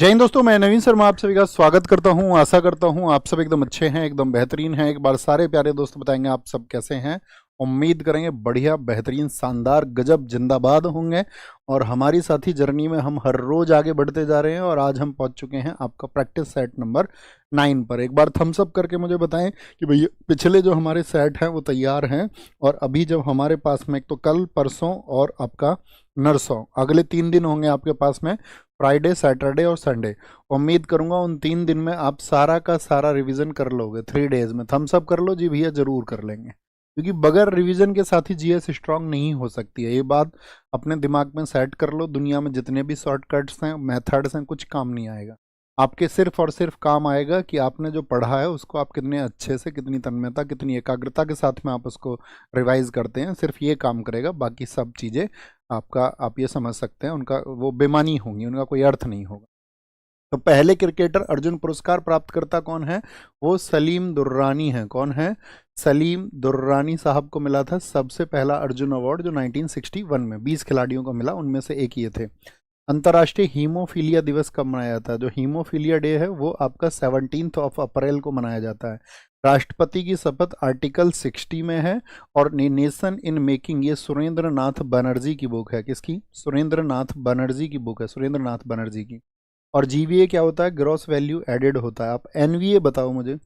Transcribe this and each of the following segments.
जय हिंद दोस्तों, मैं नवीन शर्मा आप सभी का स्वागत करता हूं। आशा करता हूं आप सब एकदम अच्छे हैं, एकदम बेहतरीन हैं। एक बार सारे प्यारे दोस्त बताएंगे आप सब कैसे हैं। उम्मीद करेंगे बढ़िया, बेहतरीन, शानदार, गजब, जिंदाबाद होंगे। और हमारी साथी जर्नी में हम हर रोज आगे बढ़ते जा रहे हैं और आज हम पहुंच चुके हैं आपका प्रैक्टिस सेट नंबर 9 पर। एक बार थम्स अप करके मुझे बताएं कि भैया पिछले जो हमारे सेट हैं वो तैयार हैं। और अभी जब हमारे पास में एक तो कल, परसों और आपका नरसों, अगले 3 दिन होंगे आपके पास में, फ्राइडे, सैटरडे और संडे। उम्मीद करूंगा उन 3 दिन में आप सारा का सारा रिवीजन कर लोगे। 3 डेज में थम्स अप कर लो जी भैया, जरूर कर लेंगे, क्योंकि बगैर रिवीजन के साथ ही जीएस स्ट्रांग नहीं हो सकती है। ये बात अपने दिमाग में सेट कर लो। दुनिया में जितने भी शॉर्टकट्स हैं, मेथड्स हैं, कुछ काम नहीं आएगा। आपके सिर्फ और सिर्फ काम आएगा कि आपने जो पढ़ा है उसको आप कितने अच्छे से, कितनी तन्मयता, कितनी एकाग्रता के साथ में आप उसको रिवाइज करते हैं। सिर्फ ये काम करेगा, बाकी सब चीज़ें आपका, आप ये समझ सकते हैं, उनका वो बेमानी होंगी, उनका कोई अर्थ नहीं होगा। तो पहले क्रिकेटर अर्जुन पुरस्कार प्राप्तकर्ता कौन है? वो सलीम दुर्रानी है। कौन है? सलीम दुर्रानी साहब को मिला था सबसे पहला अर्जुन अवार्ड, जो 1961 में 20 खिलाड़ियों को मिला, उनमें से एक ये थे। अंतर्राष्ट्रीय हीमोफीलिया दिवस कब मनाया जाता है? जो हीमोफीलिया डे है वो आपका 17 अप्रैल को मनाया जाता है। राष्ट्रपति की शपथ आर्टिकल 60 में है। और नेशन इन मेकिंग, ये सुरेंद्र नाथ बनर्जी की बुक है। किसकी? सुरेंद्र नाथ बनर्जी की बुक है, सुरेंद्र नाथ बनर्जी की। और जीवीए क्या होता है? ग्रॉस वैल्यू एडेड होता है। आप एनवीए बताओ मुझे।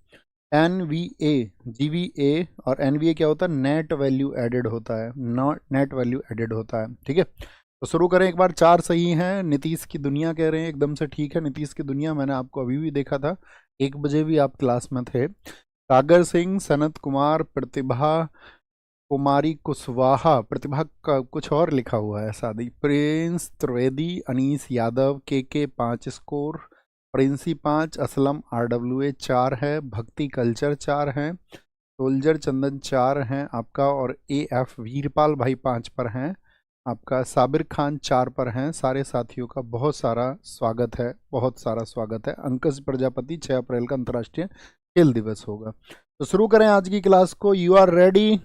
एनवीए, जीवीए और एनवीए क्या होता है? नेट वैल्यू एडेड होता है, नॉट नेट वैल्यू एडेड होता है। ठीक है, तो शुरू करें एक बार। 4 सही हैं। नीतीश की दुनिया कह रहे हैं, एकदम से ठीक है। नीतीश की दुनिया मैंने आपको अभी भी देखा था, 1 बजे भी आप क्लास में थे। सागर सिंह, सनत कुमार, प्रतिभा कुमारी कुशवाहा, प्रतिभा का कुछ और लिखा हुआ है शादी, प्रिंस त्रिवेदी, अनीस यादव, के 5 स्कोर, प्रिंसी 5, असलम RWA 4 है, भक्ति कल्चर 4 हैं, सोल्जर चंदन 4 हैं आपका, और AF वीरपाल भाई 5 पर हैं आपका, साबिर खान 4 पर हैं। सारे साथियों का बहुत सारा स्वागत है, बहुत सारा स्वागत है। अंकुश प्रजापति, 6 अप्रैल का अंतर्राष्ट्रीय खेल दिवस होगा। तो शुरू करें आज की क्लास को। You are ready?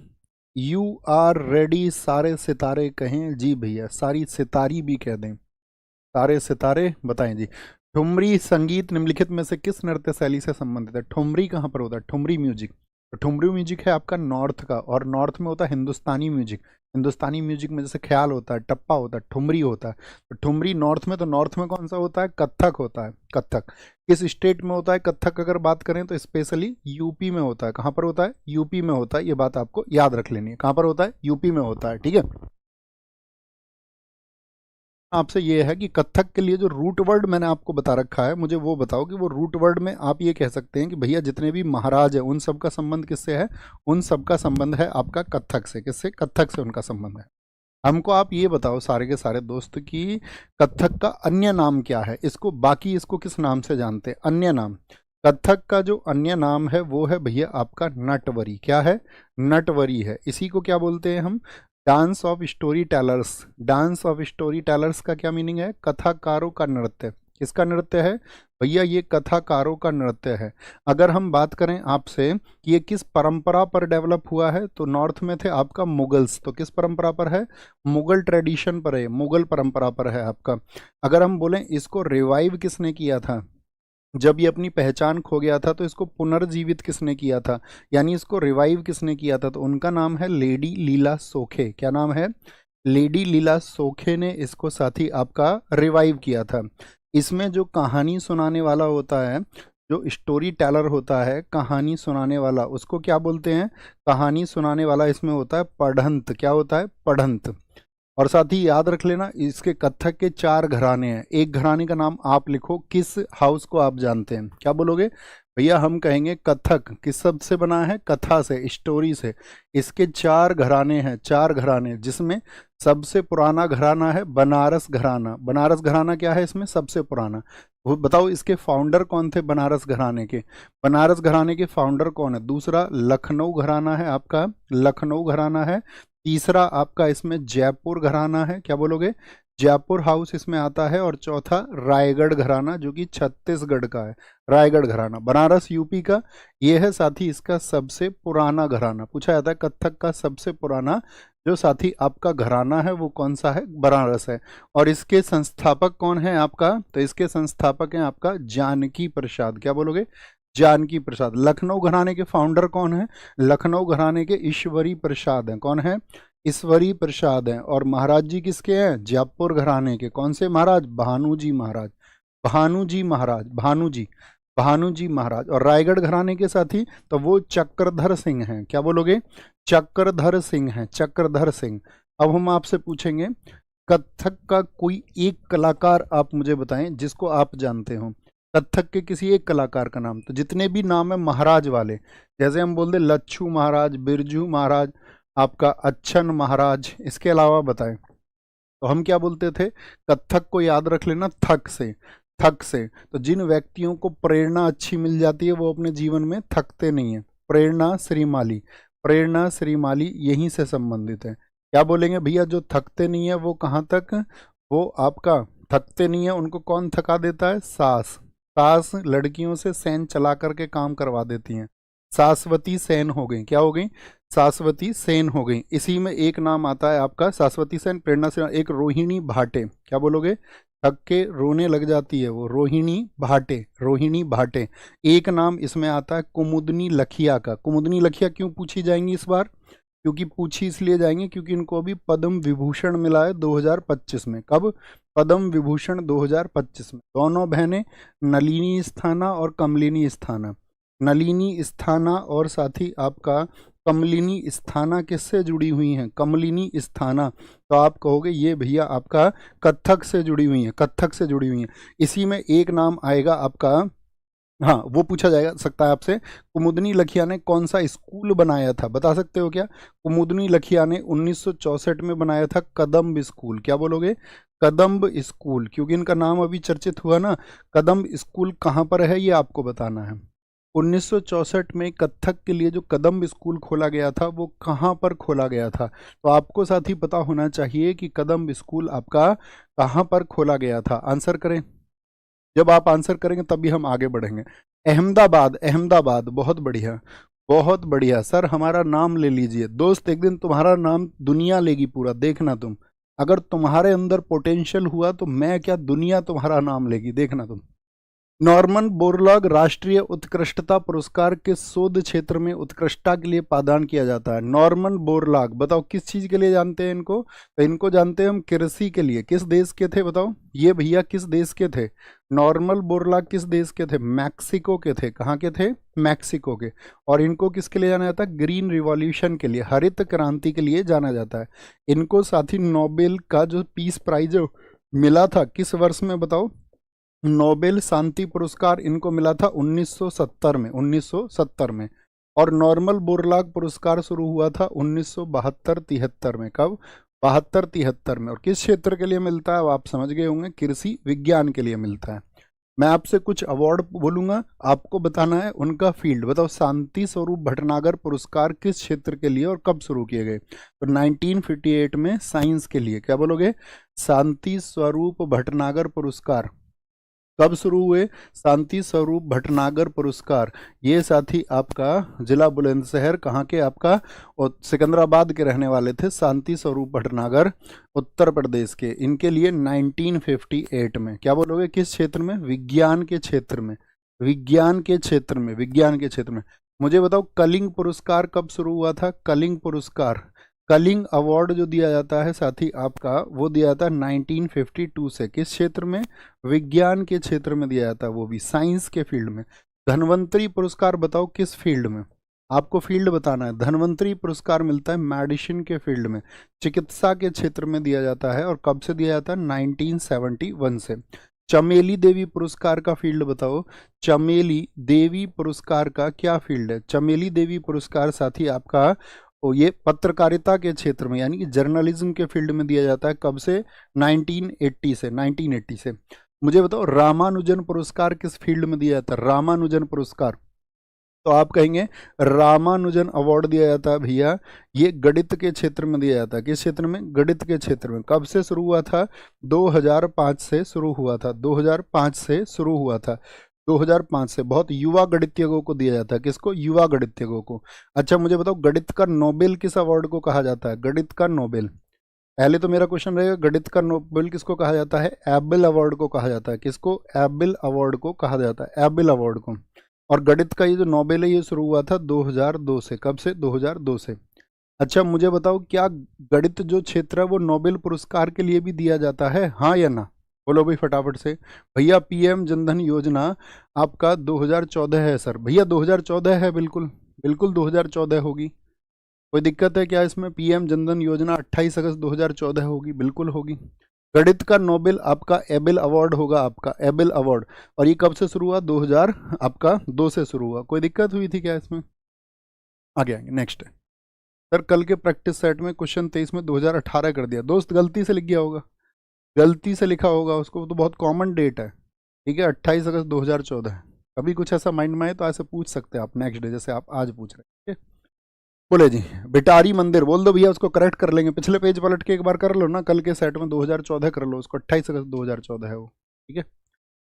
You are ready? सारे सितारे कहें जी भैया, सारी सितारी भी कह दें, सारे सितारे बताएं जी। ठुमरी संगीत निम्नलिखित में से किस नृत्य शैली से संबंधित है? ठुमरी कहाँ पर होता है? ठुमरी म्यूजिक। तो ठुमरी म्यूजिक है आपका नॉर्थ का, और नॉर्थ में होता है हिंदुस्तानी म्यूजिक। हिंदुस्तानी म्यूजिक में जैसे ख्याल होता है, टप्पा होता है, ठुमरी होता है। तो ठुमरी नॉर्थ में, तो नॉर्थ में कौन सा होता है? कथक होता है। कथक किस स्टेट में होता है? कथक अगर बात करें तो स्पेशली यूपी में होता है। कहाँ पर होता है? यूपी में होता है। ये बात आपको याद रख लेनी है, कहाँ पर होता है? यूपी में होता है। ठीक है, आपसे ये है कि कथक के लिए जो रूट वर्ड मैंने आपको बता रखा है, मुझे वो बताओ कि वो रूट वर्ड में आप ये कह सकते हैं कि भैया जितने भी महाराज हैं उन सब का संबंध किससे है? उन सब का संबंध है आपका कथक से। किससे? कथक से उनका संबंध है। हमको आप ये बताओ सारे के सारे दोस्त कि कथक का अन्य नाम क्या है? इसको बाकी इसको किस नाम से जानते हैं? अन्य नाम। कथक का जो अन्य नाम है वो है भैया आपका नटवरी। क्या है? नटवरी है। इसी को क्या बोलते हैं हम? Dance of story tellers. Dance of story tellers का क्या मीनिंग है? कथाकारों का नृत्य। किसका नृत्य है भैया? ये कथाकारों का नृत्य है। अगर हम बात करें आपसे कि ये किस परंपरा पर डेवलप हुआ है, तो नॉर्थ में थे आपका मुगल्स। तो किस परंपरा पर है? मुगल ट्रेडिशन पर है, मुगल परंपरा पर है आपका। अगर हम बोलें इसको रिवाइव किसने किया था, जब ये अपनी पहचान खो गया था, तो इसको पुनर्जीवित किसने किया था, यानी इसको रिवाइव किसने किया था? तो उनका नाम है लेडी लीला सोखे। क्या नाम है? लेडी लीला सोखे ने इसको साथी आपका रिवाइव किया था। इसमें जो कहानी सुनाने वाला होता है, जो स्टोरी टेलर होता है, कहानी सुनाने वाला, उसको क्या बोलते हैं? कहानी सुनाने वाला इसमें होता है पढ़ंत। क्या होता है? पढ़ंत। और साथ ही याद रख लेना, इसके कथक के 4 घराने हैं। एक घराने का नाम आप लिखो, किस हाउस को आप जानते हैं? क्या बोलोगे भैया? हम कहेंगे कथक किस शब्द से बना है? कथा से, स्टोरी से। इसके 4 घराने हैं, 4 घराने, जिसमें सबसे पुराना घराना है बनारस घराना। बनारस घराना क्या है इसमें? सबसे पुराना। वो बताओ इसके फाउंडर कौन थे बनारस घराने के? बनारस घराने के फाउंडर कौन है? दूसरा लखनऊ घराना है आपका, लखनऊ घराना है। तीसरा आपका इसमें जयपुर घराना है। क्या बोलोगे? जयपुर हाउस इसमें आता है, और चौथा रायगढ़ घराना जो कि छत्तीसगढ़ का है, रायगढ़ घराना। बनारस यूपी का ये है साथी इसका सबसे पुराना घराना। पूछा जाता है कथक का सबसे पुराना जो साथी आपका घराना है वो कौन सा है, बनारस है। और इसके संस्थापक कौन है आपका, तो इसके संस्थापक हैं आपका जानकी प्रसाद। क्या बोलोगे, जानकी प्रसाद। लखनऊ घराने के फाउंडर कौन है, लखनऊ घराने के ईश्वरी प्रसाद हैं। कौन है, ईश्वरी प्रसाद हैं। और महाराज जी किसके हैं, जयपुर घराने के। कौन से महाराज, भानुजी महाराज, भानुजी महाराज, भानुजी, भानुजी महाराज। और रायगढ़ घराने के साथी तो वो चक्रधर सिंह हैं। क्या बोलोगे, चक्रधर सिंह हैं, चक्रधर सिंह। अब हम आपसे पूछेंगे कथक का कोई एक कलाकार आप मुझे बताएं जिसको आप जानते हो, कथक के किसी एक कलाकार का नाम। तो जितने भी नाम है महाराज वाले, जैसे हम बोलते लच्छू महाराज, बिरजू महाराज, आपका अच्छन महाराज, इसके अलावा बताएं। तो हम क्या बोलते थे, कथक को याद रख लेना थक से, थक से। तो जिन व्यक्तियों को प्रेरणा अच्छी मिल जाती है वो अपने जीवन में थकते नहीं है। प्रेरणा श्रीमाली, प्रेरणा श्रीमाली यहीं से संबंधित है। क्या बोलेंगे भैया, जो थकते नहीं है वो कहाँ तक, वो आपका थकते नहीं है उनको कौन थका देता है, सास। सास लड़कियों से सैन चला करके काम करवा देती हैं, शाश्वती सेन हो गई। क्या हो गई, शाश्वती सेन हो गई। इसी में एक नाम आता है आपका शाश्वती सेन, प्रेरणा से एक रोहिणी भाटे। क्या बोलोगे, थक के रोने लग जाती है वो, रोहिणी भाटे, रोहिणी भाटे। एक नाम इसमें आता है कुमुदनी लखिया का। कुमुदनी लखिया क्यों पूछी जाएंगी इस बार, क्योंकि पूछी इसलिए जाएंगे क्योंकि इनको अभी पद्म विभूषण मिला है 2025 में। कब, पद्म विभूषण 2025 में। दोनों बहनें नलिनी स्थाना और कमलिनी स्थाना, नलिनी स्थाना और साथी आपका कमलिनी स्थाना किससे जुड़ी हुई हैं, कमलिनी स्थाना। तो आप कहोगे ये भैया आपका कथक से जुड़ी हुई हैं, कथक से जुड़ी हुई हैं। इसी में एक नाम आएगा आपका, हाँ वो पूछा जाएगा सकता है आपसे, कुमुदनी लखिया ने कौन सा स्कूल बनाया था, बता सकते हो क्या। कुमुदनी लखिया ने 1964 में बनाया था कदम्ब स्कूल। क्या बोलोगे, कदम्ब स्कूल, क्योंकि इनका नाम अभी चर्चित हुआ ना। कदम्ब स्कूल कहाँ पर है ये आपको बताना है। 1964 में कथक के लिए जो कदम्ब स्कूल खोला गया था वो कहाँ पर खोला गया था। तो आपको साथ ही पता होना चाहिए कि कदम्ब स्कूल आपका कहाँ पर खोला गया था। आंसर करें, जब आप आंसर करेंगे तभी हम आगे बढ़ेंगे। अहमदाबाद, अहमदाबाद, बहुत बढ़िया, बहुत बढ़िया सर, हमारा नाम ले लीजिए दोस्त, एक दिन तुम्हारा नाम दुनिया लेगी पूरा, देखना तुम। अगर तुम्हारे अंदर पोटेंशियल हुआ तो मैं क्या, दुनिया तुम्हारा नाम लेगी, देखना तुम। नॉर्मन बोरलॉग राष्ट्रीय उत्कृष्टता पुरस्कार किस शोध क्षेत्र में उत्कृष्टता के लिए प्रदान किया जाता है। नॉर्मन बोरलॉग बताओ किस चीज के लिए जानते हैं इनको, तो इनको जानते हैं हम कृषि के लिए। किस देश के थे बताओ, ये भैया किस देश के थे, नॉर्मन बोरलॉग किस देश के थे, मैक्सिको के थे। कहाँ के थे, मैक्सिको के। और इनको किसके लिए जाना जाता है, ग्रीन रिवॉल्यूशन के लिए, हरित क्रांति के लिए जाना जाता है। इनको साथ ही नोबेल का जो पीस प्राइज मिला था किस वर्ष में बताओ, नोबेल शांति पुरस्कार इनको मिला था 1970 में, 1970 में। और नॉर्मन बोरलॉग पुरस्कार शुरू हुआ था 1972-73 में। कब, 72-73 में। और किस क्षेत्र के लिए मिलता है वो आप समझ गए होंगे, कृषि विज्ञान के लिए मिलता है। मैं आपसे कुछ अवार्ड बोलूंगा, आपको बताना है उनका फील्ड। बताओ शांति स्वरूप भटनागर पुरस्कार किस क्षेत्र के लिए और कब शुरू किए गए, तो 1958 में साइंस के लिए। क्या बोलोगे, शांति स्वरूप भटनागर पुरस्कार कब शुरू हुए, शांति स्वरूप भटनागर पुरस्कार। ये साथी आपका जिला बुलंदशहर, कहाँ के आपका, और सिकंदराबाद के रहने वाले थे, शांति स्वरूप भटनागर उत्तर प्रदेश के। इनके लिए 1958 में। क्या बोलोगे, किस क्षेत्र में, विज्ञान के क्षेत्र में, विज्ञान के क्षेत्र में, विज्ञान के क्षेत्र में। मुझे बताओ कलिंग पुरस्कार कब शुरू हुआ था, कलिंग पुरस्कार, कलिंग अवार्ड जो दिया जाता है साथी आपका वो दिया जाता है 1952 से। किस क्षेत्र में, विज्ञान के क्षेत्र में दिया जाता है, वो भी साइंस के फील्ड में। धन्वंतरी पुरस्कार बताओ किस फील्ड में, आपको फील्ड बताना है। धन्वंतरी पुरस्कार मिलता है मेडिसिन के फील्ड में, चिकित्सा के क्षेत्र में दिया जाता है। और कब से दिया जाता है, 1971 से। चमेली देवी पुरस्कार का फील्ड बताओ, चमेली देवी पुरस्कार का क्या फील्ड है। चमेली देवी पुरस्कार साथी आपका तो ये पत्रकारिता के क्षेत्र में यानी कि जर्नलिज्म के फील्ड में दिया जाता है। कब से, 1980 से, 1980 से। मुझे बताओ रामानुजन पुरस्कार किस फील्ड में दिया जाता है, रामानुजन पुरस्कार, तो आप कहेंगे रामानुजन अवार्ड दिया जाता है भैया, ये गणित के क्षेत्र में दिया जाता है। किस क्षेत्र में? गणित के क्षेत्र में। कब से शुरू हुआ था? 2005 से शुरू हुआ था। 2005 से शुरू हुआ था। 2005 से बहुत युवा गणितज्ञों को दिया जाता है। किसको? युवा गणितज्ञों को। अच्छा मुझे बताओ, गणित का नोबेल किस अवार्ड को कहा जाता है? गणित का नोबेल। पहले तो मेरा क्वेश्चन रहेगा, गणित का नोबेल किसको कहा जाता है? एबेल अवार्ड को कहा जाता है। किसको? एबेल अवार्ड को कहा जाता है, एबेल अवार्ड को। और गणित का ये जो नोबेल है ये शुरू हुआ था 2002 से। कब से? 2002 से। अच्छा मुझे बताओ, क्या गणित जो क्षेत्र है वो नोबेल पुरस्कार के लिए भी दिया जाता है, हाँ या ना? बोलो भाई फटाफट से। भैया पीएम जनधन योजना आपका 2014 है सर। भैया 2014 है, बिल्कुल बिल्कुल 2014 होगी। कोई दिक्कत है क्या इसमें? पीएम जनधन योजना 28 अगस्त 2014 होगी, बिल्कुल होगी। गणित का नोबेल आपका एबेल अवार्ड होगा, आपका एबेल अवार्ड। और ये कब से शुरू हुआ? 2000 आपका 2 से शुरू हुआ। कोई दिक्कत हुई थी क्या इसमें? आगे आएंगे, नेक्स्ट है सर, कल के प्रैक्टिस सेट में क्वेश्चन 23 में 2018 कर दिया। दोस्त गलती से लिख गया होगा, गलती से लिखा होगा उसको, तो बहुत कॉमन डेट है, ठीक है, 28 अगस्त 2014। कभी कुछ ऐसा माइंड में आए तो ऐसे पूछ सकते हैं आप नेक्स्ट डे, जैसे आप आज पूछ रहे हैं, ठीक है। बोले जी बिटारी मंदिर बोल दो भैया, उसको करेक्ट कर लेंगे। पिछले पेज पलट के एक बार कर लो ना, कल के सेट में 2014 कर लो उसको, 28 अगस्त 2014 है वो, ठीक है।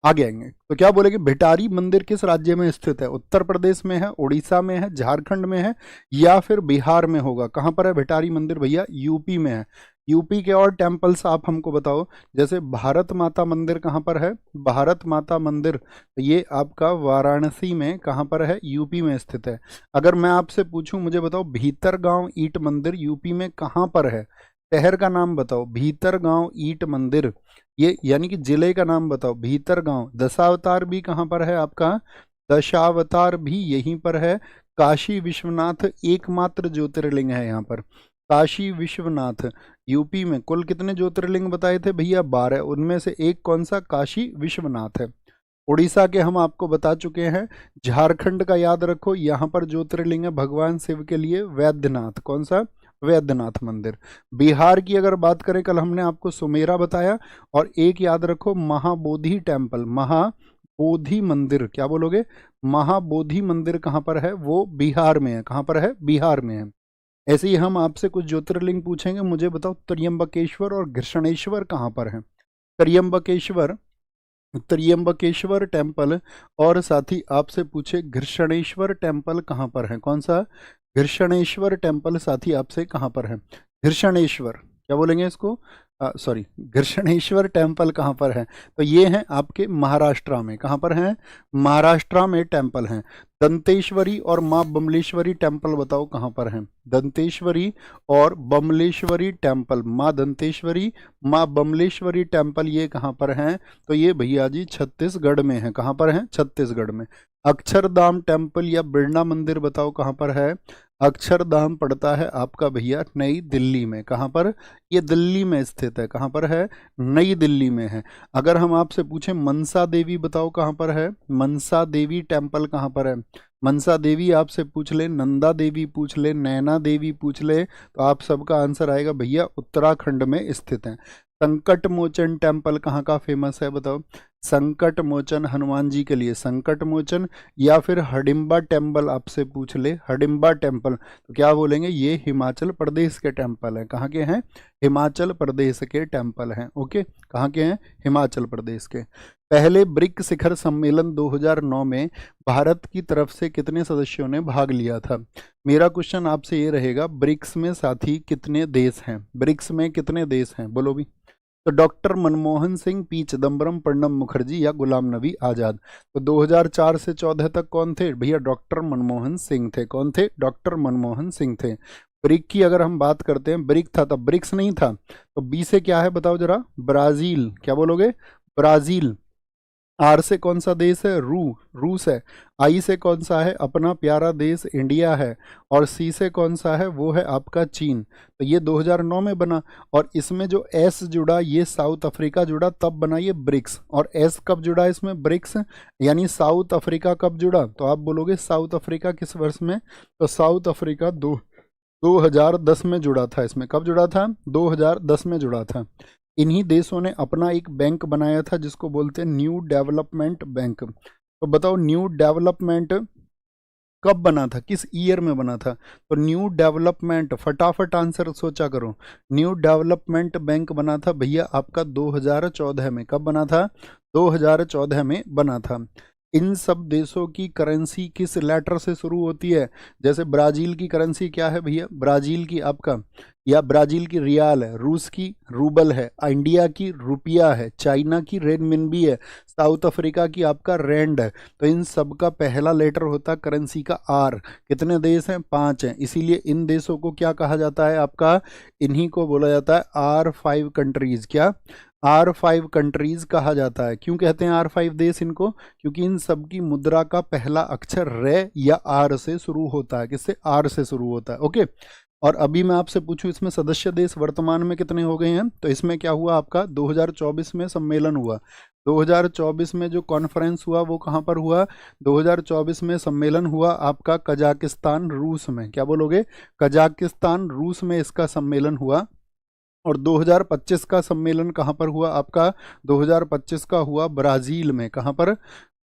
आगे आएंगे तो क्या बोलेंगे, भिटारी मंदिर किस राज्य में स्थित है? उत्तर प्रदेश में है, उड़ीसा में है, झारखंड में है, या फिर बिहार में होगा? कहाँ पर है भिटारी मंदिर भैया? यूपी में है। यूपी के और टेम्पल्स आप हमको बताओ, जैसे भारत माता मंदिर कहाँ पर है? भारत माता मंदिर तो ये आपका वाराणसी में कहाँ पर है? यूपी में स्थित है। अगर मैं आपसे पूछूं, मुझे बताओ भीतरगांव ईट मंदिर यूपी में कहाँ पर है? शहर का नाम बताओ, भीतरगांव ईट मंदिर, ये यानी कि जिले का नाम बताओ, भीतरगांव। दशावतार भी कहाँ पर है आपका? दशावतार भी यहीं पर है। काशी विश्वनाथ एकमात्र ज्योतिर्लिंग है यहाँ पर, काशी विश्वनाथ। यूपी में कुल कितने ज्योतिर्लिंग बताए थे भैया? 12। उनमें से एक कौन सा? काशी विश्वनाथ है। उड़ीसा के हम आपको बता चुके हैं। झारखंड का याद रखो, यहाँ पर ज्योतिर्लिंग है भगवान शिव के लिए वैद्यनाथ। कौन सा? वैद्यनाथ मंदिर। बिहार की अगर बात करें, कल हमने आपको सुमेरा बताया। और एक याद रखो, महाबोधि टेम्पल, महाबोधि मंदिर, क्या बोलोगे? महाबोधि मंदिर कहाँ पर है? वो बिहार में है। कहाँ पर है? बिहार में है। ऐसे ही हम आपसे कुछ ज्योतिर्लिंग पूछेंगे, मुझे बताओ त्र्यंबकेश्वर और घृष्णेश्वर कहाँ पर है? त्र्यंबकेश्वर, त्र्यंबकेश्वर टेम्पल, और साथ ही आपसे पूछे घृष्णेश्वर टेम्पल कहाँ पर है? कौन सा? घृष्णेश्वर टेम्पल साथ ही आपसे कहाँ पर है? घृष्णेश्वर, क्या बोलेंगे इसको? सॉरी, घृष्णेश्वर टेम्पल कहाँ पर है? तो ये हैं आपके महाराष्ट्र में। कहाँ पर हैं? महाराष्ट्र में टेम्पल हैं। दंतेश्वरी और माँ बमलेश्वरी टेम्पल बताओ कहाँ पर हैं? दंतेश्वरी और बमलेश्वरी टेम्पल, माँ दंतेश्वरी, माँ बमलेश्वरी टेम्पल, ये कहाँ पर हैं? तो ये भैया जी छत्तीसगढ़ में है। कहाँ पर हैं? छत्तीसगढ़ में। अक्षरधाम टेम्पल या बिरला मंदिर बताओ कहाँ पर है? अक्षरधाम पड़ता है आपका भैया नई दिल्ली में। कहाँ पर? ये दिल्ली में स्थित है। कहाँ पर है? नई दिल्ली में है। अगर हम आपसे पूछें मनसा देवी बताओ कहाँ पर है? मनसा देवी टेम्पल कहाँ पर है? मनसा देवी आपसे पूछ ले, नंदा देवी पूछ ले, नैना देवी पूछ ले, तो आप सबका आंसर आएगा भैया उत्तराखंड में स्थित है। संकट मोचन टेम्पल कहाँ का फेमस है बताओ? संकट मोचन हनुमान जी के लिए संकट मोचन, या फिर हडिम्बा टेम्पल आपसे पूछ ले, हडिम्बा टेम्पल, तो क्या बोलेंगे? ये हिमाचल प्रदेश के टेम्पल हैं। कहाँ के हैं? हिमाचल प्रदेश के टेम्पल हैं। ओके, कहाँ के हैं? हिमाचल प्रदेश के। पहले ब्रिक शिखर सम्मेलन 2009 में भारत की तरफ से कितने सदस्यों ने भाग लिया था? मेरा क्वेश्चन आपसे ये रहेगा, ब्रिक्स में साथी कितने देश हैं? ब्रिक्स में कितने देश हैं बोलो भी? तो डॉक्टर मनमोहन सिंह, पी चिदम्बरम, प्रणब मुखर्जी या गुलाम नबी आज़ाद। तो 2004 से 14 तक कौन थे भैया? डॉक्टर मनमोहन सिंह थे। कौन थे? डॉक्टर मनमोहन सिंह थे। ब्रिक की अगर हम बात करते हैं, ब्रिक था तब ब्रिक्स नहीं था, तो बी से क्या है बताओ जरा? ब्राजील, क्या बोलोगे? ब्राजील। आर से कौन सा देश है? रूस है। आई से कौन सा है? अपना प्यारा देश इंडिया है। और सी से कौन सा है? वो है आपका चीन। तो ये 2009 में बना। और इसमें जो एस जुड़ा, ये साउथ अफ्रीका जुड़ा, तब बना ये ब्रिक्स। और एस कब जुड़ा इसमें? ब्रिक्स, यानी साउथ अफ्रीका कब जुड़ा? तो आप बोलोगे साउथ अफ्रीका किस वर्ष में? तो साउथ अफ्रीका 2010 में जुड़ा था। इसमें कब जुड़ा था? 2010 में जुड़ा था। इन्हीं देशों ने अपना एक बैंक बनाया था जिसको बोलते हैं न्यू डेवलपमेंट बैंक। तो बताओ न्यू डेवलपमेंट कब बना था, किस ईयर में बना था? तो न्यू डेवलपमेंट, फटाफट आंसर सोचा करो। न्यू डेवलपमेंट बैंक बना था भैया आपका 2014 में। कब बना था? 2014 में बना था। इन सब देशों की करेंसी किस लेटर से शुरू होती है? जैसे ब्राजील की करेंसी क्या है भैया? ब्राजील की आपका, या ब्राजील की रियाल है, रूस की रूबल है, इंडिया की रुपया है, चाइना की रेनमिनबी है, साउथ अफ्रीका की आपका रैंड है। तो इन सब का पहला लेटर होता है करेंसी का आर। कितने देश हैं? 5 हैं। इसीलिए इन देशों को क्या कहा जाता है आपका? इन्हीं को बोला जाता है R5 कंट्रीज। क्या? R5 कंट्रीज कहा जाता है। क्यों कहते हैं R5 देश इनको? क्योंकि इन सब की मुद्रा का पहला अक्षर रे या आर से शुरू होता है। किससे? आर से शुरू होता है। ओके। और अभी मैं आपसे पूछूं, इसमें सदस्य देश वर्तमान में कितने हो गए हैं? तो इसमें क्या हुआ आपका? 2024 में सम्मेलन हुआ। 2024 में जो कॉन्फ्रेंस हुआ वो कहाँ पर हुआ? 2024 में सम्मेलन हुआ आपका कजाकिस्तान रूस में। क्या बोलोगे? कजाकिस्तान रूस में इसका सम्मेलन हुआ। और 2025 का सम्मेलन कहाँ पर हुआ आपका? 2025 का हुआ ब्राजील में। कहाँ पर?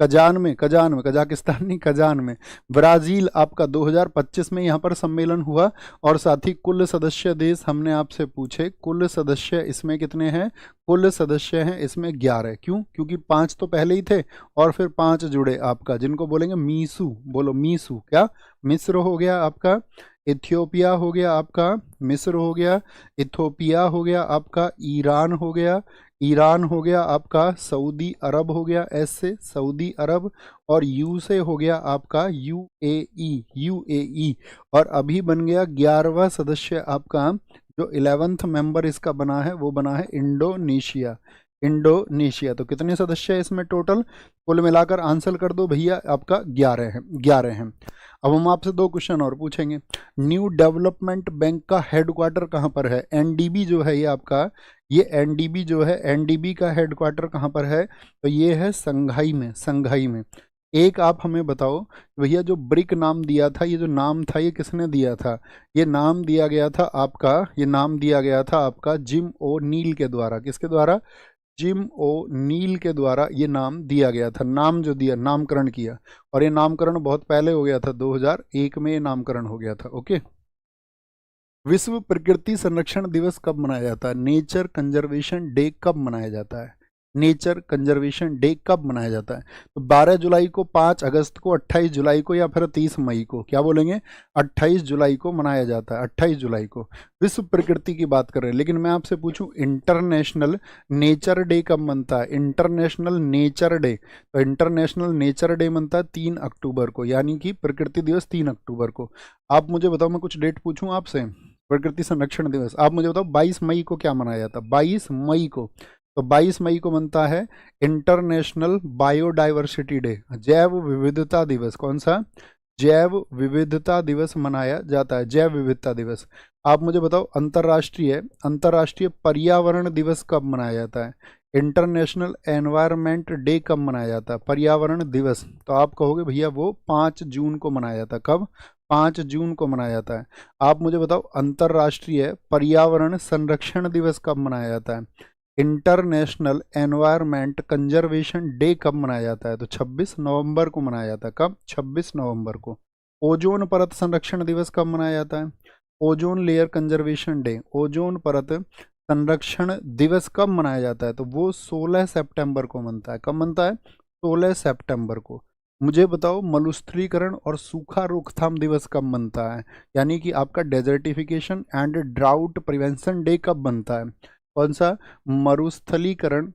कजान में, कजान में, कजाकिस्तान नहीं, कजान में। ब्राजील आपका 2025 में यहाँ पर सम्मेलन हुआ। और साथ ही कुल सदस्य देश हमने आपसे पूछे, कुल सदस्य इसमें कितने हैं? कुल सदस्य हैं इसमें 11। क्यों? क्योंकि 5 तो पहले ही थे और फिर 5 जुड़े आपका, जिनको बोलेंगे मीसू। बोलो मीसू। क्या? मिस्र हो गया आपका, इथियोपिया हो गया आपका, मिस्र हो गया, इथोपिया हो गया आपका, ईरान हो गया, ईरान हो गया आपका, सऊदी अरब हो गया, ऐसे सऊदी अरब, और यू से हो गया आपका यूएई, यूएई। और अभी बन गया 11वां सदस्य आपका, जो 11th मेंबर इसका बना है वो बना है इंडोनेशिया। इंडोनेशिया। तो कितने सदस्य है इसमें टोटल? कुल मिलाकर आंसर कर दो भैया आपका 11 है, 11 हैं। अब हम आपसे 2 क्वेश्चन और पूछेंगे। न्यू डेवलपमेंट बैंक का हेडक्वार्टर कहाँ पर है? एनडीबी जो है ये आपका, ये एनडीबी जो है, एनडीबी का हेडक्वार्टर कहाँ पर है? तो ये है संघाई में, संघाई में। एक आप हमें बताओ भैया, जो ब्रिक नाम दिया था, ये जो नाम था ये किसने दिया था? ये नाम दिया गया था आपका, ये नाम दिया गया था आपका जिम ओ नील के द्वारा। किसके द्वारा? जिम ओ नील के द्वारा ये नाम दिया गया था। नाम जो दिया, नामकरण किया। और ये नामकरण बहुत पहले हो गया था, 2001 में ये नामकरण हो गया था। ओके। विश्व प्रकृति संरक्षण दिवस कब मनाया जाता है? नेचर कंजर्वेशन डे कब मनाया जाता है? नेचर कंजर्वेशन डे कब मनाया जाता है? तो 12 जुलाई को, 5 अगस्त को, 28 जुलाई को, या फिर 30 मई को? क्या बोलेंगे? 28 जुलाई को मनाया जाता है। 28 जुलाई को विश्व प्रकृति की बात कर रहे हैं। लेकिन मैं आपसे पूछूं, इंटरनेशनल नेचर डे कब मनता है? इंटरनेशनल नेचर डे, तो इंटरनेशनल नेचर डे मनता है 3 अक्टूबर को, यानी कि प्रकृति दिवस 3 अक्टूबर को। आप मुझे बताओ, मैं कुछ डेट पूछूं आपसे। प्रकृति संरक्षण दिवस आप मुझे बताओ 22 मई को क्या मनाया जाता? 22 मई को, तो 22 मई को बनता है इंटरनेशनल बायोडाइवर्सिटी डे, जैव विविधता दिवस। कौन सा? जैव विविधता दिवस मनाया जाता है, जैव विविधता दिवस। आप मुझे बताओ अंतर्राष्ट्रीय, अंतर्राष्ट्रीय पर्यावरण दिवस कब मनाया जाता है? इंटरनेशनल एनवायरनमेंट डे कब मनाया जाता है? पर्यावरण दिवस। तो आप कहोगे भैया वो 5 जून को मनाया जाता है। कब? 5 जून को मनाया जाता है। आप मुझे बताओ अंतर्राष्ट्रीय पर्यावरण संरक्षण दिवस कब मनाया जाता है? इंटरनेशनल एनवायरनमेंट कंजर्वेशन डे कब मनाया जाता है? तो 26 नवंबर को मनाया जाता है। कब? 26 नवंबर को। ओजोन परत संरक्षण दिवस कब मनाया जाता है? Ozone layer conservation day, ozone परत संरक्षण दिवस कब मनाया जाता है? तो वो 16 सितंबर को मनता है। कब मनता है? 16 सितंबर को। मुझे बताओ मरुस्थलीकरण और सूखा रोकथाम दिवस कब बनता है? यानी कि आपका desertification and drought prevention day कब बनता है? कौन सा? मरुस्थलीकरण,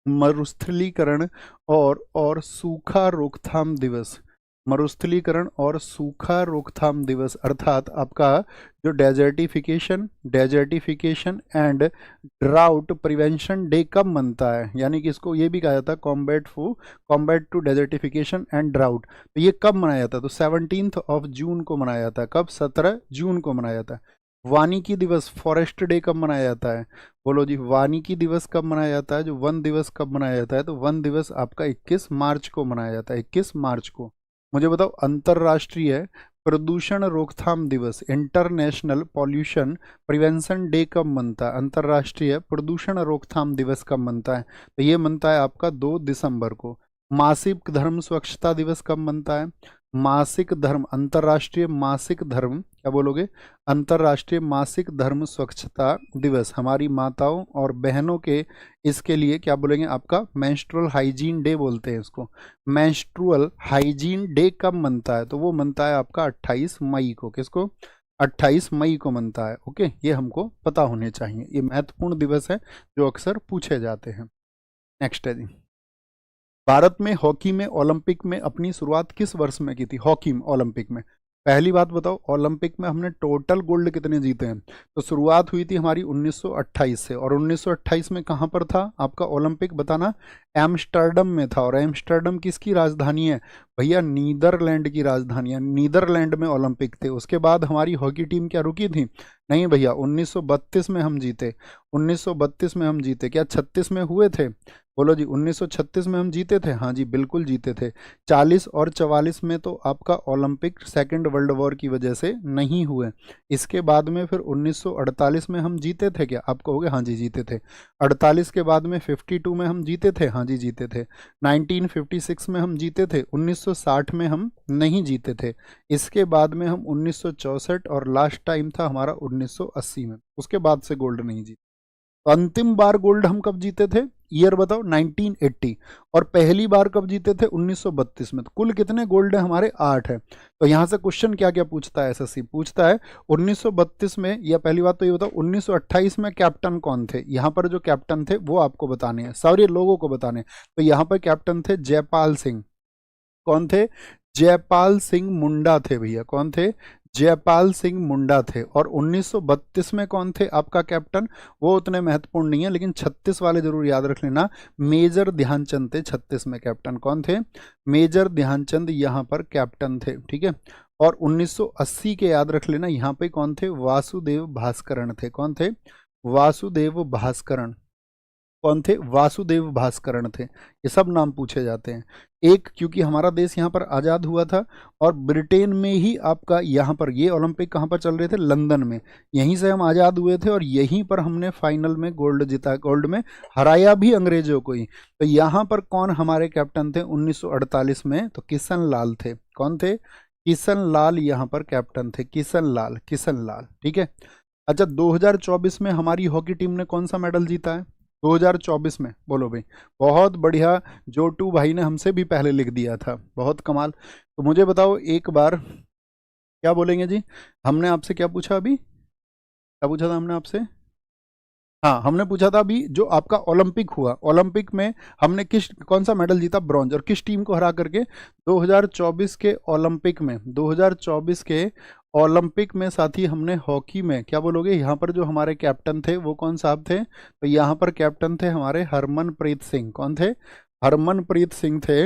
मरुस्थलीकरण और सूखा रोकथाम दिवस, मरुस्थलीकरण और सूखा रोकथाम दिवस, अर्थात आपका जो desertification, desertification and drought prevention day कब मनता है? यानी कि इसको ये भी कहा जाता है combat to desertification and drought. तो ये कब मनाया जाता है? तो 17 जून को मनाया जाता है। कब? 17 जून को मनाया जाता है। वानिकी दिवस, फॉरेस्ट डे कब मनाया जाता है? बोलो जी, वानिकी दिवस कब मनाया जाता है? जो वन दिवस कब मनाया जाता है? तो वन दिवस आपका 21 मार्च को मनाया जाता है, 21 मार्च को। मुझे बताओ अंतर्राष्ट्रीय प्रदूषण रोकथाम दिवस, इंटरनेशनल पॉल्यूशन प्रिवेंशन डे कब मनता है? अंतर्राष्ट्रीय प्रदूषण रोकथाम दिवस कब मनता है? तो ये मनता है आपका 2 दिसंबर को। मासिक धर्म स्वच्छता दिवस कब मनता है? मासिक धर्म, अंतर्राष्ट्रीय मासिक धर्म, क्या बोलोगे, अंतर्राष्ट्रीय मासिक धर्म स्वच्छता दिवस, हमारी माताओं और बहनों के इसके लिए क्या बोलेंगे, आपका मेंस्ट्रुअल हाइजीन डे बोलते हैं इसको। मेंस्ट्रुअल हाइजीन डे कब मनता है, तो वो मनता है आपका 28 मई को। किसको, 28 मई को मनता है। ओके, ये हमको पता होने चाहिए, ये महत्वपूर्ण दिवस है जो अक्सर पूछे जाते हैं। नेक्स्ट है जी, भारत में हॉकी में ओलंपिक में अपनी शुरुआत किस वर्ष में की थी, हॉकी में ओलंपिक में। पहली बात बताओ, ओलंपिक में हमने टोटल गोल्ड कितने जीते हैं, तो शुरुआत हुई थी हमारी 1928 से, और 1928 में कहाँ पर था आपका ओलंपिक, बताना। एम्स्टर्डम में था, और एम्स्टर्डम किसकी राजधानी है भैया, नीदरलैंड की राजधानी है, नीदरलैंड में ओलंपिक थे। उसके बाद हमारी हॉकी टीम क्या रुकी थी, नहीं भैया, 1932 में हम जीते, 1932 में हम जीते। क्या 36 में हुए थे, बोलो जी, 1936 में हम जीते थे, हाँ जी बिल्कुल जीते थे। 40 और 44 में तो आपका ओलंपिक सेकेंड वर्ल्ड वॉर की वजह से नहीं हुए। इसके बाद में फिर 1948 में हम जीते थे, क्या आप कहोगे, हाँ जी जीते थे। 48 के बाद में 52 में हम जीते थे, हाँ जी जीते थे। 1956 में हम जीते थे, 1960 में हम नहीं जीते थे। इसके बाद में हम 1964 और लास्ट टाइम था हमारा 1980 में, उसके बाद से गोल्ड नहीं जीते। तो अंतिम बार गोल्ड हम कब जीते थे, ईयर बताओ, 1980। और पहली बार कब जीते थे, 1932 में। तो कुल कितने गोल्ड है हमारे, 8 है। तो यहाँ से क्वेश्चन क्या क्या पूछता है, एसएससी पूछता है 1932 में, या पहली बात तो ये बताओ 1928 में कैप्टन कौन थे। यहाँ पर जो कैप्टन थे वो आपको बताने हैं, सारे लोगों को बताने। तो यहाँ पर कैप्टन थे जयपाल सिंह, कौन थे, जयपाल सिंह मुंडा थे भैया, कौन थे, जयपाल सिंह मुंडा थे। और 1932 में कौन थे आपका कैप्टन, वो उतने महत्वपूर्ण नहीं है, लेकिन 36 वाले जरूर याद रख लेना, मेजर ध्यानचंद थे 36 में कैप्टन, कौन थे, मेजर ध्यानचंद यहाँ पर कैप्टन थे, ठीक है। और 1980 के याद रख लेना, यहाँ पे कौन थे, वासुदेव भास्करण थे, कौन थे, वासुदेव भास्करण, कौन थे, वासुदेव भास्करण थे। ये सब नाम पूछे जाते हैं। एक, क्योंकि हमारा देश यहाँ पर आज़ाद हुआ था, और ब्रिटेन में ही आपका यहाँ पर ये ओलंपिक कहाँ पर चल रहे थे, लंदन में, यहीं से हम आज़ाद हुए थे, और यहीं पर हमने फाइनल में गोल्ड जीता, गोल्ड में हराया भी अंग्रेजों को ही। तो यहाँ पर कौन हमारे कैप्टन थे 1948 में, तो किशन लाल थे, कौन थे, किशन लाल यहाँ पर कैप्टन थे, किशन लाल, किशन लाल, ठीक है। अच्छा, 2024 में हमारी हॉकी टीम ने कौन सा मेडल जीता है, 2024 में, बोलो भाई, बहुत बढ़िया, जोटू भाई ने हमसे भी पहले लिख दिया था, बहुत कमाल। तो मुझे बताओ एक बार, क्या बोलेंगे जी, हमने आपसे क्या पूछा अभी, क्या पूछा था हमने आपसे, हाँ हमने पूछा था अभी जो आपका ओलंपिक हुआ, ओलंपिक में हमने किस, कौन सा मेडल जीता, ब्रॉन्ज, और किस टीम को हरा करके, 2024 के ओलंपिक में, 2024 के ओलंपिक में साथी हमने हॉकी में, क्या बोलोगे, यहाँ पर जो हमारे कैप्टन थे वो कौन साहब थे, तो यहाँ पर कैप्टन थे हमारे हरमनप्रीत सिंह, कौन थे, हरमनप्रीत सिंह थे।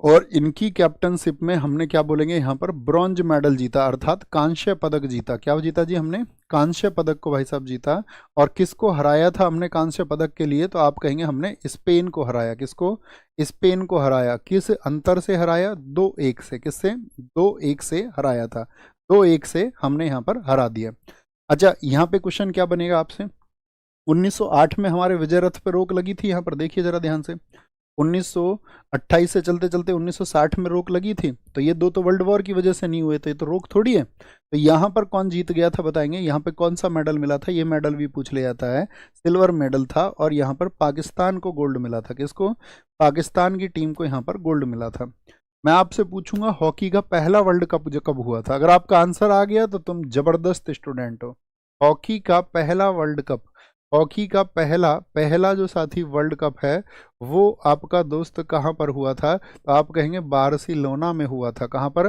और इनकी कैप्टनशिप में हमने क्या बोलेंगे, यहाँ पर ब्रॉन्ज मेडल जीता, अर्थात कांस्य पदक जीता। क्या जीता जी हमने, कांस्य पदक को भाई साहब जीता। और किसको हराया था हमने कांस्य पदक के लिए, तो आप कहेंगे हमने स्पेन को हराया, किसको, स्पेन को हराया। किस अंतर से हराया, 2-1 से, किससे, 2-1 से हराया था, 2-1 से हमने यहाँ पर हरा दिया। अच्छा, यहाँ पे क्वेश्चन क्या बनेगा आपसे, 1908 में हमारे विजय रथ पे रोक लगी थी, यहाँ पर देखिए जरा ध्यान से, 1928 से चलते चलते 1960 में रोक लगी थी। तो ये दो तो वर्ल्ड वॉर की वजह से नहीं हुए, तो ये तो रोक थोड़ी है। तो यहाँ पर कौन जीत गया था बताएंगे, यहाँ पे कौन सा मेडल मिला था, ये मेडल भी पूछ लिया जाता है, सिल्वर मेडल था। और यहाँ पर पाकिस्तान को गोल्ड मिला था, किसको, पाकिस्तान की टीम को यहाँ पर गोल्ड मिला था। मैं आपसे पूछूंगा हॉकी का पहला वर्ल्ड कप जो कब हुआ था, अगर आपका आंसर आ गया तो तुम जबरदस्त स्टूडेंट हो। हॉकी का पहला वर्ल्ड कप, हॉकी का पहला जो साथी वर्ल्ड कप है वो आपका दोस्त कहाँ पर हुआ था, तो आप कहेंगे बार्सिलोना में हुआ था। कहाँ पर,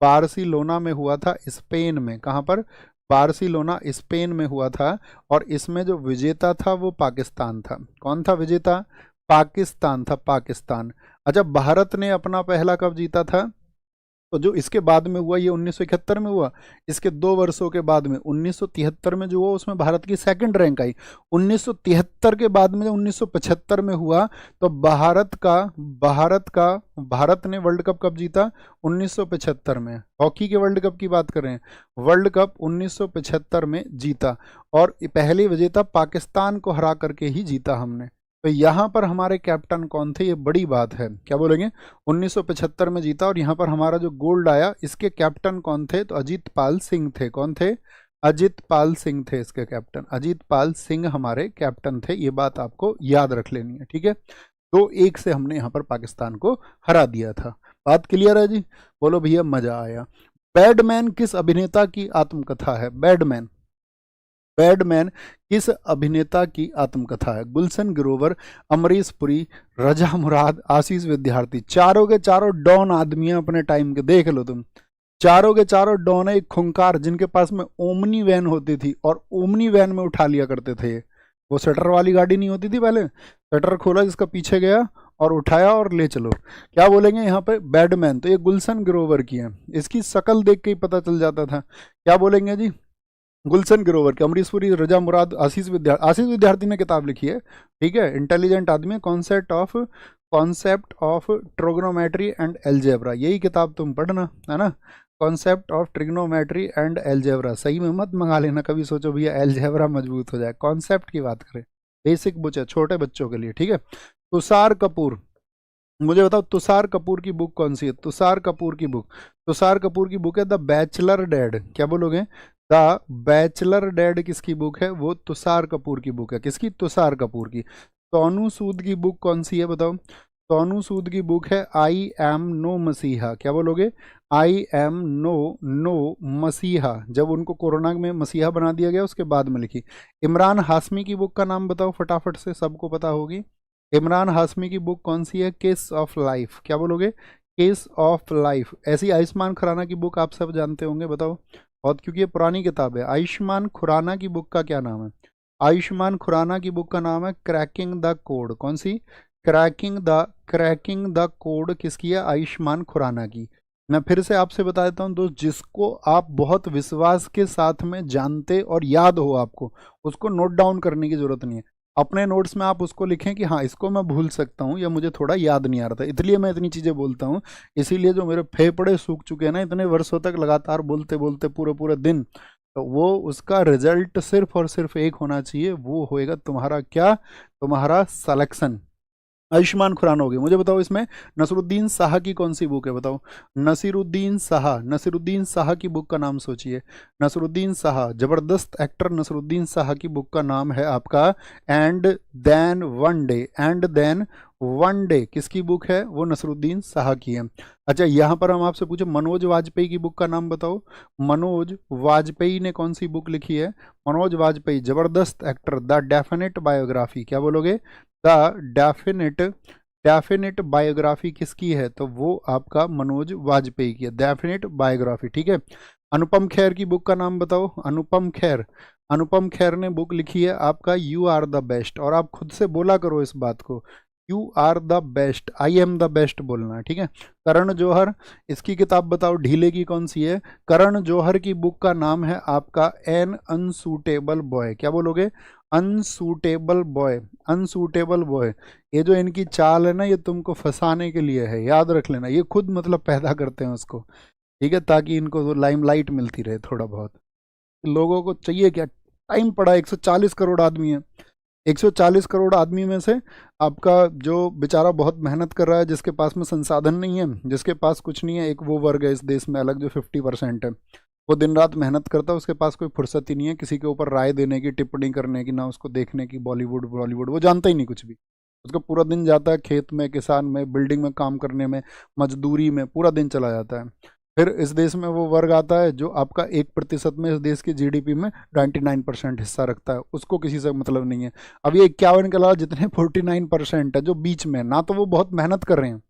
बार्सिलोना में हुआ था, स्पेन में। कहाँ पर, बार्सिलोना स्पेन में हुआ था। और इसमें जो विजेता था वो पाकिस्तान था। कौन था विजेता, पाकिस्तान था, पाकिस्तान। अच्छा, भारत ने अपना पहला कप जीता था, तो जो इसके बाद में हुआ ये 1971 में हुआ। इसके 2 वर्षों के बाद में 1973 में जो हुआ उसमें भारत की सेकंड रैंक आई। 1973 के बाद में 1975 में हुआ तो भारत ने वर्ल्ड कप कब जीता, 1975 में। हॉकी के वर्ल्ड कप की बात कर रहे हैं, वर्ल्ड कप 1975 में जीता। और पहले विजेता पाकिस्तान को हरा करके ही जीता हमने। तो यहाँ पर हमारे कैप्टन कौन थे, ये बड़ी बात है। क्या बोलेंगे, 1975 में जीता, और यहाँ पर हमारा जो गोल्ड आया इसके कैप्टन कौन थे, तो अजीत पाल सिंह थे। कौन थे, अजीत पाल सिंह थे इसके कैप्टन। अजीत पाल सिंह हमारे कैप्टन थे, ये बात आपको याद रख लेनी है, ठीक है। 2-1 से हमने यहाँ पर पाकिस्तान को हरा दिया था। बात क्लियर है जी, बोलो भैया मजा आया। बैडमैन किस अभिनेता की आत्मकथा है, बैडमैन, बैडमैन किस अभिनेता की आत्मकथा है। गुलशन ग्रोवर, अमरीश पुरी, रजा मुराद, आशीष विद्यार्थी। चारों के चारों डॉन आदमी हैं अपने टाइम के, देख लो तुम, चारों के चारों डॉन है। एक खूंखार जिनके पास में ओमनी वैन होती थी और ओमनी वैन में उठा लिया करते थे। वो शटर वाली गाड़ी नहीं होती थी पहले, शटर खोला जिसका पीछे गया और उठाया और ले चलो। क्या बोलेंगे यहाँ पे, बैडमैन। तो ये गुलशन ग्रोवर की है, इसकी शक्ल देख के ही पता चल जाता था। क्या बोलेंगे जी, गुलशन ग्रोवर के। अमरीश पुरी, रजा मुराद, आशीष विद्यार्थी ने किताब लिखी है, ठीक है, इंटेलिजेंट आदमी। Concept of trigonometry and algebra, यही किताब तुम पढ़ना है ना, concept of trigonometry and algebra. सही में मत मंगा लेना कभी, सोचो भैया एल्जेब्रा मजबूत हो जाए। कॉन्सेप्ट की बात करें, बेसिक बुक है छोटे बच्चों के लिए, ठीक है। तुषार कपूर, मुझे बताओ तुषार कपूर की बुक कौन सी है। तुषार कपूर की बुक, तुषार कपूर की बुक है द बैचलर डैड। क्या बोलोगे, द बैचलर डैड किसकी बुक है, वो तुषार कपूर की बुक है। किसकी, तुषार कपूर की। सोनू सूद की बुक कौन सी है बताओ। सोनू सूद की बुक है आई एम नो मसीहा। क्या बोलोगे, आई एम नो मसीहा। जब उनको कोरोना में मसीहा बना दिया गया उसके बाद में लिखी। इमरान हाशमी की बुक का नाम बताओ फटाफट से, सबको पता होगी। इमरान हाशमी की बुक कौन सी है, केस ऑफ लाइफ। क्या बोलोगे, केस ऑफ लाइफ। ऐसी आयुष्मान खुराना की बुक आप सब जानते होंगे, बताओ बहुत, क्योंकि ये पुरानी किताब है। आयुष्मान खुराना की बुक का क्या नाम है, आयुष्मान खुराना की बुक का नाम है क्रैकिंग द कोड। कौन सी, क्रैकिंग द कोड किसकी है, आयुष्मान खुराना की। मैं फिर से आपसे बता देता हूँ दोस्त, जिसको आप बहुत विश्वास के साथ में जानते और याद हो आपको, उसको नोट डाउन करने की जरूरत नहीं है। अपने नोट्स में आप उसको लिखें कि हाँ इसको मैं भूल सकता हूँ या मुझे थोड़ा याद नहीं आ रहा था, इसलिए मैं इतनी चीज़ें बोलता हूँ। इसीलिए जो मेरे फेफड़े सूख चुके हैं ना इतने वर्षों तक लगातार बोलते बोलते पूरे पूरे दिन, तो वो उसका रिजल्ट सिर्फ और सिर्फ एक होना चाहिए, वो होएगा तुम्हारा क्या, तुम्हारा सिलेक्शन। आयुष्मान खुराना हो गई। मुझे बताओ इसमें नसरुद्दीन शाह की कौन सी बुक है, बताओ। नसीरुद्दीन शाह की बुक का नाम सोचिए। नसरुद्दीन शाह, जबरदस्त एक्टर नसरुद्दीन शाह की बुक का नाम है आपका and then one day. And then one day किसकी बुक है, वो नसरुद्दीन शाह की है। अच्छा यहाँ पर हम आपसे पूछे मनोज वाजपेयी की बुक का नाम बताओ। मनोज वाजपेयी ने कौन सी बुक लिखी है, मनोज वाजपेयी जबरदस्त एक्टर, द डेफिनेट बायोग्राफी। क्या बोलोगे, द डेफिनेट बायोग्राफी किसकी है, तो वो आपका मनोज वाजपेयी की है, डेफिनेट बायोग्राफी, ठीक है। अनुपम खेर की बुक का नाम बताओ। अनुपम खेर ने बुक लिखी है आपका यू आर द बेस्ट, और आप खुद से बोला करो इस बात को, you are the best, I am the best बोलना है, ठीक है। करण जौहर, इसकी किताब बताओ ढीले की कौन सी है। करण जौहर की बुक का नाम है आपका एन अनसूटेबल बॉय। क्या बोलोगे, अनसूटेबल बॉय, अनसूटेबल बॉय। ये जो इनकी चाल है ना ये तुमको फंसाने के लिए है, याद रख लेना, ये खुद मतलब पैदा करते हैं उसको, ठीक है, ताकि इनको लाइमलाइट मिलती रहे थोड़ा बहुत। लोगों को चाहिए क्या, टाइम पड़ा, 140 करोड़ आदमी है, 140 करोड़ आदमी में से आपका जो बेचारा बहुत मेहनत कर रहा है, जिसके पास में संसाधन नहीं है, जिसके पास कुछ नहीं है, एक वो वर्ग है इस देश में अलग जो 50% है, वो दिन रात मेहनत करता है, उसके पास कोई फुर्सत ही नहीं है किसी के ऊपर राय देने की, टिप्पणी करने की, ना उसको देखने की बॉलीवुड बॉलीवुड, वो जानता ही नहीं कुछ भी। उसका पूरा दिन जाता है खेत में, किसान में, बिल्डिंग में काम करने में, मजदूरी में, पूरा दिन चला जाता है। फिर इस देश में वो वर्ग आता है जो आपका 1% में इस देश की जीडीपी में 99% हिस्सा रखता है, उसको किसी से मतलब नहीं है। अब ये 51 के अलावा जितने 49% है जो बीच में, ना तो वो बहुत मेहनत कर रहे हैं,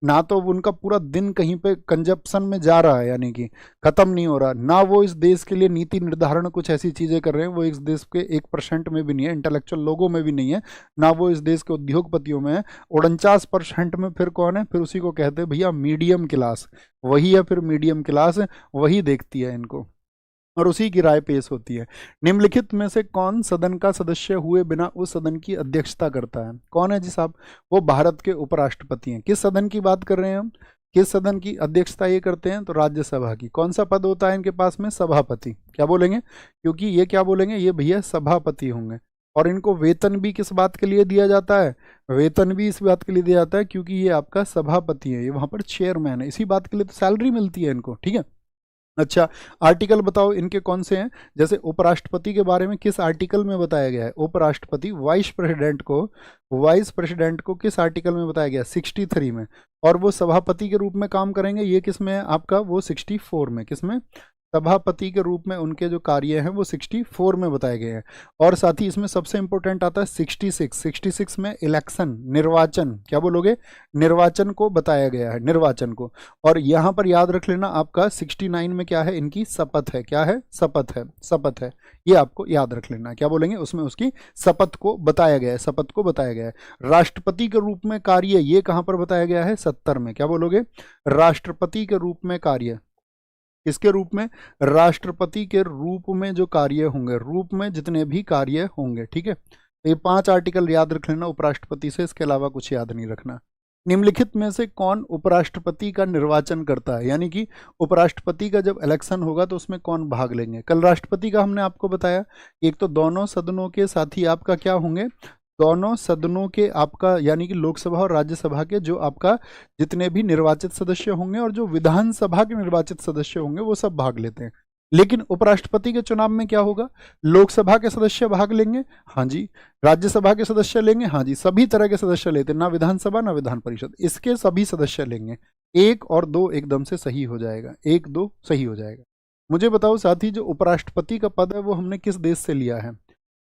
ना तो उनका पूरा दिन कहीं पे कंजप्शन में जा रहा है, यानी कि खत्म नहीं हो रहा, ना वो इस देश के लिए नीति निर्धारण कुछ ऐसी चीज़ें कर रहे हैं, वो इस देश के 1% में भी नहीं है, इंटेलेक्चुअल लोगों में भी नहीं है, ना वो इस देश के उद्योगपतियों में है। 49% में फिर कौन है, फिर उसी को कहते हैं भैया मीडियम क्लास, वही है फिर मीडियम क्लास, वही देखती है इनको और उसी की राय पेश होती है। निम्नलिखित में से कौन सदन का सदस्य हुए बिना उस सदन की अध्यक्षता करता है, कौन है जी साहब, वो भारत के उपराष्ट्रपति हैं। किस सदन की बात कर रहे हैं हम, किस सदन की अध्यक्षता ये करते हैं, तो राज्यसभा की। कौन सा पद होता है इनके पास में, सभापति। क्या बोलेंगे, क्योंकि ये क्या बोलेंगे, ये भैया सभापति होंगे, और इनको वेतन भी किस बात के लिए दिया जाता है? वेतन भी इस बात के लिए दिया जाता है क्योंकि ये आपका सभापति है, ये वहां पर चेयरमैन है, इसी बात के लिए तो सैलरी मिलती है इनको, ठीक है। अच्छा, आर्टिकल बताओ इनके कौन से हैं? जैसे उपराष्ट्रपति के बारे में किस आर्टिकल में बताया गया है? उपराष्ट्रपति वाइस प्रेसिडेंट को किस आर्टिकल में बताया गया है? 63 में। और वो सभापति के रूप में काम करेंगे, ये किस में है आपका? वो 64 में। किस में? सभापति के रूप में उनके जो कार्य हैं वो 64 में बताए गए हैं। और साथ ही इसमें सबसे इंपॉर्टेंट आता है 66 में इलेक्शन, निर्वाचन, क्या बोलोगे? निर्वाचन को बताया गया है, निर्वाचन को। और यहाँ पर याद रख लेना आपका 69 में क्या है? इनकी शपथ है। क्या है? शपथ है, शपथ है, ये आपको याद रख लेना। क्या बोलेंगे? उसमें उसकी शपथ को बताया गया है, शपथ को बताया गया है। राष्ट्रपति के रूप में कार्य, ये कहाँ पर बताया गया है? 70 में। क्या बोलोगे? राष्ट्रपति के रूप में कार्य, किसके रूप में? राष्ट्रपति के रूप में जो कार्य होंगे, रूप में जितने भी कार्य होंगे, ठीक है। तो ये 5 आर्टिकल याद रख लेना उपराष्ट्रपति से, इसके अलावा कुछ याद नहीं रखना। निम्नलिखित में से कौन उपराष्ट्रपति का निर्वाचन करता है? यानी कि उपराष्ट्रपति का जब इलेक्शन होगा तो उसमें कौन भाग लेंगे? कल राष्ट्रपति का हमने आपको बताया, एक तो दोनों सदनों के साथ ही आपका क्या होंगे? दोनों सदनों के आपका यानी कि लोकसभा और राज्यसभा के जो आपका जितने भी निर्वाचित सदस्य होंगे और जो विधानसभा के निर्वाचित सदस्य होंगे वो सब भाग लेते हैं। लेकिन उपराष्ट्रपति के चुनाव में क्या होगा? लोकसभा के सदस्य भाग लेंगे, हाँ जी। राज्यसभा के सदस्य लेंगे, हाँ जी। सभी तरह के सदस्य लेते हैं, ना विधानसभा ना विधान परिषद, इसके सभी सदस्य लेंगे। 1 और 2 एकदम से सही हो जाएगा, 1 2 सही हो जाएगा। मुझे बताओ साथी, जो उपराष्ट्रपति का पद है वो हमने किस देश से लिया है?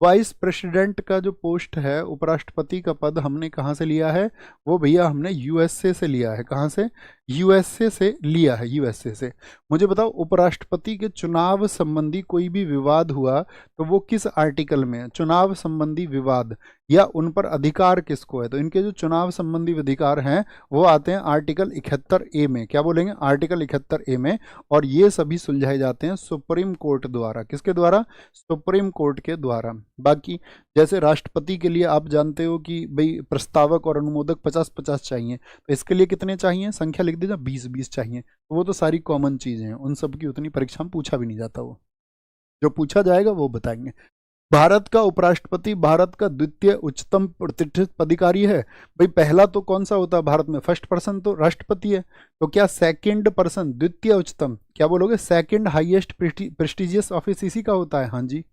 वाइस प्रेसिडेंट का जो पोस्ट है, उपराष्ट्रपति का पद हमने कहाँ से लिया है? वो भैया हमने यूएसए से लिया है। कहाँ से? यूएसए से लिया है, यूएसए से। मुझे बताओ, उपराष्ट्रपति के चुनाव संबंधी कोई भी विवाद हुआ तो वो किस आर्टिकल में है? चुनाव संबंधी विवाद या उन पर अधिकार किसको है? तो इनके जो चुनाव संबंधी अधिकार हैं वो आते हैं आर्टिकल 71A में। क्या बोलेंगे? आर्टिकल 71A में। और ये सभी सुलझाए जाते हैं सुप्रीम कोर्ट द्वारा। किसके द्वारा? सुप्रीम कोर्ट के द्वारा। बाकी जैसे राष्ट्रपति के लिए आप जानते हो कि भाई प्रस्तावक और अनुमोदक 50-50 चाहिए, तो इसके लिए कितने चाहिए? संख्या लिख दीजिए, 20-20 चाहिए। तो वो तो सारी कॉमन चीजें हैं, उन सब की उतनी परीक्षा में पूछा भी नहीं जाता, वो जो पूछा जाएगा वो बताएंगे। भारत का उपराष्ट्रपति भारत का द्वितीय उच्चतम प्रतिष्ठित अधिकारी है। भाई पहला तो कौन सा होता है भारत में? फर्स्ट पर्सन तो राष्ट्रपति है। तो क्या सेकंड पर्सन, द्वितीय उच्चतम, क्या बोलोगे? सेकंड हाईएस्ट प्रेस्टिजियस ऑफिस इसी का होता है, हाँ जी।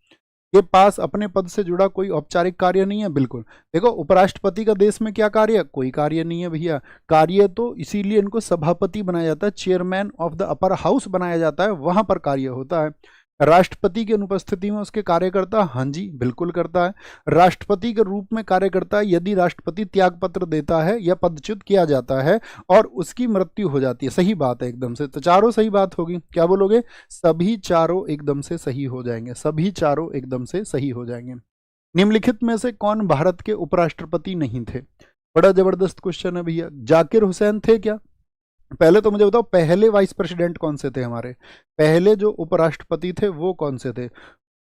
के पास अपने पद से जुड़ा कोई औपचारिक कार्य नहीं है, बिल्कुल। देखो, उपराष्ट्रपति का देश में क्या कार्य है? कोई कार्य नहीं है भैया। कार्य तो इसीलिए इनको सभापति बनाया जाता है, chairman of the upper house बनाया जाता है, वहां पर कार्य होता है। राष्ट्रपति की अनुपस्थिति में उसके कार्य करता है, हाँ जी बिल्कुल करता है। राष्ट्रपति के रूप में कार्य करता है यदि राष्ट्रपति त्याग पत्र देता है या पदच्युत किया जाता है और उसकी मृत्यु हो जाती है। सही बात है एकदम से, तो चारों सही बात होगी। क्या बोलोगे? सभी चारों एकदम से सही हो जाएंगे, सभी चारों एकदम से सही हो जाएंगे। निम्नलिखित में से कौन भारत के उपराष्ट्रपति नहीं थे? बड़ा जबरदस्त क्वेश्चन है भैया। जाकिर हुसैन थे क्या? पहले तो मुझे बताओ, पहले वाइस प्रेसिडेंट कौन से थे हमारे? पहले जो उपराष्ट्रपति थे वो कौन से थे?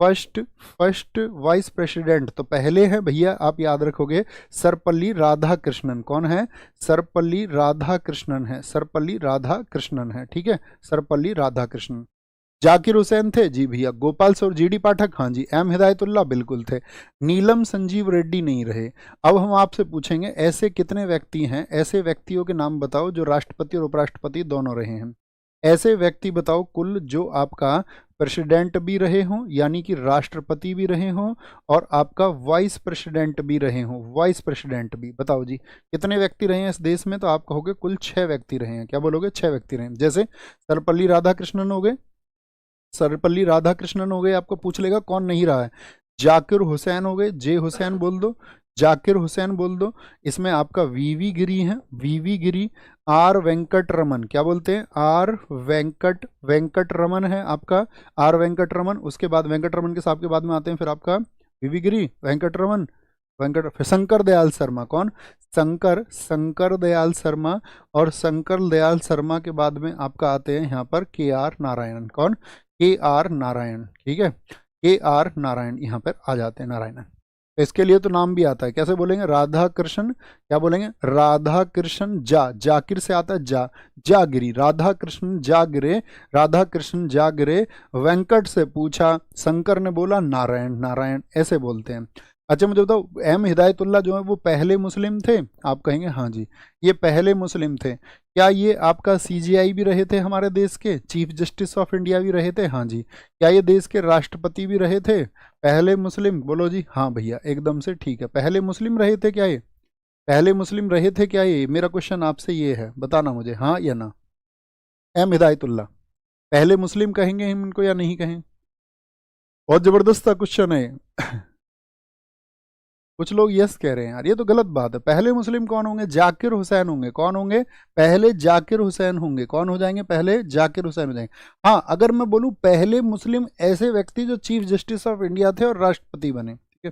फर्स्ट वाइस प्रेसिडेंट तो पहले हैं भैया, आप याद रखोगे, सर्वपल्ली राधाकृष्णन। कौन है? सर्वपल्ली राधाकृष्णन है, सर्वपल्ली राधाकृष्णन है, ठीक है, सर्वपल्ली राधाकृष्णन। जाकिर हुसैन थे जी भैया। गोपाल और जीडी पाठक, हाँ जी। एम हिदायतुल्ला बिल्कुल थे। नीलम संजीव रेड्डी नहीं रहे। अब हम आपसे पूछेंगे ऐसे कितने व्यक्ति हैं, ऐसे व्यक्तियों के नाम बताओ जो राष्ट्रपति और उपराष्ट्रपति दोनों रहे हैं। ऐसे व्यक्ति बताओ कुल जो आपका प्रेसिडेंट भी रहे हों, यानी कि राष्ट्रपति भी रहे हों, और आपका वाइस प्रेसिडेंट भी रहे हों, वाइस प्रेसिडेंट भी। बताओ जी कितने व्यक्ति रहे हैं इस देश में? तो आप कहोगे कुल 6 व्यक्ति रहे हैं। क्या बोलोगे? 6 व्यक्ति रहे हैं। जैसे सर्वपल्ली राधाकृष्णन हो गए, सर्वपल्ली राधाकृष्णन हो गए, आपको पूछ लेगा कौन नहीं रहा है। जाकिर हुसैन हो गए, जे हुसैन बोल दो, जाकिर हुसैन बोल दो। इसमें आपका वीवी गिरी है, वीवी गिरी। आर वेंकट रमन, क्या बोलते हैं? आर वेंकट रमन है आपका, आर वेंकट रमन। उसके बाद वेंकट रमन के साहब के बाद में आते हैं फिर आपका वीवी गिरी, वेंकट रमन, शंकर दयाल शर्मा। कौन? शंकर दयाल शर्मा। और शंकर दयाल शर्मा के बाद में आपका आते हैं यहाँ पर के आर नारायणन। कौन? के आर नारायण, ठीक है, के आर नारायण यहाँ पर आ जाते हैं, नारायणन। तो इसके लिए तो नाम भी आता है, कैसे बोलेंगे? राधा कृष्ण, क्या बोलेंगे? राधा कृष्ण जाकिर से आता है जागिरी, राधा कृष्ण जागिरे, राधा कृष्ण जागिरे। वेंकट से पूछा, शंकर ने बोला नारायण, ऐसे बोलते हैं। अच्छा मुझे बताओ, एम हिदायतुल्लाह जो है वो पहले मुस्लिम थे? आप कहेंगे हाँ जी, ये पहले मुस्लिम थे। क्या ये आपका सीजीआई भी रहे थे, हमारे देश के चीफ जस्टिस ऑफ इंडिया भी रहे थे? हाँ जी। क्या ये देश के राष्ट्रपति भी रहे थे? पहले मुस्लिम, बोलो जी हाँ भैया, एकदम से ठीक है, पहले मुस्लिम रहे थे क्या ये? पहले मुस्लिम रहे थे क्या ये? मेरा क्वेश्चन आपसे ये है, बताना मुझे हाँ या ना। एम हिदायतुल्लाह पहले मुस्लिम कहेंगे हम इनको या नहीं कहें? बहुत जबरदस्त क्वेश्चन है। कुछ लोग यस कह रहे हैं यार, ये तो गलत बात है। पहले मुस्लिम कौन होंगे? जाकिर हुसैन होंगे। कौन होंगे? पहले जाकिर हुसैन होंगे। कौन हो जाएंगे? पहले जाकिर हुसैन हो जाएंगे। हाँ, अगर मैं बोलूं पहले मुस्लिम ऐसे व्यक्ति जो चीफ जस्टिस ऑफ इंडिया थे और राष्ट्रपति बने, ठीक है।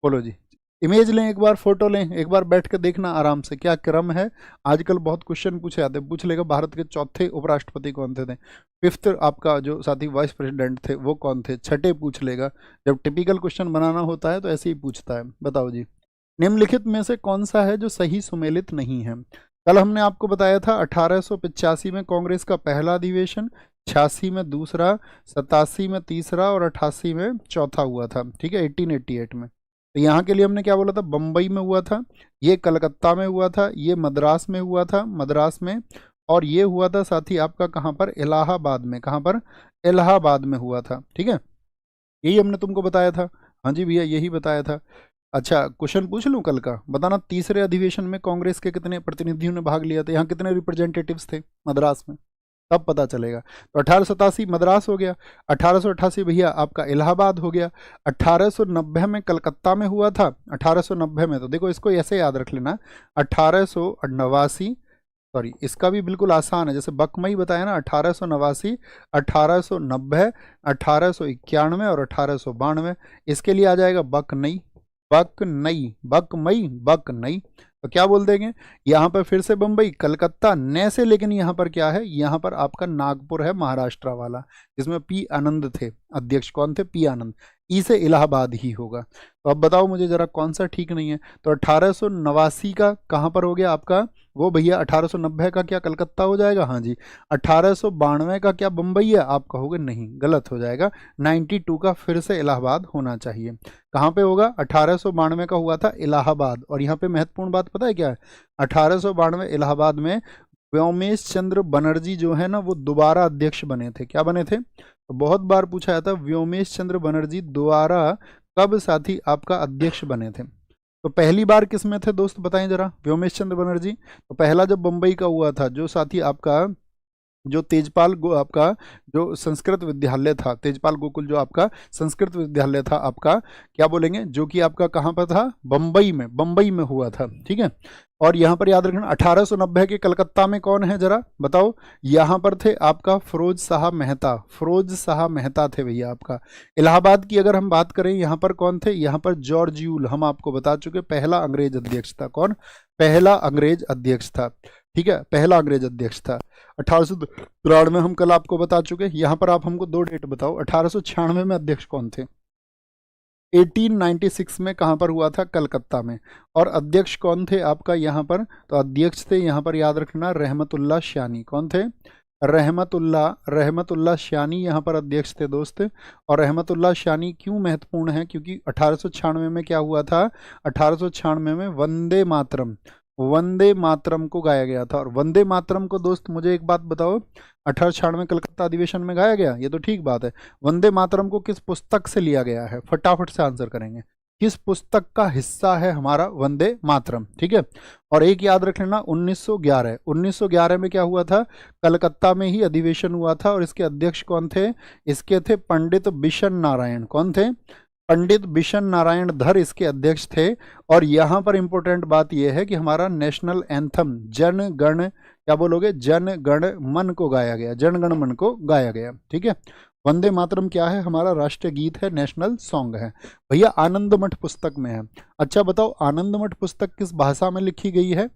बोलो जी। इमेज लें एक बार, फोटो लें एक बार, बैठ कर देखना आराम से क्या क्रम है। आजकल बहुत क्वेश्चन पूछे जाते हैं, पूछ लेगा भारत के चौथे उपराष्ट्रपति कौन थे? फिफ्थ आपका जो साथी वाइस प्रेसिडेंट थे वो कौन थे? छठे पूछ लेगा। जब टिपिकल क्वेश्चन बनाना होता है तो ऐसे ही पूछता है। बताओ जी, निम्नलिखित में से कौन सा है जो सही सुमेलित नहीं है? कल हमने आपको बताया था 1885 में कांग्रेस का पहला अधिवेशन, 86 में दूसरा, 87 में तीसरा और 88 में चौथा हुआ था, ठीक है, 1888 में। तो यहाँ के लिए हमने क्या बोला था? बम्बई में हुआ था, ये कलकत्ता में हुआ था, ये मद्रास में हुआ था, मद्रास में, और ये हुआ था साथी आपका कहाँ पर? इलाहाबाद में। कहाँ पर? इलाहाबाद में हुआ था, ठीक है। यही हमने तुमको बताया था। हाँ जी भैया, यही बताया था। अच्छा, क्वेश्चन पूछ लूँ कल का? बताना, तीसरे अधिवेशन में कांग्रेस के कितने प्रतिनिधियों ने भाग लिया था? यहाँ कितने रिप्रेजेंटेटिव्स थे मद्रास में? तब पता चलेगा। तो 1887 मद्रास हो गया, 1888 भैया आपका इलाहाबाद हो गया, 1890 में कलकत्ता में हुआ था। 1890 में, तो देखो इसको ऐसे याद रख लेना, 1889, सॉरी इसका भी बिल्कुल आसान है, जैसे बकमई बताया ना, 1889, 1890, 1891 और 1892। इसके लिए आ जाएगा बकनई, बकनई, बकमई, बकनई। तो क्या बोल देंगे? यहाँ पर फिर से बम्बई, कलकत्ता, न से, लेकिन यहाँ पर क्या है? यहाँ पर आपका नागपुर है, महाराष्ट्र वाला, जिसमें पी आनंद थे अध्यक्ष। कौन थे? पी आनंद। ई से इलाहाबाद ही होगा। तो अब बताओ मुझे जरा कौन सा ठीक नहीं है? तो 1889 का कहाँ पर हो गया आपका? वो भैया 1890 का क्या कलकत्ता हो जाएगा? हाँ जी। 1892 का क्या बम्बई है? आप कहोगे नहीं, गलत हो जाएगा। 92 का फिर से इलाहाबाद होना चाहिए। कहाँ पे होगा? 1892 का हुआ था इलाहाबाद। और यहाँ पे महत्वपूर्ण बात पता है क्या है? 1892 इलाहाबाद में व्योमेश चंद्र बनर्जी जो है ना, वो दोबारा अध्यक्ष बने थे। क्या बने थे? तो बहुत बार पूछा जाता, व्योमेश चंद्र बनर्जी दोबारा कब साथी आपका अध्यक्ष बने थे? तो पहली बार किस में थे दोस्त, बताएं जरा, व्योमेश चंद्र बनर्जी? तो पहला जब बंबई का हुआ था, जो साथी आपका जो तेजपाल आपका जो संस्कृत विद्यालय था, तेजपाल गोकुल जो आपका संस्कृत विद्यालय था आपका, क्या बोलेंगे, जो कि आपका कहाँ पर था? बम्बई में, बम्बई में हुआ था, ठीक है। और यहाँ पर याद रखना 1890 के कलकत्ता में कौन है जरा बताओ? यहाँ पर थे आपका फिरोज शाह मेहता, फिरोज शाह मेहता थे भैया आपका। इलाहाबाद की अगर हम बात करें, यहाँ पर कौन थे? यहाँ पर जॉर्ज यूल, हम आपको बता चुके, पहला अंग्रेज अध्यक्ष था। कौन? पहला अंग्रेज अध्यक्ष था, ठीक है, पहला अंग्रेज अध्यक्ष था। 1893 में हम कल आपको बता चुके। यहाँ पर आप हमको दो डेट बताओ, 1896 में अध्यक्ष कौन थे? 1896 में कहाँ पर हुआ था? कलकत्ता में। और अध्यक्ष कौन थे आपका यहाँ पर? तो अध्यक्ष थे यहाँ पर, याद रखना, रहमतुल्लाह शानी। कौन थे? रहमतुल्लाह शानी यहाँ पर अध्यक्ष थे दोस्त। और रहमतुल्लाह शानी क्यों महत्वपूर्ण है? क्योंकि 1896 में क्या हुआ था? 1896 में वंदे मातरम, वंदे मातरम को गाया गया था। और वंदे मातरम को दोस्त मुझे एक बात बताओ, 1896 कलकत्ता अधिवेशन में गाया गया, ये तो ठीक बात है। वंदे मातरम को किस पुस्तक से लिया गया है? फटाफट से आंसर करेंगे। किस पुस्तक का हिस्सा है हमारा वंदे मातरम? ठीक है। और एक याद रख लेना, 1911, 1911 में क्या हुआ था? कलकत्ता में ही अधिवेशन हुआ था। और इसके अध्यक्ष कौन थे? इसके थे पंडित बिशन नारायण। कौन थे? पंडित बिशन नारायण धर इसके अध्यक्ष थे। और यहाँ पर इंपॉर्टेंट बात यह है कि हमारा नेशनल एंथम जन गण, क्या बोलोगे, जन गण मन को गाया गया, जन गण मन को गाया गया, ठीक है। वंदे मातरम क्या है? हमारा राष्ट्रीय गीत है, नेशनल सॉन्ग है भैया। आनंद मठ पुस्तक में है। अच्छा बताओ, आनंद मठ पुस्तक किस भाषा में लिखी गई है?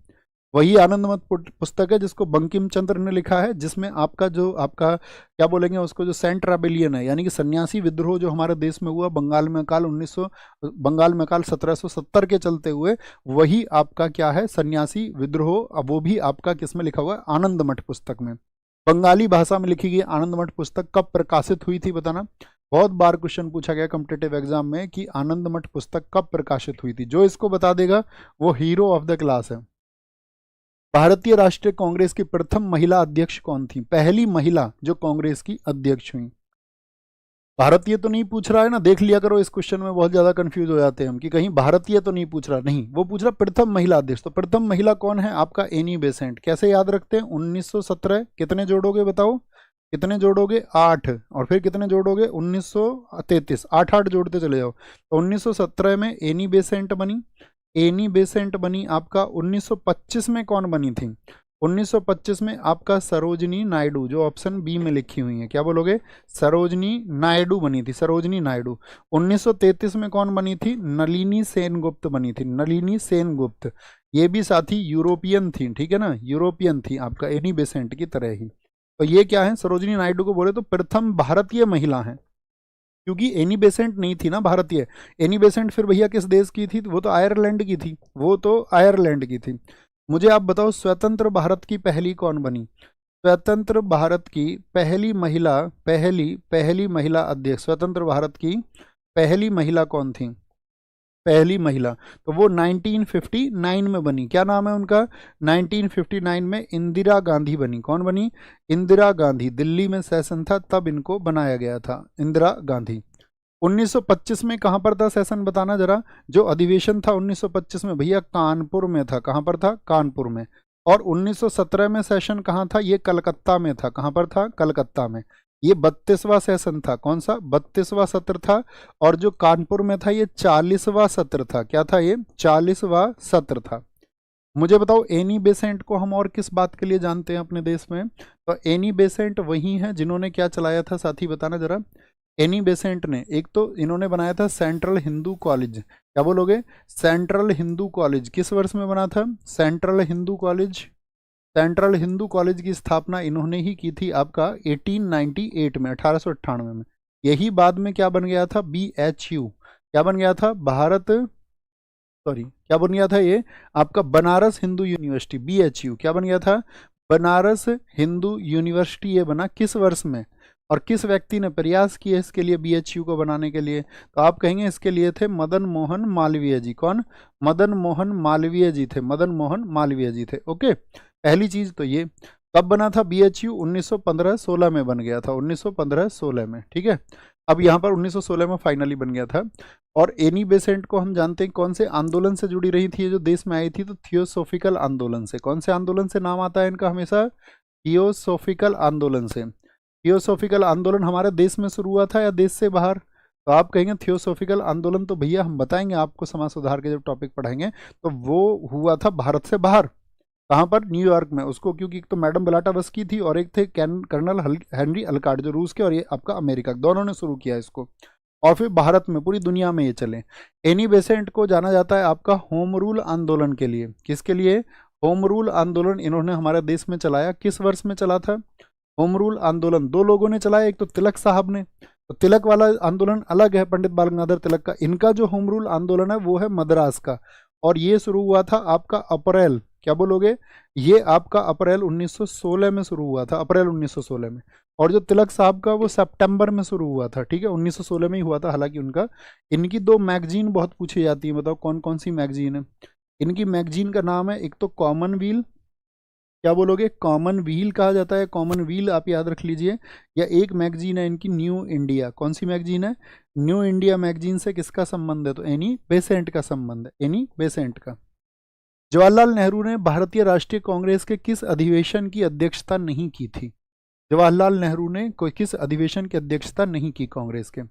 वही आनंद मठ पुस्तक है जिसको बंकिम चंद्र ने लिखा है, जिसमें आपका जो आपका क्या बोलेंगे उसको, जो सेंट रेबेलियन है, यानी कि सन्यासी विद्रोह जो हमारे देश में हुआ बंगाल में काल 1770 के चलते हुए, वही आपका क्या है? सन्यासी विद्रोह। अब वो भी आपका किस में लिखा हुआ है? आनंद मठ पुस्तक में। बंगाली भाषा में लिखी गई आनंद मठ पुस्तक कब प्रकाशित हुई थी बताना? बहुत बार क्वेश्चन पूछा गया कॉम्पिटिटिव एग्जाम में कि आनंद मठ पुस्तक कब प्रकाशित हुई थी। जो इसको बता देगा वो हीरो ऑफ द क्लास है। भारतीय राष्ट्रीय कांग्रेस की प्रथम महिला अध्यक्ष कौन थी? पहली महिला जो कांग्रेस की अध्यक्ष हुई। भारतीय तो नहीं पूछ रहा है ना, देख लिया करो, इस क्वेश्चन में बहुत ज्यादा कंफ्यूज हो जाते हैं हम कि कहीं भारतीय तो नहीं पूछ रहा, नहीं, वो पूछ रहा प्रथम महिला अध्यक्ष। तो प्रथम महिला कौन है? आपका एनी बेसेंट। कैसे याद रखते हैं? 1917, कितने जोड़ोगे बताओ, कितने जोड़ोगे? 8, और फिर कितने जोड़ोगे? 1933, 8 8 जोड़ते चले जाओ। तो 1917 में एनी बेसेंट बनी। एनी बेसेंट बनी आपका 1925 में कौन बनी थी? 1925 में आपका सरोजनी नायडू, जो ऑप्शन बी में लिखी हुई है, क्या बोलोगे? सरोजनी नायडू बनी थी, सरोजनी नायडू। 1933 में कौन बनी थी? नलिनी सेनगुप्त बनी थी, नलिनी सेनगुप्त। ये भी साथी यूरोपियन थी, ठीक है ना, यूरोपियन थी, आपका एनी बेसेंट की तरह ही। तो ये क्या है? सरोजनी नायडू को बोले तो प्रथम भारतीय महिला है, क्योंकि एनी बेसेंट नहीं थी ना भारतीय। एनी बेसेंट फिर भैया किस देश की थी? वो तो आयरलैंड की थी, वो तो आयरलैंड की थी। मुझे आप बताओ स्वतंत्र भारत की पहली कौन बनी? स्वतंत्र भारत की पहली महिला, पहली महिला अध्यक्ष, स्वतंत्र भारत की पहली महिला कौन थी? पहली महिला तो वो 1959 में बनी। क्या नाम है उनका? 1959 में इंदिरा गांधी बनी। कौन बनी? इंदिरा गांधी। दिल्ली में सेशन था तब इनको बनाया गया था, इंदिरा गांधी। 1925 में कहां पर था सेशन, बताना जरा। जो अधिवेशन था 1925 में भैया कानपुर में था। कहां पर था? कानपुर में। और 1917 में सेशन कहां था? ये कलकत्ता में था। कहां पर था? कलकत्ता में। ये 32वां सेशन था। कौन सा? 32वां सत्र था। और जो कानपुर में था ये 40वां सत्र था। क्या था ये? 40वां सत्र था। मुझे बताओ एनी बेसेंट को हम और किस बात के लिए जानते हैं अपने देश में? तो एनी बेसेंट वही है जिन्होंने क्या चलाया था साथी, बताना जरा। एनी बेसेंट ने एक तो इन्होंने बनाया था सेंट्रल हिंदू कॉलेज। क्या बोलोगे? Central Hindu college. किस वर्ष में बना था? Central Hindu college. Central Hindu college की स्थापना इन्होंने ही की थी आपका 1898 में, 1898 में। यही बाद में क्या बन गया था? BHU। क्या बन गया था? भारत, सॉरी, क्या बन गया था ये? आपका बनारस हिंदू यूनिवर्सिटी, BHU। क्या बन गया था? बनारस हिंदू यूनिवर्सिटी। ये बना किस वर्ष में? और किस व्यक्ति ने प्रयास किए इसके लिए, BHU को बनाने के लिए? तो आप कहेंगे इसके लिए थे मदन मोहन मालवीय जी। कौन? मदन मोहन मालवीय जी थे, मदन मोहन मालवीय जी थे। ओके, पहली चीज तो ये। कब बना था BHU? 1915-16 में बन गया था, 1915-16 में, ठीक है। अब यहाँ पर 1916 में फाइनली बन गया था। और एनी बेसेंट को हम जानते हैं कौन से आंदोलन से जुड़ी रही थी ये जो देश में आई थी? तो थियोसोफिकल आंदोलन से। कौन से आंदोलन से नाम आता है इनका हमेशा? थियोसोफिकल आंदोलन से। थियोसोफिकल आंदोलन हमारे देश में शुरू हुआ था या देश से बाहर? तो आप कहेंगे थियोसोफिकल आंदोलन तो भैया हम बताएंगे आपको समाज सुधार के जब टॉपिक पढ़ाएंगे, तो वो हुआ था भारत से बाहर। कहाँ पर? न्यूयॉर्क में। उसको क्योंकि एक तो मैडम ब्लाटावस्की थी और एक थे कर्नल हेनरी अलकार्ड, जो रूस के और ये आपका अमेरिका, दोनों ने शुरू किया इसको। और फिर भारत में, पूरी दुनिया में ये चले। एनी बेसेंट को जाना जाता है आपका होम रूल आंदोलन के लिए। किसके लिए? होम रूल आंदोलन इन्होंने हमारे देश में चलाया। किस वर्ष में चला था होम रूल आंदोलन? दो लोगों ने चलाया, एक तो तिलक साहब ने। तो तिलक वाला आंदोलन अलग है, पंडित बाल गंगाधर तिलक का। इनका जो होम रूल आंदोलन है वो है मद्रास का। और ये शुरू हुआ था आपका अप्रैल, क्या बोलोगे? ये आपका अप्रैल 1916 में शुरू हुआ था, अप्रैल 1916 में। और जो तिलक साहब का वो सितंबर में शुरू हुआ था, ठीक है, 1916 में ही हुआ था। हालांकि उनका, इनकी दो मैगजीन बहुत पूछी जाती है, बताओ कौन कौन सी मैगजीन है इनकी? मैगजीन का नाम है एक तो कॉमनवील। क्या बोलोगे? कॉमनवील कहा जाता है, कॉमनवील आप याद रख लीजिए। या एक मैगजीन है इनकी न्यू इंडिया। कौन सी मैगजीन है? न्यू इंडिया मैगजीन से किसका संबंध है? तो एनी बेसेंट का संबंध है, एनी बेसेंट का। जवाहरलाल नेहरू ने भारतीय राष्ट्रीय कांग्रेस के किस अधिवेशन की अध्यक्षता नहीं की थी? जवाहरलाल नेहरू ने कोई किस अधिवेशन की अध्यक्षता नहीं की कांग्रेस के?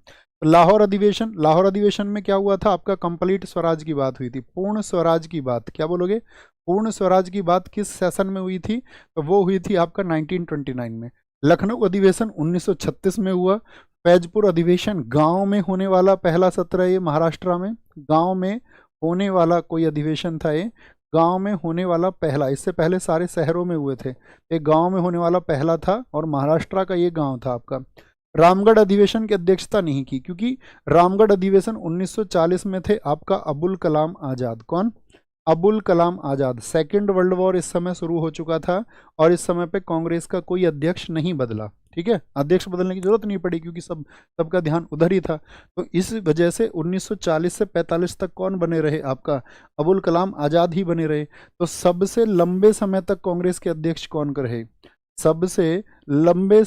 लाहौर अधिवेशन। लाहौर अधिवेशन में क्या हुआ था आपका? कंप्लीट स्वराज की बात हुई थी, पूर्ण स्वराज की बात। क्या बोलोगे? पूर्ण स्वराज की बात किस सेशन में हुई थी? तो वो हुई थी आपका 1929 में। लखनऊ अधिवेशन 1936 में हुआ। फैजपुर अधिवेशन गांव में होने वाला पहला सत्र है ये, महाराष्ट्र में गांव में होने वाला कोई अधिवेशन था ये, गांव में होने वाला पहला। इससे पहले सारे शहरों में हुए थे, एक गांव में होने वाला पहला था और महाराष्ट्र का ये गांव था आपका। रामगढ़ अधिवेशन की अध्यक्षता नहीं की, क्योंकि रामगढ़ अधिवेशन 1940 में थे आपका अबुल कलाम आजाद। कौन? Abul Kalam Azad. Second world war इस समय शुरू हो चुका था और इस समय पे कांग्रेस का कोई अध्यक्ष नहीं बदला, ठीक है, अध्यक्ष बदलने की जरूरत नहीं पड़ी क्योंकि सबका ध्यान उधर ही था। तो इस वजह से 1940 से 45 तक कौन बने रहे, आपका अबुल कलाम आजाद ही बने रहे। तो सबसे लंबे समय तक कांग्रेस के अध्यक्ष कौन रहे, सबसे लंबे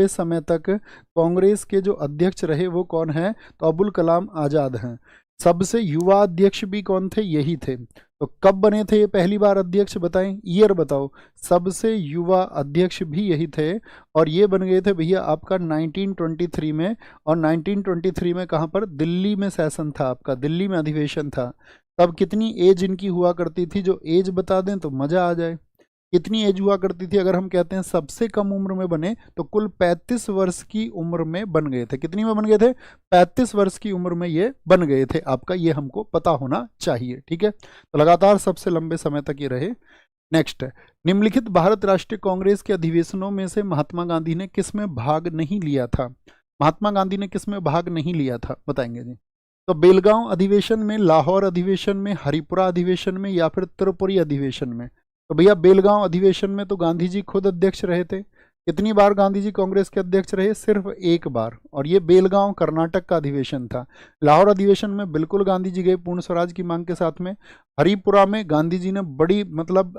समय तक कांग्रेस के जो अध्यक्ष रहे वो कौन है, तो अबुल कलाम आजाद हैं। सबसे युवा अध्यक्ष भी कौन थे, यही थे। तो कब बने थे ये पहली बार अध्यक्ष, बताएं, ईयर बताओ। सबसे युवा अध्यक्ष भी यही थे और ये बन गए थे भैया आपका 1923 में। और 1923 में कहाँ पर, दिल्ली में सेशन था आपका, दिल्ली में अधिवेशन था। तब कितनी एज इनकी हुआ करती थी, जो एज बता दें तो मजा आ जाए। कितनी एज हुआ करती थी, अगर हम कहते हैं सबसे कम उम्र में बने तो कुल 35 वर्ष की उम्र में बन गए थे। कितनी में बन गए थे, 35 वर्ष की उम्र में ये बन गए थे आपका, ये हमको पता होना चाहिए, ठीक है। तो लगातार सबसे लंबे समय तक ये रहे। नेक्स्ट है, निम्नलिखित भारत राष्ट्रीय कांग्रेस के अधिवेशनों में से महात्मा गांधी ने किस में भाग नहीं लिया था, महात्मा गांधी ने किस में भाग नहीं लिया था, बताएंगे जी। तो बेलगांव अधिवेशन में, लाहौर अधिवेशन में, हरिपुरा अधिवेशन में या फिर त्रिपुरी अधिवेशन में। तो भैया बेलगांव अधिवेशन में तो गांधी जी खुद अध्यक्ष रहे थे। कितनी बार गांधी जी कांग्रेस के अध्यक्ष रहे, सिर्फ एक बार, और ये बेलगांव कर्नाटक का अधिवेशन था। लाहौर अधिवेशन में बिल्कुल गांधी जी गए पूर्ण स्वराज की मांग के साथ में। हरिपुरा में गांधी जी ने बड़ी मतलब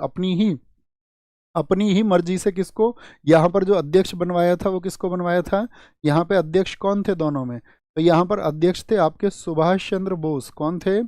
अपनी ही मर्जी से किसको यहाँ पर जो अध्यक्ष बनवाया था, वो किसको बनवाया था, यहाँ पे अध्यक्ष कौन थे दोनों में, तो यहाँ पर अध्यक्ष थे आपके सुभाष चंद्र बोस। कौन थे,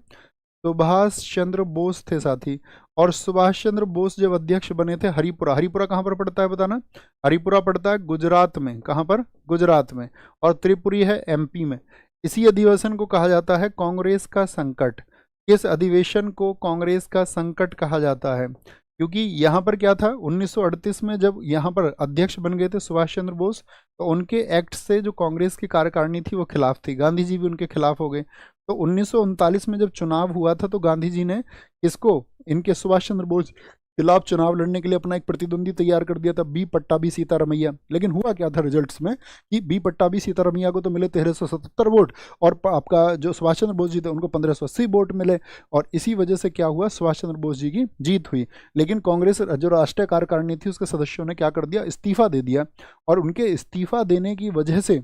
सुभाष चंद्र बोस थे साथी। और सुभाष चंद्र बोस जब अध्यक्ष बने थे, हरिपुरा, हरिपुरा कहाँ पर पड़ता है बताना, हरिपुरा पड़ता है गुजरात में, कहाँ पर, गुजरात में। और त्रिपुरी है एमपी में। इसी अधिवेशन को कहा जाता है कांग्रेस का संकट। किस अधिवेशन को कांग्रेस का संकट कहा जाता है, क्योंकि यहाँ पर क्या था, 1938 में जब यहाँ पर अध्यक्ष बन गए थे सुभाष चंद्र बोस, तो उनके एक्ट से जो कांग्रेस की कार्यकारिणी थी वो खिलाफ थी, गांधी जी भी उनके खिलाफ हो गए। तो 1939 में जब चुनाव हुआ था तो गांधी जी ने इसको, इनके सुभाष चंद्र बोस खिलाफ चुनाव लड़ने के लिए अपना एक प्रतिद्वंदी तैयार कर दिया था, बी पट्टाभी सीतारमैया। लेकिन हुआ क्या था रिजल्ट्स में कि बी पट्टाभी सीतारमैया को तो मिले 1377 वोट और आपका जो सुभाष चंद्र बोस जी थे उनको 1580 वोट मिले। और इसी वजह से क्या हुआ, सुभाष चंद्र बोस जी की जीत हुई। लेकिन कांग्रेस जो राष्ट्रीय कार्यकारिणी थी उसके सदस्यों ने क्या कर दिया, इस्तीफा दे दिया। और उनके इस्तीफा देने की वजह से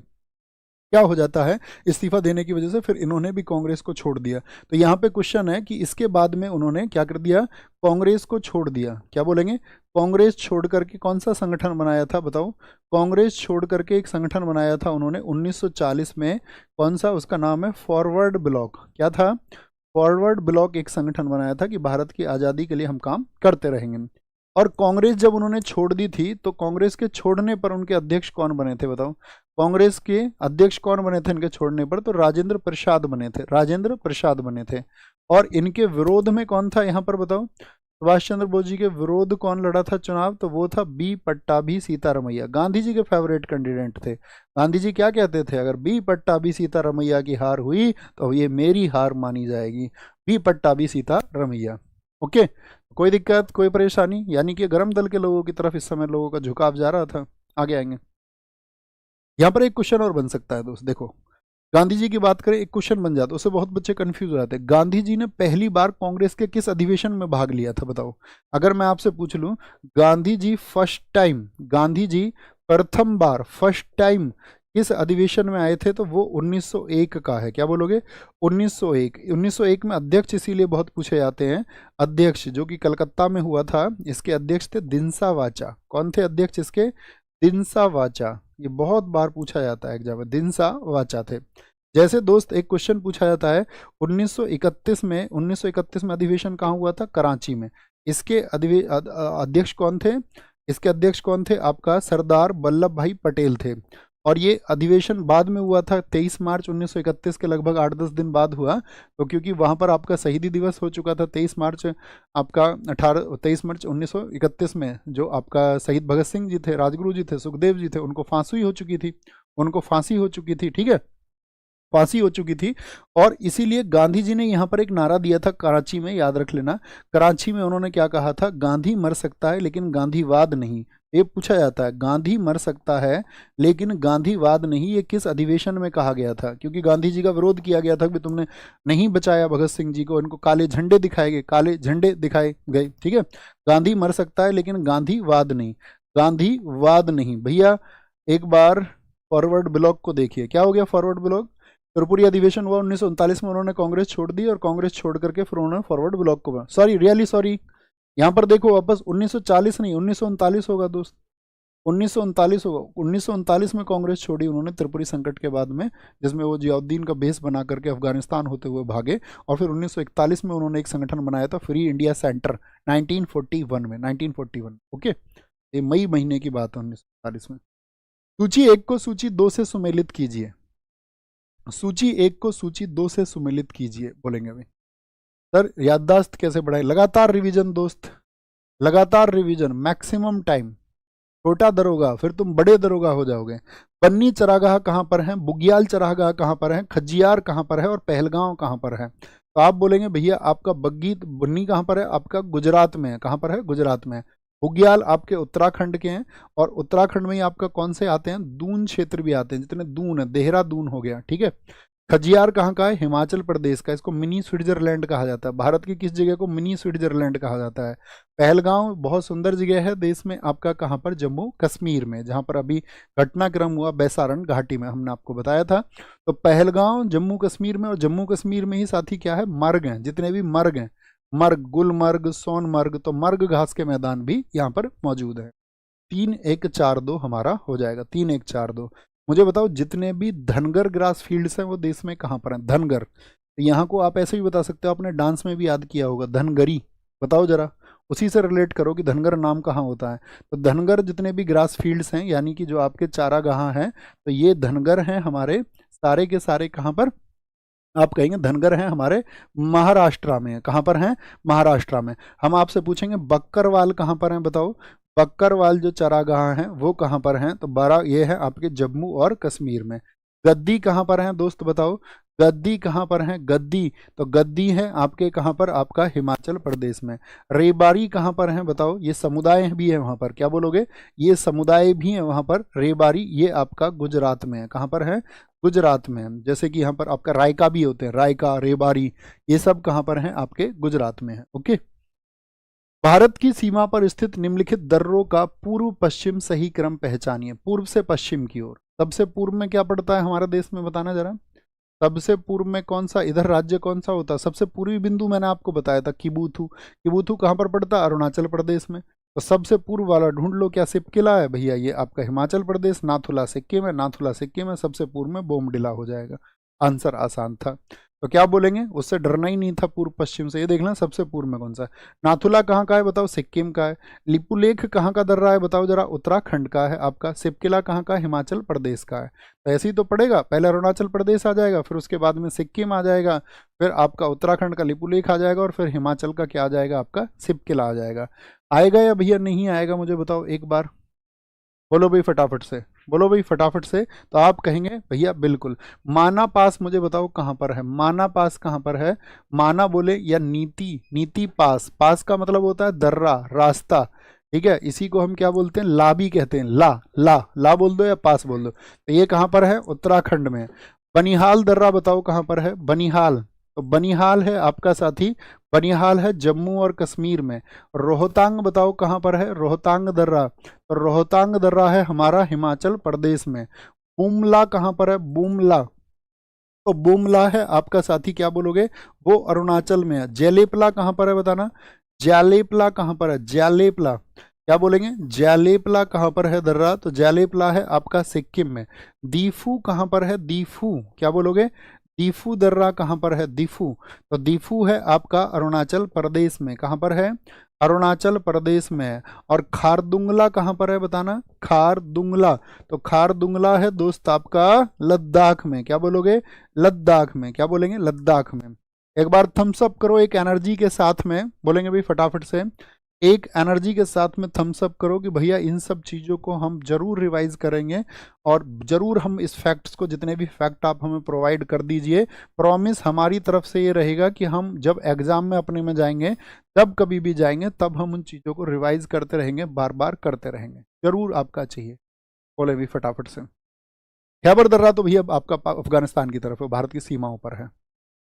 क्या हो जाता है, इस्तीफा देने की वजह से फिर इन्होंने भी कांग्रेस को छोड़ दिया। तो यहाँ पे क्वेश्चन है कि इसके बाद में उन्होंने क्या कर दिया, कांग्रेस को छोड़ दिया। क्या बोलेंगे, कांग्रेस छोड़ करके कौन सा संगठन बनाया था, बताओ। कांग्रेस छोड़ करके एक संगठन बनाया था उन्होंने 1940 में। कौन सा, उसका नाम है फॉरवर्ड ब्लॉक। क्या था, फॉरवर्ड ब्लॉक एक संगठन बनाया था कि भारत की आज़ादी के लिए हम काम करते रहेंगे। और कांग्रेस जब उन्होंने छोड़ दी थी तो कांग्रेस के छोड़ने पर उनके अध्यक्ष कौन बने थे, बताओ। कांग्रेस के अध्यक्ष कौन बने थे इनके छोड़ने पर, तो राजेंद्र प्रसाद बने थे, राजेंद्र प्रसाद बने थे। और इनके विरोध में कौन था यहाँ पर, बताओ। सुभाष चंद्र बोस जी के विरोध कौन लड़ा था चुनाव, तो वो था बी पट्टाभी सीतारमैया। गांधी जी के फेवरेट कैंडिडेट थे। गांधी जी क्या कहते थे, अगर बी पट्टाभी सीतारमैया की हार हुई तो ये मेरी हार मानी जाएगी, बी पट्टाभी सीतारमैया। ओके, कोई दिक्कत, कोई परेशानी, यानी कि गर्म दल के लोगों की तरफ इस समय लोगों का झुकाव जा रहा था। आगे आएंगे, यहाँ पर एक क्वेश्चन और बन सकता है दोस्त। देखो, गांधी जी की बात करें, एक क्वेश्चन बन जाता है, उससे बहुत बच्चे कंफ्यूज हो जाते हैं। गांधी जी ने पहली बार कांग्रेस के किस अधिवेशन में भाग लिया था, बताओ। अगर मैं आपसे पूछ लूं, गांधी जी प्रथम बार फर्स्ट टाइम किस अधिवेशन में आए थे, तो वो 1901 का है। क्या बोलोगे, 1901 में अध्यक्ष इसीलिए बहुत पूछे जाते हैं। अध्यक्ष जो कि कलकत्ता में हुआ था, इसके अध्यक्ष थे दिनसा वाचा। कौन थे अध्यक्ष इसके, दिनसा वाचा। ये बहुत बार पूछा जाता है एग्जाम में, दिनसा वाचा थे। जैसे दोस्त एक क्वेश्चन पूछा जाता है 1931 में अधिवेशन कहाँ हुआ था, कराची में। इसके अध्यक्ष कौन थे, इसके अध्यक्ष कौन थे, आपका सरदार वल्लभ भाई पटेल थे। और ये अधिवेशन बाद में हुआ था, 23 मार्च 1931 के लगभग 8-10 दिन बाद हुआ। तो क्योंकि वहाँ पर आपका शहीदी दिवस हो चुका था 23 मार्च 1931 में, जो आपका शहीद भगत सिंह जी थे, राजगुरु जी थे, सुखदेव जी थे, उनको फांसी हो चुकी थी, ठीक है, फांसी हो चुकी थी। और इसीलिए गांधी जी ने यहाँ पर एक नारा दिया था कराची में, याद रख लेना। कराची में उन्होंने क्या कहा था, गांधी मर सकता है लेकिन गांधीवाद नहीं। ये पूछा जाता है, गांधी मर सकता है लेकिन गांधीवाद नहीं, ये किस अधिवेशन में कहा गया था? क्योंकि गांधी जी का विरोध किया गया था कि तुमने नहीं बचाया भगत सिंह जी को, इनको काले झंडे दिखाए गए, काले झंडे दिखाए गए, ठीक है। गांधी मर सकता है लेकिन गांधीवाद नहीं, गांधीवाद नहीं भैया। एक बार फॉरवर्ड ब्लॉक को देखिए, क्या हो गया फॉरवर्ड ब्लॉक? त्रिपुरी अधिवेशन हुआ 1939 में, उन्होंने कांग्रेस छोड़ दी और कांग्रेस छोड़ करके फिर उन्होंने फॉरवर्ड ब्लॉक को, सॉरी रियली सॉरी, यहाँ पर देखो वापस 1940 नहीं 1939 होगा दोस्त, 1939 होगा। 1939 में कांग्रेस छोड़ी उन्होंने त्रिपुरी संकट के बाद में, जिसमें वो जियाउद्दीन का बेस बना करके अफगानिस्तान होते हुए भागे, और फिर 1941 में उन्होंने एक संगठन बनाया था फ्री इंडिया सेंटर 1941 में, 1941 ओके, ये मई महीने की बात है 1940 में। सूची 1 को सूची 2 से सुमेलित कीजिए, सूची 1 को सूची 2 से सुमेलित कीजिए बोलेंगे भाई। सर याददाश्त कैसे बढ़ाए? लगातार रिवीजन दोस्त, लगातार रिवीजन, मैक्सिमम टाइम। छोटा दरोगा फिर तुम बड़े दरोगा हो जाओगे। बन्नी चरागाह कहाँ पर है, बुग्याल चरागाह कहाँ पर है, खजियार कहाँ पर है और पहलगांव कहाँ पर है? तो आप बोलेंगे भैया आपका बग्गी बन्नी कहाँ पर है, आपका गुजरात में है। कहाँ पर है? गुजरात में। बुग्याल आपके उत्तराखंड के हैं, और उत्तराखंड में ही आपका कौन से आते हैं? दून क्षेत्र भी आते हैं, जितने दून है, देहरादून हो गया, ठीक है। खजियार कहाँ का है? हिमाचल प्रदेश का, इसको मिनी स्विट्जरलैंड कहा जाता है। भारत की किस जगह को मिनी स्विट्जरलैंड कहा जाता है? पहलगांव बहुत सुंदर जगह है देश में आपका, कहाँ पर? जम्मू कश्मीर में, जहाँ पर अभी घटनाक्रम हुआ बैसारण घाटी में, हमने आपको बताया था। तो पहलगांव जम्मू कश्मीर में, और जम्मू कश्मीर में ही साथी क्या है? मर्ग हैं, जितने भी मर्ग हैं, मर्ग, गुलमर्ग, सोनमर्ग, तो मर्ग घास के मैदान भी यहाँ पर मौजूद है। 3-1-4-2 हमारा हो जाएगा, 3-1-4-2। मुझे बताओ जितने भी धनगर ग्रास फील्ड्स हैं वो देश में कहाँ पर हैं? धनगर, तो यहाँ को आप ऐसे भी बता सकते हो, आपने डांस में भी याद किया होगा, धनगरी। बताओ जरा, उसी से रिलेट करो कि धनगर नाम कहाँ होता है। तो धनगर जितने भी ग्रास फील्ड्स हैं, यानी कि जो आपके चारागाह हैं, तो ये धनगर हैं हमारे सारे के सारे। कहाँ पर? आप कहेंगे धनगर हैं हमारे महाराष्ट्र में। कहाँ पर हैं? महाराष्ट्र में। हम आपसे पूछेंगे बक्करवाल कहाँ पर हैं? बताओ बक्करवाल जो चरागाह हैं वो कहाँ पर हैं? तो 12 ये है आपके जम्मू और कश्मीर में। गद्दी कहाँ पर हैं दोस्त? बताओ गद्दी कहाँ पर हैं? गद्दी, तो गद्दी है आपके कहाँ पर? आपका हिमाचल प्रदेश में। रेबारी कहाँ पर हैं? बताओ, ये समुदाय भी है वहाँ पर, क्या बोलोगे? ये समुदाय भी है वहाँ पर। रेबारी ये आपका गुजरात में है। कहाँ पर है? गुजरात में। जैसे कि यहाँ पर आपका रायका भी होते हैं, रायका, रेबारी, ये सब कहाँ पर हैं? आपके गुजरात में है। ओके। भारत की सीमा पर स्थित निम्नलिखित दर्रों का पूर्व पश्चिम सही क्रम पहचानिए। पूर्व से पश्चिम की ओर, सबसे पूर्व में क्या पड़ता है हमारे देश में? बताना जरा, सबसे पूर्व में कौन सा इधर राज्य कौन सा होता है? सबसे पूर्वी बिंदु मैंने आपको बताया था किबूथू। किबूथू कहाँ पर पड़ता है? अरुणाचल प्रदेश में। तो सबसे पूर्व वाला ढूंढ लो, क्या सिपकिला है भैया? ये आपका हिमाचल प्रदेश। नाथुला सिक्किम है, नाथुला सिक्किम है। सबसे पूर्व में बोमडिला हो जाएगा। आंसर आसान था, तो क्या बोलेंगे? उससे डरना ही नहीं था पूर्व पश्चिम से। ये देख लें सबसे पूर्व में कौन सा है। नाथुला कहाँ का है? बताओ, सिक्किम का है। लिपुलेख कहाँ का दर्रा है? बताओ जरा, उत्तराखंड का है आपका। सिपकिला कहाँ का? हिमाचल प्रदेश का है। तो ऐसे ही तो पड़ेगा, पहले अरुणाचल प्रदेश आ जाएगा, फिर उसके बाद में सिक्किम आ जाएगा, फिर आपका उत्तराखंड का लिपुलेख आ जाएगा, और फिर हिमाचल का क्या आ जाएगा? आपका सिपकिला आ जाएगा। आएगा या भैया नहीं आएगा? मुझे बताओ एक बार, बोलो भाई फटाफट से, बोलो भाई फटाफट से। तो आप कहेंगे भैया बिल्कुल। माना पास मुझे बताओ कहाँ पर है? माना पास कहाँ पर है? माना बोले या नीति, नीति पास। पास का मतलब होता है दर्रा, रास्ता, ठीक है। इसी को हम क्या बोलते हैं? ला भी कहते हैं। ला, ला, ला बोल दो या पास बोल दो। तो ये कहाँ पर है? उत्तराखंड में। बनिहाल दर्रा बताओ कहाँ पर है? बनिहाल, तो बनिहाल है आपका साथी, बनिहाल है जम्मू और कश्मीर में। रोहतांग बताओ कहाँ पर है? रोहतांग दर्रा, तो रोहतांग दर्रा है हमारा हिमाचल प्रदेश में। बुमला कहाँ पर है? बुमला, तो बुमला है आपका साथी, क्या बोलोगे? वो अरुणाचल में है। जैलेपला कहाँ पर है? बताना, जैलेपला कहाँ पर है? जैलेपला, क्या बोलेंगे? जैलेपला कहाँ पर है दर्रा? तो जैलेपला है आपका सिक्किम में। दीफू कहाँ पर है? दीफू, क्या बोलोगे? दीफू दर्रा कहाँ पर है? दीफू, तो दीफू है आपका अरुणाचल प्रदेश में। कहाँ पर है? अरुणाचल प्रदेश में है। और खारदुंगला कहाँ पर है? बताना, खारदुंगला, तो खारदुंगला है दोस्त आपका लद्दाख में। क्या बोलोगे? लद्दाख में। क्या बोलेंगे? लद्दाख में। एक बार थम्स अप करो एक एनर्जी के साथ में, बोलेंगे भाई फटाफट से, एक एनर्जी के साथ में थम्स अप करो कि भैया इन सब चीज़ों को हम जरूर रिवाइज करेंगे, और जरूर हम इस फैक्ट्स को, जितने भी फैक्ट आप हमें प्रोवाइड कर दीजिए। प्रॉमिस हमारी तरफ से ये रहेगा कि हम जब एग्जाम में अपने में जाएंगे, तब कभी भी जाएंगे, तब हम उन चीज़ों को रिवाइज करते रहेंगे, बार बार करते रहेंगे। जरूर आपका चाहिए, बोले भी फटाफट से। खैबर दर्रा तो भैया आपका अफगानिस्तान की तरफ है, भारत की सीमाओं पर है।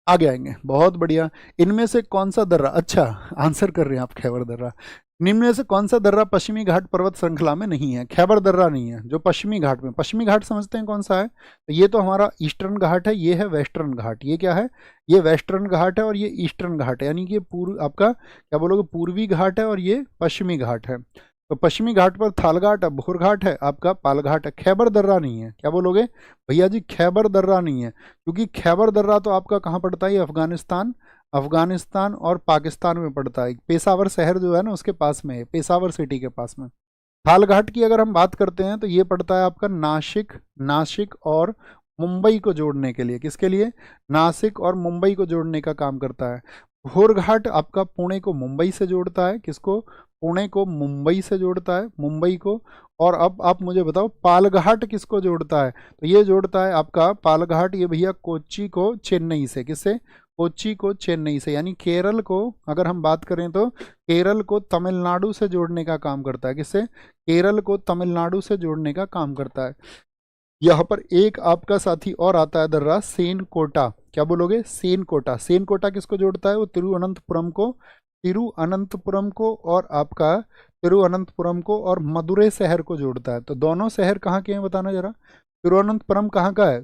आगे आएंगे, बहुत बढ़िया। इनमें से कौन सा दर्रा, अच्छा आंसर कर रहे हैं आप, खैबर दर्रा। निम्न में से कौन सा दर्रा पश्चिमी घाट पर्वत श्रृंखला में नहीं है? खैबर दर्रा नहीं है, जो पश्चिमी घाट में, पश्चिमी घाट समझते हैं कौन सा है? तो ये तो हमारा ईस्टर्न घाट है, ये है वेस्टर्न घाट। ये क्या है? ये वेस्टर्न घाट है और ये ईस्टर्न घाट है, यानी कि ये पूर्व आपका क्या बोलोगे, पूर्वी घाट है और ये पश्चिमी घाट है। तो पश्चिमी घाट पर थालघाट है, भोर घाट है, आपका पालघाट है। खैबर दर्रा नहीं है, क्या बोलोगे भैया जी? खैबर दर्रा नहीं है, क्योंकि खैबर दर्रा तो आपका कहाँ पड़ता है? अफगानिस्तान, अफगानिस्तान और पाकिस्तान में पड़ता है। पेशावर शहर जो है ना उसके पास में है, पेशावर सिटी के पास में। थालघाट की अगर हम बात करते हैं तो ये पड़ता है आपका नासिक, नासिक और मुंबई को जोड़ने के लिए, किसके लिए? नासिक और मुंबई को जोड़ने का काम करता है। भोरघाट आपका पुणे को मुंबई से जोड़ता है, किसको? पुणे को मुंबई से जोड़ता है, मुंबई को। और अब आप मुझे बताओ पालघाट किसको जोड़ता है? तो ये जोड़ता है आपका पालघाट, ये भैया कोच्चि को चेन्नई से, किससे? कोच्चि को चेन्नई से, यानी केरल को अगर हम बात करें तो केरल को तमिलनाडु से जोड़ने का काम करता है, किससे? केरल को तमिलनाडु से जोड़ने का काम करता है। यहाँ पर एक आपका साथी और आता है दर्रा, सेनकोटा। क्या बोलोगे? सेनकोटा। सेनकोटा किसको जोड़ता है? वो तिरुवनंतपुरम को, तिरुवनंतपुरम को और आपका तिरुवनंतपुरम को और मदुरै शहर को जोड़ता है। तो दोनों शहर कहाँ के हैं बताना जरा। तिरुवनंतपुरम कहाँ का है?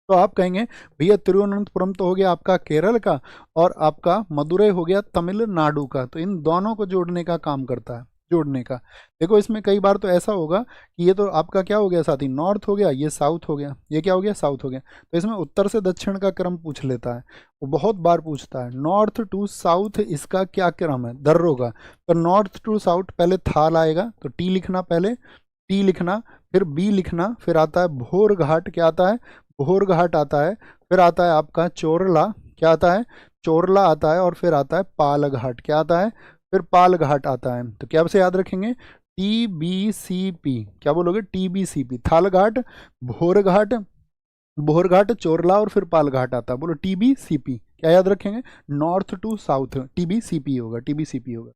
तो आप कहेंगे भैया तिरुवनंतपुरम तो हो गया आपका केरल का और आपका मदुरै हो गया तमिलनाडु का। तो इन दोनों को जोड़ने का काम करता है, जोड़ने का। देखो इसमें कई बार तो ऐसा होगा कि ये तो आपका क्या हो गया साथी, नॉर्थ हो गया, ये साउथ हो गया, ये क्या हो गया, साउथ हो गया। तो इसमें उत्तर से दक्षिण का क्रम पूछ लेता है, वो बहुत बार पूछता है। नॉर्थ टू साउथ इसका क्या क्रम है दर्रों का? तो नॉर्थ टू साउथ पहले थाल आएगा, तो टी लिखना, पहले टी लिखना, फिर बी लिखना, फिर आता है भोर घाट, क्या आता है? भोर घाट आता है। फिर आता है आपका चोरला, क्या आता है? चोरला आता है। और फिर आता है पाल घाट, क्या आता है? फिर पाल घाट आता है। तो क्या से याद रखेंगे? TBCP, क्या बोलोगे? TBCP, थाल घाट, भोर घाट, भोर घाट, चोरला और फिर पाल घाट आता है। बोलो TBCP, क्या याद रखेंगे? नॉर्थ टू साउथ TBCP होगा, TBCP होगा।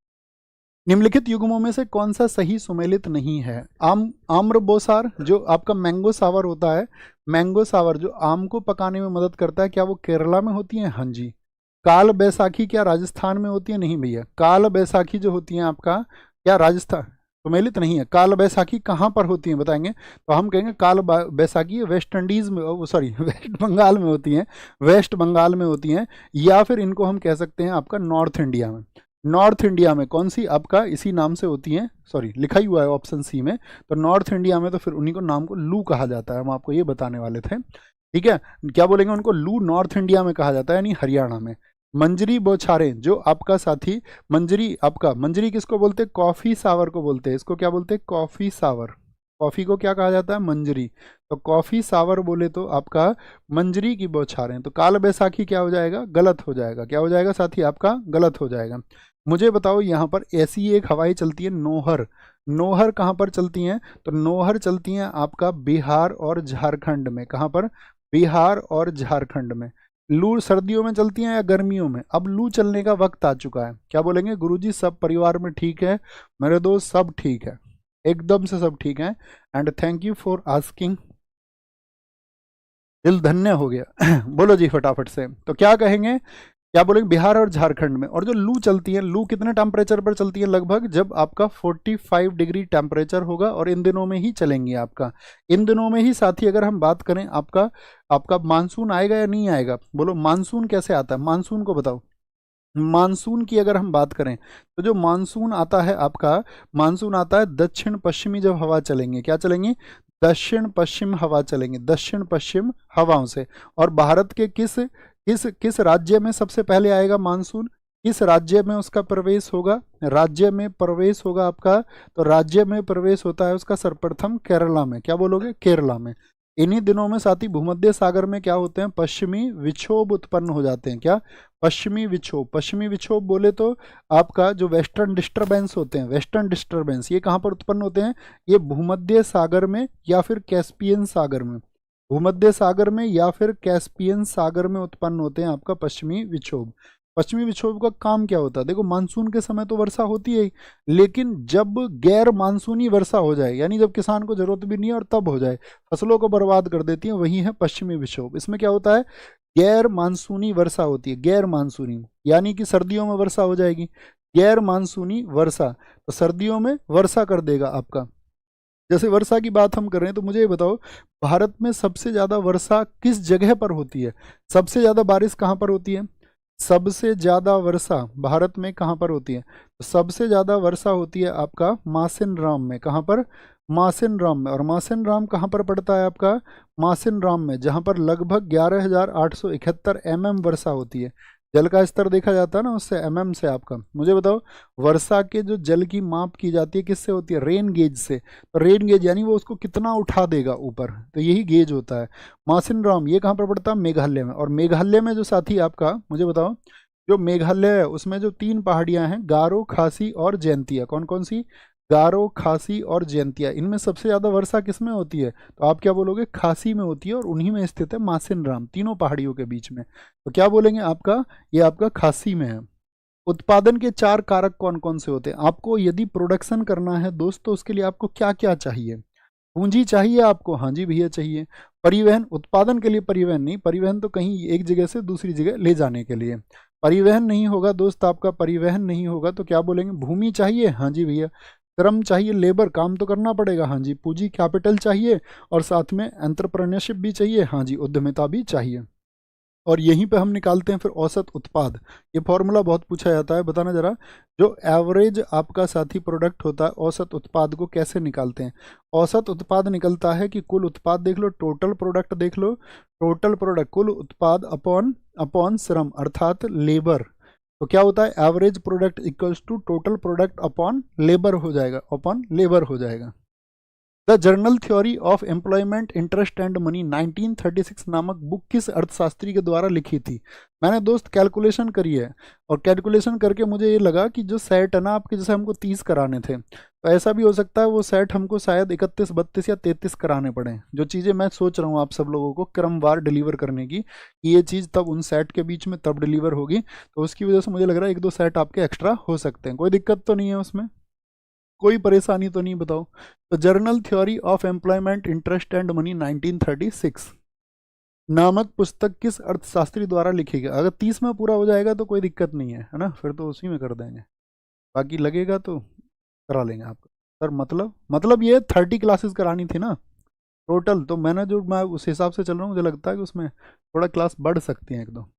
निम्नलिखित युग्मों में से कौन सा सही सुमेलित नहीं है? आम्र बोसार, जो आपका मैंगो सावर होता है, मैंगो सावर जो आम को पकाने में मदद करता है, क्या वो केरला में होती है? हाँ जी। काल बैसाखी क्या राजस्थान में होती है? नहीं भैया, काल बैसाखी जो होती है आपका, क्या राजस्थान सुमेलित नहीं है। काल बैसाखी कहाँ पर होती है बताएंगे? तो हम कहेंगे काल बैसाखी वेस्ट इंडीज में, सॉरी वेस्ट बंगाल में होती हैं, वेस्ट बंगाल में होती हैं। या फिर इनको हम कह सकते हैं आपका नॉर्थ इंडिया में। नॉर्थ इंडिया में कौन सी आपका इसी नाम से होती हैं, सॉरी लिखा ही हुआ है ऑप्शन सी में। तो नॉर्थ इंडिया में तो फिर उन्हीं को नाम को लू कहा जाता है, हम आपको ये बताने वाले थे। ठीक है, क्या बोलेंगे उनको? लू नॉर्थ इंडिया में कहा जाता है, यानी हरियाणा में। मंजरी बौछारें जो आपका साथी, मंजरी आपका, मंजरी किसको बोलते हैं? कॉफी सावर को बोलते हैं। इसको क्या बोलते हैं? कॉफी सावर। कॉफी को क्या कहा जाता है? मंजरी। तो कॉफी सावर बोले तो आपका मंजरी की बौछारें। तो काल बैसाखी क्या हो जाएगा? गलत हो जाएगा। क्या हो जाएगा साथी? आपका गलत हो जाएगा। मुझे बताओ यहाँ पर ऐसी एक हवाई चलती है नोहर, नोहर कहाँ पर चलती हैं? तो नोहर चलती हैं आपका बिहार और झारखंड में। कहाँ पर? बिहार और झारखंड में। लू सर्दियों में चलती हैं या गर्मियों में? अब लू चलने का वक्त आ चुका है। क्या बोलेंगे? गुरुजी सब परिवार में ठीक है मेरे दोस्त, सब ठीक है, एकदम से सब ठीक है। And thank you for asking, दिल धन्य हो गया। बोलो जी फटाफट से। तो क्या कहेंगे? क्या बोलेंगे? बिहार और झारखंड में। और जो लू चलती है, लू कितने टेम्परेचर पर चलती है? लगभग जब आपका 45 डिग्री टेम्परेचर होगा, और इन दिनों में ही चलेंगी आपका। इन दिनों में ही साथी अगर हम बात करें आपका, आपका मानसून आएगा या नहीं आएगा? बोलो मानसून कैसे आता है? मानसून को बताओ। मानसून की अगर हम बात करें तो जो मानसून आता है आपका, मानसून आता है दक्षिण पश्चिमी जब हवा चलेंगे। क्या चलेंगी? दक्षिण पश्चिम हवा चलेंगे, दक्षिण पश्चिम हवाओं से। और भारत के किस किस किस राज्य में सबसे पहले आएगा मानसून? किस राज्य में उसका प्रवेश होगा? राज्य में प्रवेश होगा आपका, तो राज्य में प्रवेश होता है उसका सर्वप्रथम केरला में। क्या बोलोगे? केरला में। इन्हीं दिनों में साथी भूमध्य सागर में क्या होते हैं? पश्चिमी विक्षोभ उत्पन्न हो जाते हैं। क्या? पश्चिमी विक्षोभ। पश्चिमी विक्षोभ बोले तो आपका जो वेस्टर्न डिस्टर्बेंस होते हैं, वेस्टर्न डिस्टर्बेंस ये कहाँ पर उत्पन्न होते हैं? ये भूमध्य सागर में या फिर कैस्पियन सागर में, भूमध्य सागर में या फिर कैस्पियन सागर में उत्पन्न होते हैं आपका पश्चिमी विक्षोभ। पश्चिमी विक्षोभ का काम क्या होता है? देखो मानसून के समय तो वर्षा होती है ही, लेकिन जब गैर मानसूनी वर्षा हो जाए, यानी जब किसान को जरूरत भी नहीं है और तब हो जाए, फसलों को बर्बाद कर देती है, वही है पश्चिमी विक्षोभ। इसमें क्या होता है? गैर मानसूनी वर्षा होती है, गैर मानसूनी, यानी कि सर्दियों में वर्षा हो जाएगी, गैर मानसूनी वर्षा, तो सर्दियों में वर्षा कर देगा आपका। जैसे वर्षा की बात हम कर रहे हैं, तो मुझे ये बताओ, भारत में सबसे ज्यादा वर्षा किस जगह पर होती है? सबसे ज्यादा बारिश कहाँ पर होती है? सबसे ज्यादा वर्षा भारत में कहाँ पर होती है? तो सबसे ज्यादा वर्षा होती है आपका मासिन राम में। कहाँ पर? मासिन राम में। और मासिन राम कहाँ पर पड़ता है आपका? मासिन राम में, जहाँ पर लगभग 11,871 mm वर्षा होती है। जल का स्तर देखा जाता है ना उससे, से आपका। मुझे बताओ, वर्षा के जो जल की माप की जाती है किससे होती है? रेन गेज से। तो रेन गेज यानी वो उसको कितना उठा देगा ऊपर, तो यही गेज होता है। मासिन राम ये कहाँ पर पड़ता है? मेघालय में। और मेघालय में जो साथी आपका, मुझे बताओ, जो मेघालय है उसमें जो 3 पहाड़ियां हैं, गारो, खासी और जयंतिया, कौन कौन सी? गारो, खासी और जयंतिया, इनमें सबसे ज्यादा वर्षा किस में होती है? तो आप क्या बोलोगे? खासी में होती है, और उन्हीं में स्थित है मासिन राम, तीनों पहाड़ियों के बीच में। तो क्या बोलेंगे आपका? ये आपका खासी में है। उत्पादन के 4 कारक कौन कौन से होते हैं? आपको यदि प्रोडक्शन करना है दोस्त, तो उसके लिए आपको क्या क्या चाहिए? पूंजी चाहिए आपको, हाँ जी भैया चाहिए। परिवहन, उत्पादन के लिए परिवहन नहीं, परिवहन तो कहीं एक जगह से दूसरी जगह ले जाने के लिए। परिवहन नहीं होगा दोस्त आपका, परिवहन नहीं होगा तो क्या बोलेंगे? भूमि चाहिए, हाँ जी भैया। श्रम चाहिए, लेबर, काम तो करना पड़ेगा, हाँ जी। पूंजी, कैपिटल चाहिए, और साथ में एंटरप्रेन्योरशिप भी चाहिए, हाँ जी, उद्यमिता भी चाहिए। और यहीं पे हम निकालते हैं फिर औसत उत्पाद। ये फॉर्मूला बहुत पूछा जाता है, बताना जरा। जो एवरेज आपका साथी प्रोडक्ट होता है, औसत उत्पाद को कैसे निकालते हैं? औसत उत्पाद निकलता है कि कुल उत्पाद देख लो, टोटल प्रोडक्ट देख लो, टोटल प्रोडक्ट, कुल उत्पाद अपॉन अपॉन श्रम अर्थात लेबर। तो क्या होता है? Average product equals to total product upon labour हो जाएगा, अपॉन लेबर हो जाएगा। The general theory of employment, interest and money 1936 नामक बुक किस अर्थशास्त्री के द्वारा लिखी थी? मैंने दोस्त कैलकुलेशन करी है, और कैलकुलेशन करके मुझे ये लगा कि जो सेट है ना आपके, जैसे हमको 30 कराने थे, तो ऐसा भी हो सकता है वो सेट हमको शायद 31, 32 या 33 कराने पड़े। जो चीज़ें मैं सोच रहा हूँ आप सब लोगों को क्रमवार डिलीवर करने की, कि ये चीज़ तब उन सेट के बीच में तब डिलीवर होगी, तो उसकी वजह से मुझे लग रहा है 1-2 सेट आपके एक्स्ट्रा हो सकते हैं। कोई दिक्कत तो नहीं है उसमें? कोई परेशानी तो नहीं? बताओ। तो journal theory of employment, interest and money 1936 नामक पुस्तक किस अर्थशास्त्री द्वारा लिखी गई? अगर 30 में पूरा हो जाएगा तो कोई दिक्कत नहीं है ना, फिर तो उसी में कर देंगे। बाकी लगेगा तो करा लेंगे आपका। सर मतलब ये 30 क्लासेस करानी थी ना टोटल, तो मैं उस हिसाब से चल रहा हूँ, मुझे लगता है कि उसमें थोड़ा क्लास बढ़ सकती है 1-2।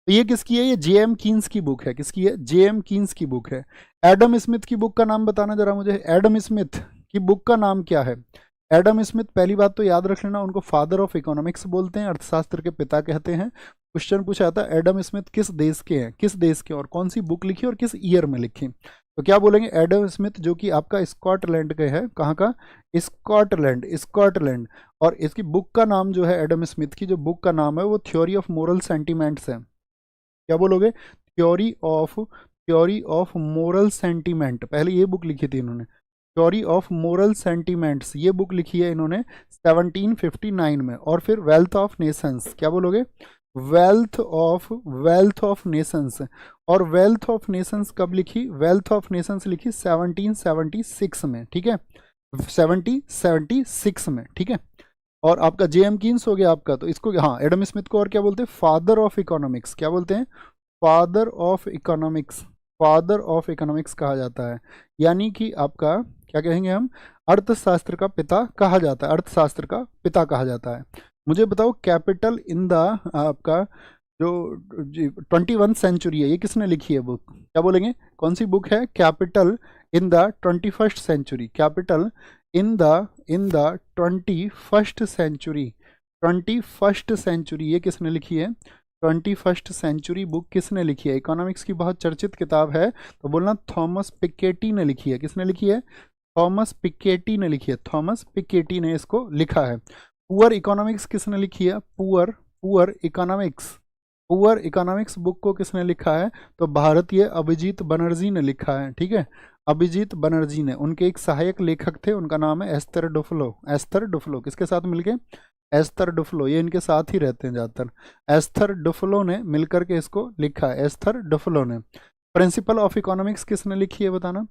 तो ये किसकी है? ये जेएम कीन्स की बुक है। किसकी है? जेएम कीन्स की बुक है। एडम स्मिथ की बुक का नाम बताना जरा मुझे। एडम स्मिथ की बुक का नाम क्या है? एडम स्मिथ, पहली बात तो याद रख लेना, उनको फादर ऑफ इकोनॉमिक्स बोलते हैं, अर्थशास्त्र के पिता कहते हैं। क्वेश्चन पूछा जाता है एडम स्मिथ किस देश के हैं, किस देश के, और कौन सी बुक लिखी और किस ईयर में लिखी? तो क्या बोलेंगे? एडम स्मिथ, जो कि आपका स्कॉटलैंड के है। कहाँ का? Scotland, Scotland. और इसकी बुक का नाम जो है, एडम स्मिथ की जो बुक का नाम है, वो थ्योरी ऑफ मोरल सेंटिमेंट्स है। क्या बोलोगे? थ्योरी ऑफ मोरल सेंटिमेंट, पहले ये बुक लिखी थी इन्होंने। थ्योरी ऑफ मोरल सेंटिमेंट्स ये बुक लिखी है इन्होंने 1759 में। और फिर वेल्थ ऑफ नेशंस, क्या बोलोगे? Wealth of Nations. और वेल्थ ऑफ नेशंस कब लिखी? वेल्थ ऑफ नेशंस लिखी 1776 में, ठीक है, 1776 में, ठीक है। और आपका जेएम कीन्स हो गया आपका, तो इसको, हाँ, एडम स्मिथ को और क्या बोलते हैं? Father of economics. क्या बोलते हैं? Father of economics. Father of economics कहा जाता है, यानी कि आपका क्या कहेंगे हम? अर्थशास्त्र का पिता कहा जाता है, अर्थशास्त्र का पिता कहा जाता है। मुझे बताओ, कैपिटल इन द आपका जो 21 सेंचुरी है, ये किसने लिखी है बुक? क्या बोलेंगे? कौन सी बुक है? Capital in the 21st century. Capital in the 21st century. 21st century ये किसने लिखी है? 21st सेंचुरी बुक किसने लिखी है? इकोनॉमिक्स की बहुत चर्चित किताब है, तो बोलना थॉमस पिकेटी ने लिखी है। किसने लिखी है? थॉमस पिकेटी ने लिखी है। थॉमस पिकेटी ने इसको लिखा है। पुअर इकोनॉमिक्स किसने लिखी है? पुअर इकोनॉमिक्स बुक को किसने लिखा है? तो भारतीय अभिजीत बनर्जी ने लिखा है, ठीक है। अभिजीत बनर्जी ने, उनके एक सहायक लेखक थे, उनका नाम है एस्थर डुफ्लो। एस्थर डुफ्लो किसके साथ मिलके? एस्थर डुफ्लो, ये इनके साथ ही रहते हैं ज़्यादातर। एस्थर डुफ्लो ने मिलकर के इसको लिखा है, एस्थर डुफ्लो ने। प्रिंसिपल ऑफ इकोनॉमिक्स किसने लिखी है बताना?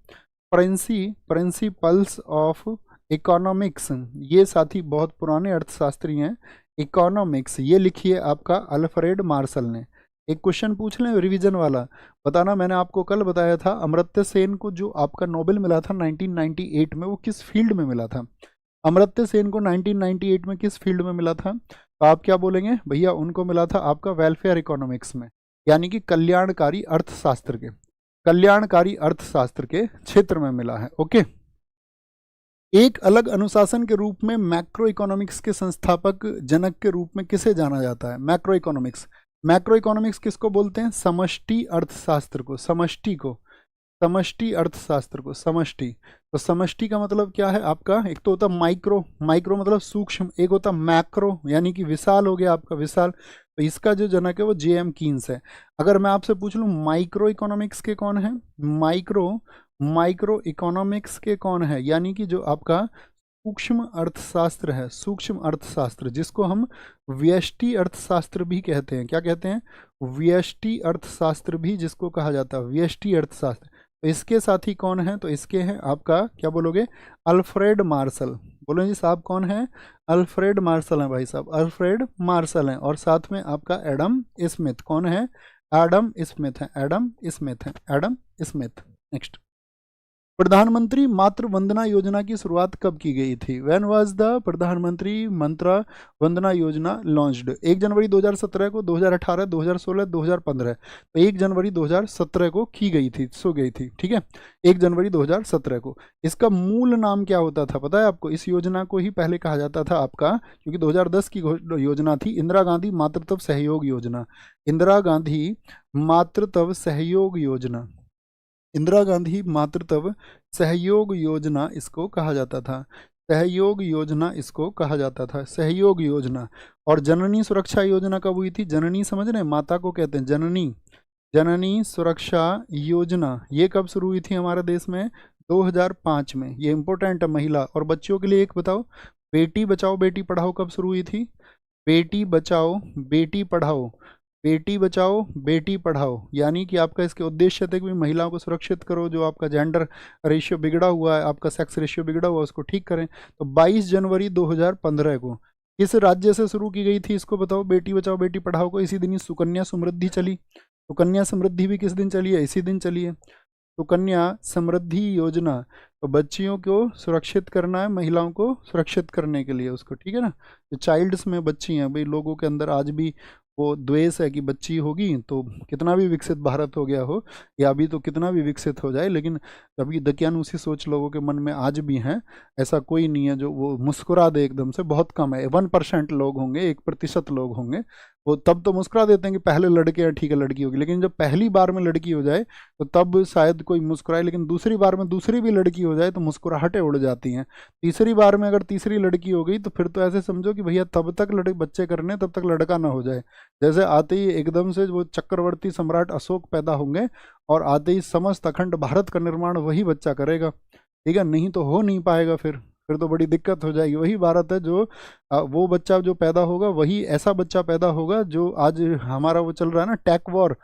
प्रिंसिपल्स ऑफ इकोनॉमिक्स, ये साथी बहुत पुराने अर्थशास्त्री हैं। इकोनॉमिक्स ये लिखी है आपका अल्फ्रेड मार्शल ने। एक क्वेश्चन पूछ लें रिवीजन वाला, बताना। मैंने आपको कल बताया था अमर्त्य सेन को जो आपका नोबेल मिला था 1998 में, वो किस फील्ड में मिला था? अमर्त्य सेन को 1998 में किस फील्ड में मिला था? तो आप क्या बोलेंगे भैया? उनको मिला था आपका वेलफेयर इकोनॉमिक्स में, यानी कि कल्याणकारी अर्थशास्त्र के, कल्याणकारी अर्थशास्त्र के क्षेत्र में मिला है। ओके। एक अलग अनुशासन के रूप में मैक्रो इकोनॉमिक्स के संस्थापक जनक के रूप में किसे जाना जाता है? Macro economics. मैक्रो इकोनॉमिक्स किसको बोलते हैं? समष्टि अर्थशास्त्र को, समष्टि को, समष्टि अर्थशास्त्र को, समष्टि। तो समष्टि का मतलब क्या है आपका? एक तो होता माइक्रो, माइक्रो मतलब सूक्ष्म, एक होता मैक्रो यानी कि विशाल हो गया आपका, विशाल। तो इसका जो जनक है वो J.M. कीन्स है। अगर मैं आपसे पूछ लूँ माइक्रो इकोनॉमिक्स के कौन है? माइक्रो इकोनॉमिक्स के कौन है? यानी कि जो आपका सूक्ष्म अर्थशास्त्र है, सूक्ष्म अर्थशास्त्र, जिसको हम व्यष्टि अर्थशास्त्र भी कहते हैं। क्या कहते हैं? व्यष्टि अर्थशास्त्र भी जिसको कहा जाता है, व्यष्टि अर्थशास्त्र। तो इसके साथी कौन है? तो इसके हैं आपका, क्या बोलोगे? Alfred Marshall. बोलो जी साहब, कौन है? अल्फ्रेड मार्शल है भाई साहब, अल्फ्रेड मार्शल है। और साथ में आपका एडम स्मिथ। कौन है? एडम स्मिथ है, एडम स्मिथ है, एडम स्मिथ। नेक्स्ट, प्रधानमंत्री मातृ वंदना योजना की शुरुआत कब की गई थी? व्हेन वाज द प्रधानमंत्री मंत्रा वंदना योजना लॉन्च्ड? 1 जनवरी 2017 को, 2018, 2016, 2015। तो 1 जनवरी 2017 को की गई थी, सो गई थी, ठीक है, 1 जनवरी 2017 को। इसका मूल नाम क्या होता था पता है आपको? इस योजना को ही पहले कहा जाता था आपका, क्योंकि 2010 की योजना थी, इंदिरा गांधी मातृत्व सहयोग योजना। इंदिरा गांधी मातृत्व सहयोग योजना, इंदिरा गांधी मातृत्व सहयोग योजना इसको कहा जाता था, सहयोग योजना इसको कहा जाता था, सहयोग योजना। और जननी सुरक्षा योजना कब हुई थी? जननी समझ रहे हैं, माता को कहते हैं जननी, जननी सुरक्षा योजना ये कब शुरू हुई थी हमारे देश में? 2005 में। ये इंपॉर्टेंट है। महिला और बच्चों के लिए एक बताओ, बेटी बचाओ बेटी पढ़ाओ कब शुरू हुई थी? बेटी बचाओ बेटी पढ़ाओ, बेटी बचाओ बेटी पढ़ाओ, यानी कि आपका इसके उद्देश्य थे कि महिलाओं को सुरक्षित करो, जो आपका जेंडर रेशियो बिगड़ा हुआ है, आपका सेक्स रेशियो बिगड़ा हुआ है, उसको ठीक करें। तो 22 जनवरी 2015 को किस राज्य से शुरू की गई थी इसको बताओ? बेटी बचाओ बेटी पढ़ाओ को इसी दिन ही सुकन्या समृद्धि चली। सुकन्या समृद्धि भी किस दिन चली है? इसी दिन चली है, सुकन्या समृद्धि योजना। तो बच्चियों को सुरक्षित करना है, महिलाओं को सुरक्षित करने के लिए उसको, ठीक है ना। जो चाइल्ड्स में बच्ची हैं भाई, लोगों के अंदर आज भी वो द्वेष है कि बच्ची होगी तो कितना भी विकसित भारत हो गया हो, या अभी तो कितना भी विकसित हो जाए, लेकिन कभी दकियानुसी सोच लोगों के मन में आज भी है। ऐसा कोई नहीं है जो वो मुस्कुरा दे एकदम से, बहुत कम है, 1% लोग होंगे, 1% लोग होंगे वो तब तो मुस्कुरा देते हैं कि पहले लड़के हैं ठीक है लड़की होगी, लेकिन जब पहली बार में लड़की हो जाए तो तब शायद कोई मुस्कुराए, लेकिन दूसरी बार में दूसरी भी लड़की हो जाए तो मुस्कुराहटें उड़ जाती हैं। तीसरी बार में अगर तीसरी लड़की हो गई तो फिर तो ऐसे समझो कि भैया तब तक बच्चे करने तब तक लड़का ना हो जाए। जैसे आते ही एकदम से वो चक्रवर्ती सम्राट अशोक पैदा होंगे और आते ही समस्त अखंड भारत का निर्माण वही बच्चा करेगा, ठीक है, नहीं तो हो नहीं पाएगा। फिर तो बड़ी दिक्कत हो जाएगी। वही भारत है जो वो बच्चा जो पैदा होगा वही ऐसा बच्चा पैदा होगा जो आज हमारा वो चल रहा है ना टैक वॉर,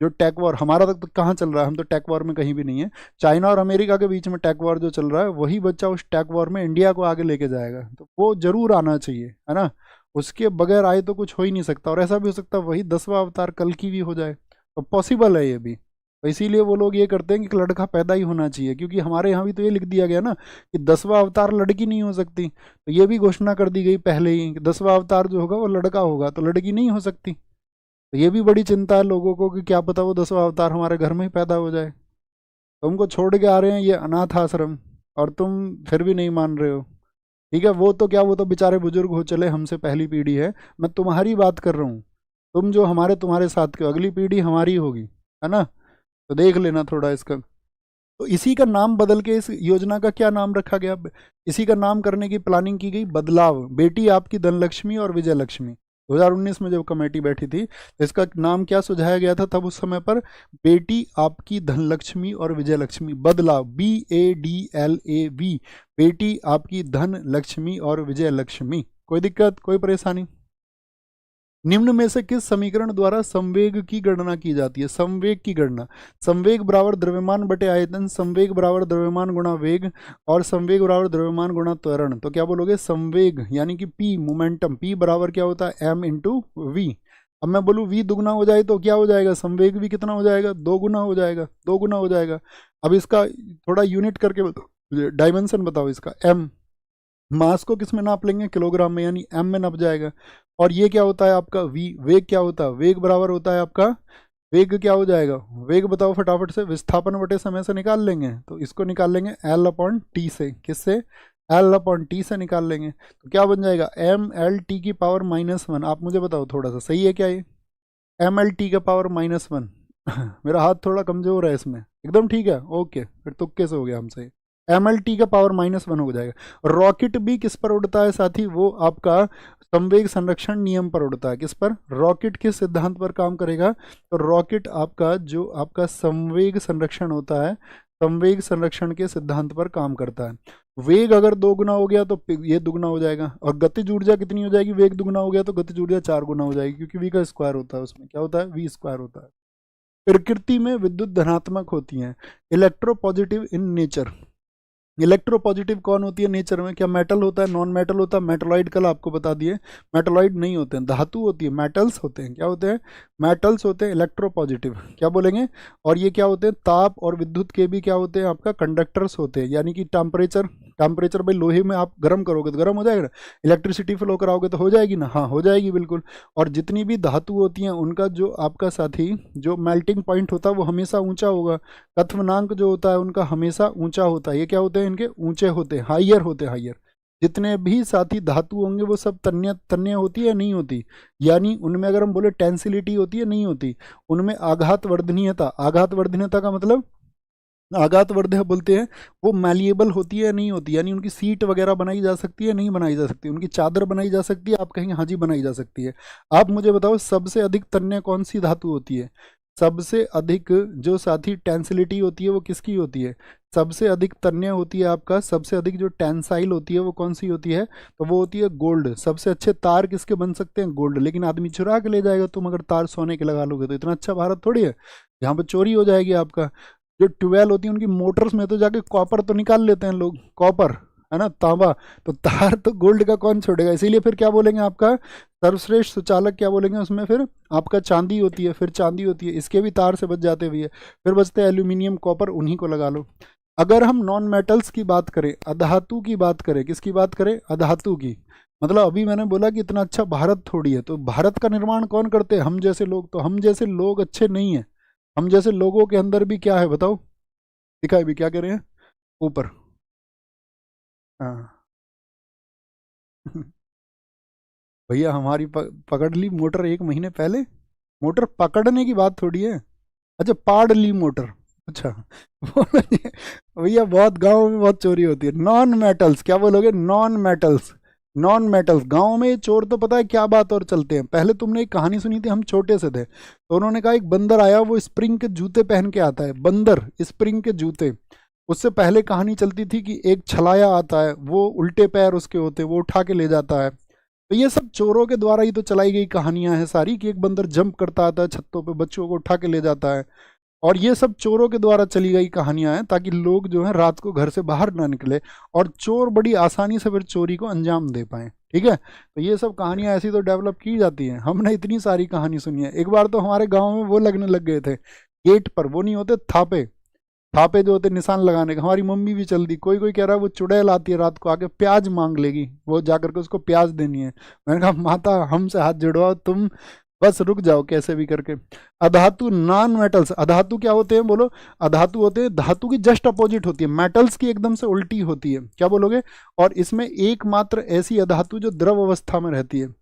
जो टैक वॉर हमारा तक तो कहाँ चल रहा है, हम तो टैक वॉर में कहीं भी नहीं है। चाइना और अमेरिका के बीच में टैक वॉर जो चल रहा है, वही बच्चा उस टैक वॉर में इंडिया को आगे लेके जाएगा। तो वो जरूर आना चाहिए, है ना, उसके बगैर आए तो कुछ हो ही नहीं सकता। और ऐसा भी हो सकता है वही 10वां अवतार कल की भी हो जाए, तो पॉसिबल है ये भी। तो इसीलिए वो लोग ये करते हैं कि लड़का पैदा ही होना चाहिए, क्योंकि हमारे यहाँ भी तो ये लिख दिया गया ना कि 10वां अवतार लड़की नहीं हो सकती। तो ये भी घोषणा कर दी गई पहले ही कि 10वां अवतार जो होगा वो लड़का होगा, तो लड़की नहीं हो सकती। तो ये भी बड़ी चिंता है लोगों को कि क्या पता वो 10वां अवतार हमारे घर में ही पैदा हो जाए। तुमको छोड़ के आ रहे हैं ये अनाथ आश्रम और तुम फिर भी नहीं मान रहे हो, ठीक है। वो तो क्या, वो तो बेचारे बुजुर्ग हो चले, हमसे पहली पीढ़ी है, मैं तुम्हारी बात कर रहा हूँ। तुम जो तुम्हारे साथ के, अगली पीढ़ी हमारी होगी, है ना। तो देख लेना थोड़ा इसका। तो इसी का नाम बदल के इस योजना का क्या नाम रखा गया? इसी का नाम करने की प्लानिंग की गई, बदलाव, बेटी आपकी धनलक्ष्मी और विजय लक्ष्मी। 2019 में जब कमेटी बैठी थी तो इसका नाम क्या सुझाया गया था तब उस समय पर? बेटी आपकी धनलक्ष्मी और विजय लक्ष्मी, बदलाव, BADLAV, बेटी आपकी धन लक्ष्मी और विजय लक्ष्मी कोई दिक्कत, कोई परेशानी? निम्न में से किस समीकरण द्वारा संवेग की गणना की जाती है? संवेग की गणना, संवेग बराबर द्रव्यमान बटे आयतन, संवेग बराबर द्रव्यमान गुणा वेग, और संवेग बराबर द्रव्यमान गुणा त्वरण। तो क्या बोलोगे? संवेग यानी कि P मोमेंटम, P बराबर क्या होता है? M into V. अब मैं बोलूँ V दुगना हो जाए तो क्या हो जाएगा? संवेग भी कितना हो जाएगा? 2 गुना हो जाएगा, 2 गुना हो जाएगा। अब इसका थोड़ा यूनिट करके बताओ, डायमेंशन बताओ इसका। M, मास को किस में नाप लेंगे? किलोग्राम में, यानी M में नाप जाएगा। और ये क्या होता है आपका? V। वेग क्या होता है? वेग बराबर होता है आपका, वेग क्या हो जाएगा? वेग बताओ फटाफट से, विस्थापन बटे समय से निकाल लेंगे। तो इसको निकाल लेंगे L अपॉन टी से। किससे? L अपॉन टी से निकाल लेंगे। तो क्या बन जाएगा? ML की पावर -1। आप मुझे बताओ थोड़ा सा, सही है क्या ये? ML का पावर -1। मेरा हाथ थोड़ा कमजोर है इसमें, एकदम ठीक है, ओके, फिर तुक्के से हो गया हमसे। ML का पावर -1 हो जाएगा। रॉकेट भी किस पर उड़ता है साथी? वो आपका संवेग संरक्षण नियम पर उड़ता है। किस पर? रॉकेट किस सिद्धांत पर काम करेगा? तो रॉकेट आपका जो आपका संवेग संरक्षण होता है, संवेग संरक्षण के सिद्धांत पर काम करता है। वेग अगर 2 गुना हो गया तो ये दुगना हो जाएगा, और गतिज ऊर्जा कितनी हो जाएगी? वेग दुगना हो गया तो गतिज ऊर्जा 4 गुना हो जाएगी, क्योंकि V का स्क्वायर होता है, उसमें क्या होता है? V स्क्वायर होता है। प्रकृति में विद्युत धनात्मक होती हैं, इलेक्ट्रोपॉजिटिव इन नेचर। इलेक्ट्रोपॉजिटिव कौन होती है नेचर में? क्या मेटल होता है? नॉन मेटल होता है? मेटलॉइड कल आपको बता दिए, मेटलॉइड नहीं होते हैं, धातु होती है, मेटल्स होते हैं। क्या होते हैं? मेटल्स होते हैं इलेक्ट्रोपॉजिटिव। क्या बोलेंगे? और ये क्या होते हैं? ताप और विद्युत के भी क्या होते हैं? आपका कंडक्टर्स होते हैं, यानी कि टेम्परेचर, टेम्परेचर भाई लोहे में आप गर्म करोगे तो गर्म हो जाएगा ना, इलेक्ट्रिसिटी फ्लो कराओगे तो हो जाएगी ना, हाँ हो जाएगी बिल्कुल। और जितनी भी धातु होती हैं उनका जो आपका साथी जो मेल्टिंग पॉइंट होता है वो हमेशा ऊंचा होगा, कथनांक जो होता है उनका हमेशा ऊंचा होता है। ये क्या होते हैं? इनके ऊंचे होते हैं, हाइयर होते हैं, हाइयर। जितने भी साथी धातु होंगे वो सब तन्य तन्य होती है, नहीं होती? यानी उनमें अगर हम बोले टेंसिलिटी होती है, नहीं होती? उनमें आघात वर्धनीयता, आघात वर्धनीयता का मतलब, आघात वर्धक बोलते हैं, वो मैलिएबल होती है, नहीं होती? यानी उनकी सीट वगैरह बनाई जा सकती है, नहीं बनाई जा सकती? उनकी चादर बनाई जा सकती है? आप कहेंगे हाँ जी बनाई जा सकती है। आप मुझे बताओ सबसे अधिक तन्य कौन सी धातु होती है? सबसे अधिक जो साथी टेंसिलिटी होती है वो किसकी होती है? सबसे अधिक तन्य होती है आपका, सबसे अधिक जो टेंसाइल होती है वो कौन सी होती है? तो वो होती है गोल्ड। सबसे अच्छे तार किसके बन सकते हैं? गोल्ड। लेकिन आदमी चुरा के ले जाएगा, तुम अगर तार सोने के लगा लोगे तो इतना अच्छा भारत थोड़ी है, यहाँ पर चोरी हो जाएगी आपका। जो ट्यूबवेल होती है उनकी मोटर्स में तो जाके कॉपर तो निकाल लेते हैं लोग, कॉपर है ना, तांबा। तो तार तो गोल्ड का कौन छोड़ेगा? इसीलिए फिर क्या बोलेंगे आपका सर्वश्रेष्ठ सुचालक, क्या बोलेंगे उसमें? फिर आपका चांदी होती है, फिर चांदी होती है, इसके भी तार से बच जाते हुए, फिर बचते हैं एल्यूमिनियम, कॉपर, उन्हीं को लगा लो। अगर हम नॉन मेटल्स की बात करें, अधातु की बात करें, किसकी बात करें? अधातु की। मतलब अभी मैंने बोला कि इतना अच्छा भारत थोड़ी है, तो भारत का निर्माण कौन करते हैं? हम जैसे लोग। तो हम जैसे लोग अच्छे नहीं है, हम जैसे लोगों के अंदर भी क्या है बताओ? दिखाए भी क्या कह रहे हैं ऊपर? हाँ। भैया हमारी पकड़ ली मोटर 1 महीने पहले। मोटर पकड़ने की बात थोड़ी है, अच्छा पाड़ ली मोटर। अच्छा भैया बहुत गांव में बहुत चोरी होती है। नॉन मेटल्स, क्या बोलोगे? Non metals, non metals. गांव में ये चोर तो पता है क्या बात और चलते हैं। पहले तुमने एक कहानी सुनी थी, हम छोटे से थे तो उन्होंने कहा एक बंदर आया, वो स्प्रिंग के जूते पहन के आता है, बंदर स्प्रिंग के जूते। उससे पहले कहानी चलती थी कि एक छलाया आता है, वो उल्टे पैर उसके होते, वो उठा के ले जाता है। तो ये सब चोरों के द्वारा ही तो चलाई गई कहानियां हैं सारी, कि एक बंदर जंप करता आता है छत्तों पे, बच्चों को उठा के ले जाता है। और ये सब चोरों के द्वारा चली गई कहानियां हैं, ताकि लोग जो है रात को घर से बाहर ना निकले और चोर बड़ी आसानी से फिर चोरी को अंजाम दे पाए। ठीक है, तो ये सब कहानियां ऐसी तो डेवलप की जाती हैं। हमने इतनी सारी कहानी सुनी है। एक बार तो हमारे गाँव में वो लगने लग गए थे गेट पर, वो नहीं होते थापे, थापे जो होते निशान लगाने का। हमारी मम्मी भी चल दी, कोई कोई कह रहा है वो चुड़ैल आती है रात को आके प्याज मांग लेगी, वो जाकर के उसको प्याज देनी है। मैंने कहा माता हमसे हाथ जुड़वाओ, तुम बस रुक जाओ कैसे भी करके। अधातु नॉन मेटल्स, अधातु क्या होते हैं बोलो? अधातु होते हैं धातु की जस्ट अपोजिट होती है, मेटल्स की एकदम से उल्टी होती है। क्या बोलोगे? और इसमें एकमात्र ऐसी अधातु जो द्रव अवस्था में रहती है,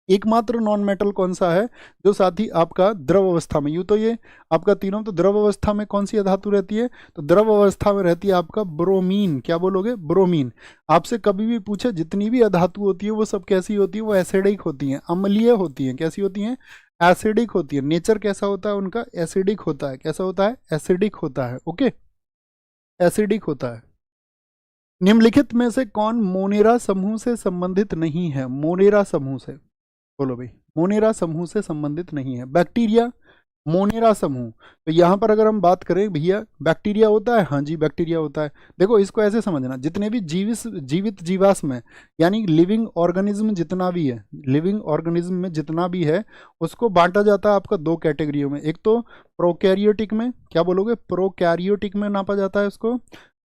एकमात्र नॉन मेटल कौन सा है जो साथी आपका द्रव अवस्था में, यूं तो ये आपका तीनों तो द्रव अवस्था में कौन सी धातु रहती है? तो द्रव अवस्था में रहती है आपका ब्रोमीन। क्या बोलोगे? ब्रोमीन। आपसे कभी भी पूछे जितनी भी अधातु होती है वो सब कैसी होती है? वो एसिडिक होती हैं, अम्लीय होती हैं। कैसी होती हैं? एसिडिक होती है। नेचर कैसा होता है उनका? एसिडिक होता है। कैसा होता है? एसिडिक होता है। ओके, एसिडिक होता है। निम्नलिखित में से कौन मोनेरा समूह से संबंधित नहीं है? मोनेरा समूह से, बोलो भाई, मोनेरा समूह से संबंधित नहीं है। बैक्टीरिया, मोनेरा समूह। तो यहां पर अगर हम बात करें भैया, बैक्टीरिया होता है, हाँ जी बैक्टीरिया होता है। देखो इसको ऐसे समझना, जितने भी जीवित जीवाश्म है, यानी लिविंग ऑर्गेनिज्म जितना भी है, लिविंग ऑर्गेनिज्म में जितना भी है, उसको बांटा जाता है आपका दो कैटेगरियों में। एक तो प्रोकैरियोटिक में, क्या बोलोगे, प्रोकैरियोटिक में नापा जाता है उसको,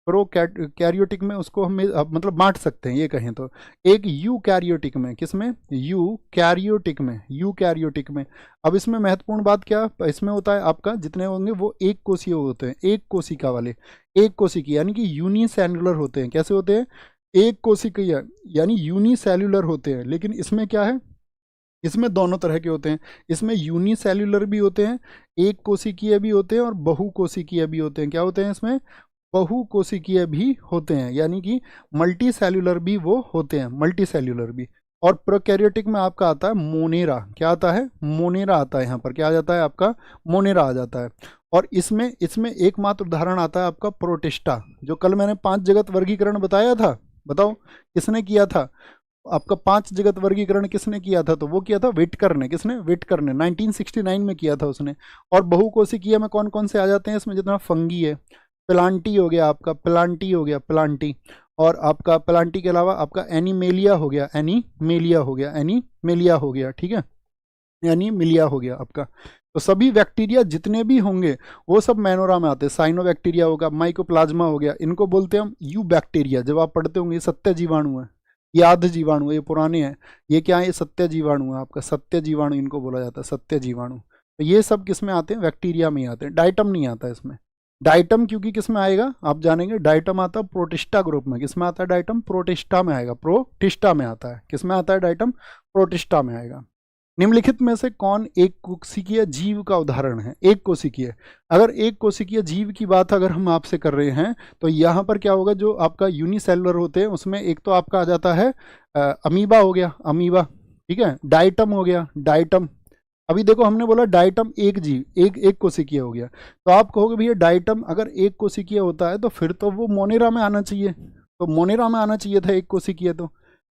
प्रोकैरियोटिक में उसको हम मतलब बांट सकते हैं ये कहें तो। एक यूकैरियोटिक में, किसमें, यूकैरियोटिक में, यूकैरियोटिक में। अब इसमें महत्वपूर्ण बात क्या इसमें होता है, आपका जितने होंगे वो एक कोशीय होते हैं, एक कोशिका वाले, एक कोशिकी यानी कि यूनिसेलुलर होते हैं। कैसे होते हैं, एक कोशिकीय यानी यूनिसेल्युलर होते हैं। लेकिन इसमें क्या है, इसमें दोनों तरह के होते हैं। इसमें यूनिसेल्युलर भी होते हैं, एक कोशिकीय भी होते हैं, और बहुकोशिकीय भी होते हैं। क्या होते हैं इसमें, बहुकोशिकीय भी होते हैं, यानी कि मल्टी सेल्यूलर भी वो होते हैं, मल्टी सेल्यूलर भी। और प्रोकैरियोटिक में आपका आता है मोनेरा, क्या आता है, मोनेरा आता है। यहाँ पर क्या आ जाता है आपका, मोनेरा आ जाता है। और इसमें इसमें एकमात्र उदाहरण आता है आपका प्रोटिस्टा, जो कल मैंने 5 जगत वर्गीकरण बताया था। बताओ किसने किया था आपका 5 जगत वर्गीकरण, किसने किया था? तो वो किया था विटकर ने। किसने, विटकर ने 1969 में किया था उसने। और बहुकोशिकीय में कौन कौन से आ जाते हैं इसमें, जितना फंगी है, प्लांटी हो गया आपका, प्लांटी हो गया, प्लांटी। और आपका प्लांटी के अलावा आपका एनीमेलिया हो गया, एनीमेलिया हो गया, एनीमेलिया हो गया, ठीक है, एनीमिलिया हो गया आपका। तो सभी बैक्टीरिया जितने भी होंगे वो सब मैनोरा में आते हैं। साइनोबैक्टीरिया होगा, माइकोप्लाज्मा हो गया, इनको बोलते हैं हम यू बैक्टीरिया। जब आप पढ़ते होंगे ये सत्य जीवाणु है, ये आध जीवाणु है, ये पुराने हैं। ये क्या है, ये सत्य जीवाणु है आपका, सत्य जीवाणु इनको बोला जाता है, सत्य जीवाणु। तो ये सब किस में आते हैं, बैक्टीरिया में ही आते हैं। डाइटम नहीं आता इसमें। डाइटम क्योंकि किस में आएगा आप जानेंगे, डाइटम आता है प्रोटिस्टा ग्रुप में। किस में आता है डाइटम, प्रोटिस्टा में आएगा, प्रोटिस्टा में आता है। किस में आता है डाइटम, प्रोटिस्टा में आएगा। निम्नलिखित में से कौन एक कोशिकीय जीव का उदाहरण है? एक कोशिकीय, अगर एक कोशिकीय जीव की बात अगर हम आपसे कर रहे हैं तो यहाँ पर क्या होगा, जो आपका यूनिसेलुलर होते हैं उसमें एक तो आपका आ जाता है अमीबा हो गया, अमीबा, ठीक है। डाइटम हो गया, डाइटम। अभी देखो हमने बोला डाइटम एक जीव, एक कोशिकीय हो गया। तो आप कहोगे भैया डाइटम अगर एक कोशिकीय होता है तो फिर तो वो मोनेरा में आना चाहिए, तो मोनेरा में आना चाहिए था एक कोशिकीय तो,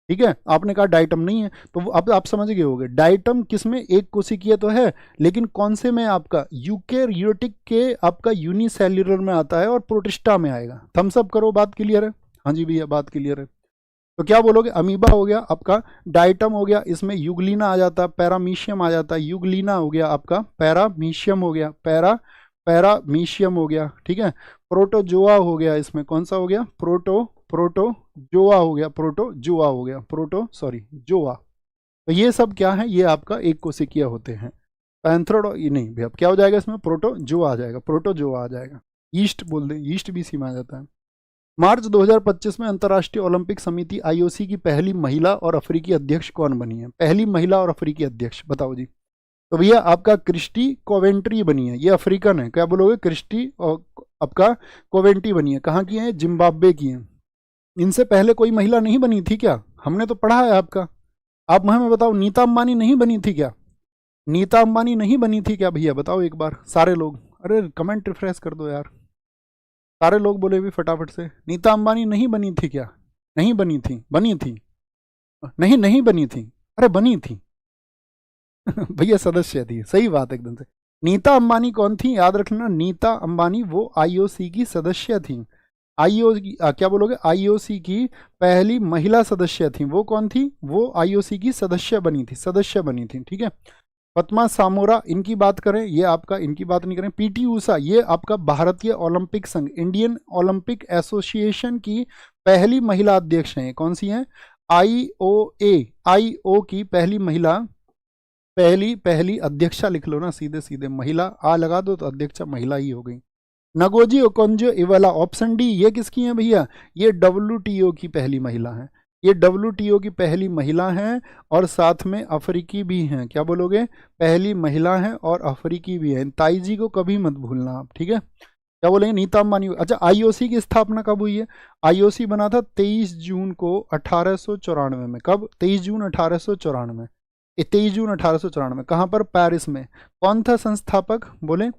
ठीक है। आपने कहा डाइटम नहीं है, तो अब आप समझ गए होगे डाइटम किसमें, एक कोशिकीय तो है, लेकिन कौन से में, आपका यूकैरियोटिक के आपका यूनिसेल्युलर में आता है और प्रोटिस्टा में आएगा। थम्स अप करो, बात क्लियर है? हाँ जी भैया बात क्लियर है। तो क्या बोलोगे, अमीबा हो गया आपका, डाइटम हो गया, इसमें युगलीना आ जाता है, पैरामीशियम आ जाता है, युगलीना हो गया आपका, पैरामीशियम हो गया, पैरामीशियम हो गया, ठीक है। प्रोटोजोआ हो गया, इसमें कौन सा हो गया, प्रोटोजोआ हो गया, प्रोटोजोआ हो गया, जोआ। तो ये सब क्या है, ये आपका एक कोशिकीय होते हैं। पैंथ्रोड ये नहीं भैया, क्या हो जाएगा इसमें, प्रोटोजोआ आ जाएगा, प्रोटोजोआ आ जाएगा। ईस्ट बोल दें, ईस्ट भी सी में आ जाता है। मार्च 2025 में अंतर्राष्ट्रीय ओलंपिक समिति आईओसी की पहली महिला और अफ्रीकी अध्यक्ष कौन बनी है? पहली महिला और अफ्रीकी अध्यक्ष बताओ जी। तो भैया आपका क्रिस्टी कोवेंट्री बनी है, ये अफ्रीकन है। क्या बोलोगे, क्रिस्टी और आपका कोवेंट्री बनी है। कहाँ की है, जिम्बाब्वे की है। इनसे पहले कोई महिला नहीं बनी थी क्या? हमने तो पढ़ा है आपका। आप हमें बताओ, नीता अंबानी नहीं बनी थी क्या? नीता अंबानी नहीं बनी थी क्या भैया, बताओ एक बार सारे लोग। अरे कमेंट रिफ्रेश कर दो यार, सारे लोग बोले भी फटाफट से। नीता अंबानी नहीं बनी थी क्या? नहीं बनी थी, बनी थी, नहीं नहीं बनी थी, अरे बनी थी भैया सदस्य थी, सही बात एकदम से। नीता अंबानी कौन थी, याद रखना, नीता अंबानी वो आईओसी की सदस्य थी। क्या बोलोगे, आईओसी की पहली महिला सदस्य थी। वो कौन थी, वो आईओसी की सदस्य बनी थी, सदस्य बनी थी, ठीक है। पद्मा सामोरा, इनकी बात करें, ये आपका, इनकी बात नहीं करें। पीटी ऊषा, ये आपका भारतीय ओलंपिक संघ, इंडियन ओलंपिक एसोसिएशन की पहली महिला अध्यक्ष हैं। कौन सी हैं, आईओ की पहली महिला, पहली अध्यक्षा लिख लो ना, सीधे सीधे महिला आ लगा दो तो अध्यक्षा महिला ही हो गई। Ngozi Okonjo Iweala, option D, ये किसकी है भैया, ये WTO की पहली महिला है। ये WTO की पहली महिला हैं और साथ में अफ्रीकी भी हैं। क्या बोलोगे, पहली महिला हैं और अफ्रीकी भी हैं। ताई जी को कभी मत भूलना आप, ठीक है। क्या बोलेंगे, नीता अंबानी। अच्छा, आईओसी की स्थापना कब हुई है? आईओसी बना था 23 जून को 1894 में। कब, 23 जून 1894, 23 जून 1894। कहाँ पर, पेरिस में। कौन था संस्थापक, बोले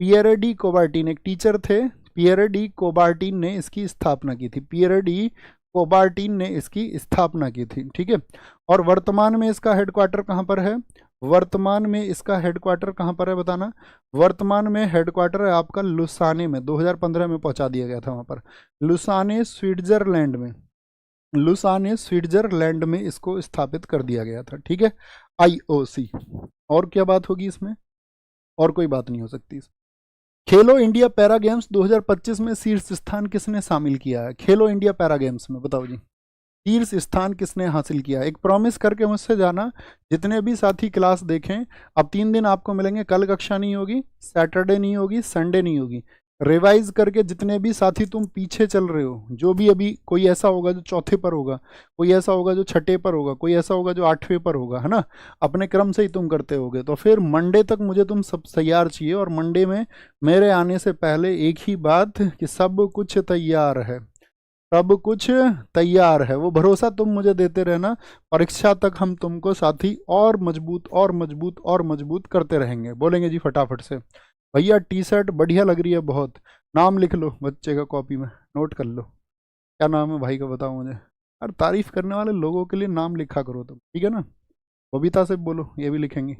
पियरे डी कोबार्टिन, एक टीचर थे, पियर डी कोबार्टिन ने इसकी स्थापना की थी। पियर डी कोबार्टिन ने इसकी स्थापना की थी, ठीक है। और वर्तमान में इसका हेडक्वार्टर कहाँ पर है? वर्तमान में इसका हेडक्वार्टर कहाँ पर है बताना। वर्तमान में हेडक्वार्टर है आपका लुसाने में, 2015 में पहुंचा दिया गया था वहां पर, लुसाने स्विट्जरलैंड में। लुसाने स्विट्जरलैंड में इसको स्थापित कर दिया गया था, ठीक है। आईओसी। और क्या बात होगी इसमें? और कोई बात नहीं हो सकती इसमें। खेलो इंडिया पैरा गेम्स 2025 में शीर्ष स्थान किसने शामिल किया है? खेलो इंडिया पैरा गेम्स में बताओ जी, शीर्ष स्थान किसने हासिल किया? एक प्रॉमिस करके मुझसे जाना, जितने भी साथी क्लास देखें, अब 3 दिन आपको मिलेंगे, कल कक्षा नहीं होगी, सैटरडे नहीं होगी, संडे नहीं होगी। रिवाइज करके जितने भी साथी तुम पीछे चल रहे हो, जो भी अभी कोई ऐसा होगा जो चौथे पर होगा, कोई ऐसा होगा जो छठे पर होगा, कोई ऐसा होगा जो 8वें पर होगा, है ना, अपने क्रम से ही तुम करते होगे, तो फिर मंडे तक मुझे तुम सब तैयार चाहिए। और मंडे में मेरे आने से पहले एक ही बात कि सब कुछ तैयार है, सब कुछ तैयार है, वो भरोसा तुम मुझे देते रहना। परीक्षा तक हम तुमको साथी और मजबूत और मजबूत और मजबूत करते रहेंगे। बोलेंगे जी फटाफट से, भैया टी शर्ट बढ़िया लग रही है बहुत, नाम लिख लो बच्चे का कॉपी में, नोट कर लो, क्या नाम है भाई का बताओ मुझे। और तारीफ करने वाले लोगों के लिए नाम लिखा करो तुम, ठीक है ना। बबीता से बोलो, ये भी लिखेंगे।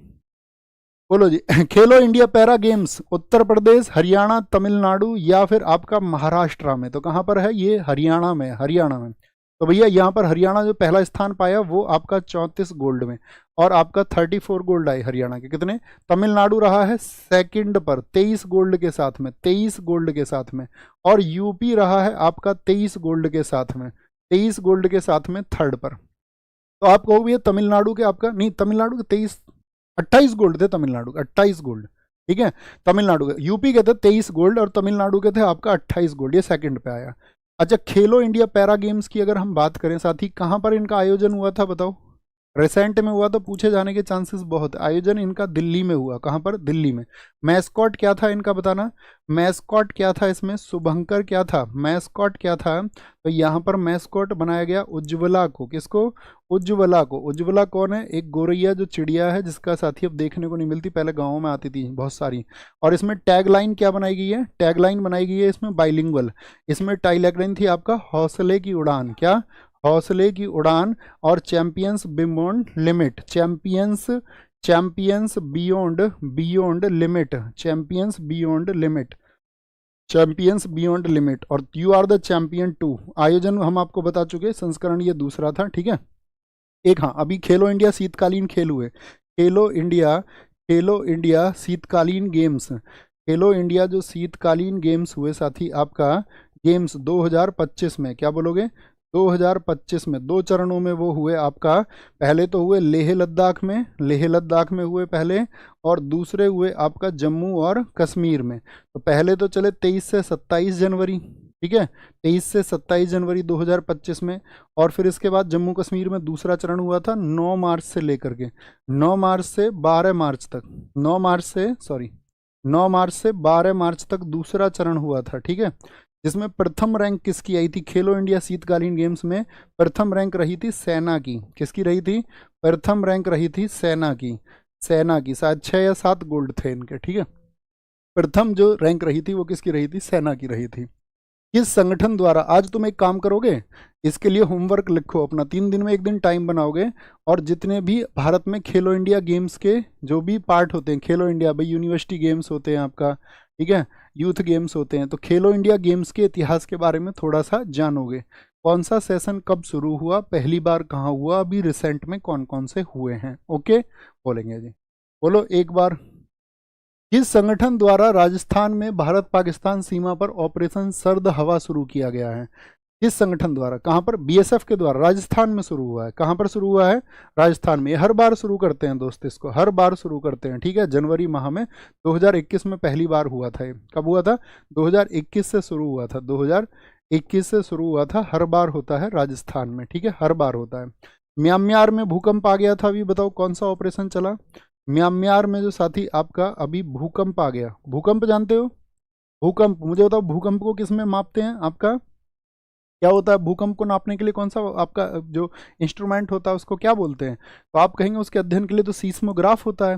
बोलो जी। खेलो India para games Uttar Pradesh, Haryana, Tamil Nadu या फिर आपका महाराष्ट्र में, तो कहाँ पर है ये? हरियाणा में, हरियाणा में। तो भैया यहाँ पर हरियाणा जो पहला स्थान पाया वो आपका 34 गोल्ड में, और आपका 34 गोल्ड आए हरियाणा के। कितने? तमिलनाडु रहा है सेकंड पर 23 गोल्ड के साथ में, 23 गोल्ड के साथ में। और यूपी रहा है आपका 23 गोल्ड के साथ में, 23 गोल्ड के साथ में थर्ड पर। तो आप कहोगे तमिलनाडु के आपका नहीं, तमिलनाडु के 28 गोल्ड थे, तमिलनाडु के 28 गोल्ड, ठीक है। तमिलनाडु के, यूपी के थे 23 गोल्ड और तमिलनाडु के थे आपका 28 गोल्ड, ये सेकंड पे आया। अच्छा, खेलो इंडिया पैरा गेम्स की अगर हम बात करें साथी, कहाँ पर इनका आयोजन हुआ था बताओ? रिसेंट में हुआ, तो पूछे जाने के चांसेस बहुत। आयोजन इनका दिल्ली में हुआ। कहाँ पर? दिल्ली में। मैस्कॉट क्या था इनका बताना, मैस्कॉट क्या था इसमें? शुभंकर क्या था? मैस्कॉट क्या था? तो यहाँ पर मैस्कॉट बनाया गया उज्ज्वला को। किसको? उज्ज्वला को। उज्ज्वला कौन है? एक गोरैया जो चिड़िया है, जिसका साथी अब देखने को नहीं मिलती, पहले गाँव में आती थी बहुत सारी। और इसमें टैगलाइन क्या बनाई गई है? टैगलाइन बनाई गई है इसमें बाइलिंगुअल। इसमें टैगलाइन थी आपका हौसले की उड़ान। क्या? हौसले की उड़ान। और champions beyond limit, champions beyond limit, champions beyond limit, champions beyond limit. और यू आर द चैंपियन 2। आयोजन हम आपको बता चुके, संस्करण ये दूसरा था, ठीक है। एक हाँ, अभी खेलो इंडिया शीतकालीन खेल हुए, खेलो इंडिया शीतकालीन गेम्स, खेलो इंडिया जो शीतकालीन गेम्स हुए साथी आपका, गेम्स 2025 में, क्या बोलोगे? 2025 में 2 चरणों में वो हुए आपका। पहले तो हुए लेह लद्दाख में, लेह लद्दाख में हुए पहले, और दूसरे हुए आपका जम्मू और कश्मीर में। तो पहले तो चले 23 से 27 जनवरी, ठीक है, 23 से 27 जनवरी 2025 में। और फिर इसके बाद जम्मू कश्मीर में दूसरा चरण हुआ था 9 मार्च से लेकर के 9 मार्च से 12 मार्च तक, 9 मार्च से 12 मार्च तक दूसरा चरण हुआ था, ठीक है। जिसमें प्रथम रैंक किसकी आई थी? खेलो इंडिया शीतकालीन गेम्स में प्रथम रैंक रही थी सेना की। किसकी रही थी? प्रथम रैंक रही थी सेना की, सेना की। शायद 6 या 7 गोल्ड थे इनके, ठीक है। प्रथम जो रैंक रही थी वो किसकी रही थी? सेना की रही थी। किस संगठन द्वारा, आज तुम एक काम करोगे, इसके लिए होमवर्क लिखो अपना, 3 दिन में 1 दिन टाइम बनाओगे, और जितने भी भारत में खेलो इंडिया गेम्स के जो भी पार्ट होते हैं, खेलो इंडिया भाई यूनिवर्सिटी गेम्स होते हैं आपका, ठीक है, यूथ गेम्स होते हैं, तो खेलो इंडिया गेम्स के इतिहास के बारे में थोड़ा सा जानोगे। कौन सा सेशन कब शुरू हुआ, पहली बार कहाँ हुआ, अभी रिसेंट में कौन कौन से हुए हैं, ओके बोलेंगे जी। बोलो एक बार। किस संगठन द्वारा राजस्थान में भारत पाकिस्तान सीमा पर ऑपरेशन सर्द हवा शुरू किया गया है? किस संगठन द्वारा? कहाँ पर? बीएसएफ के द्वारा। राजस्थान में शुरू हुआ है। कहाँ पर शुरू हुआ है? राजस्थान में। हर बार शुरू करते हैं दोस्त, इसको हर बार शुरू करते हैं, ठीक है। जनवरी माह में 2021 में पहली बार हुआ था। ये कब हुआ था? 2021 से शुरू हुआ था, 2021 से शुरू हुआ था। हर बार होता है राजस्थान में, ठीक है, हर बार होता है। म्यांमार में भूकंप आ गया था, अभी बताओ कौन सा ऑपरेशन चला? म्यांमार में जो साथी आपका अभी भूकंप आ गया, भूकंप जानते हो? भूकंप, मुझे बताओ भूकंप को किस में मापते हैं? आपका क्या होता है भूकंप को नापने के लिए? कौन सा आपका जो इंस्ट्रूमेंट होता है उसको क्या बोलते हैं? तो आप कहेंगे उसके अध्ययन के लिए तो सीस्मोग्राफ होता है।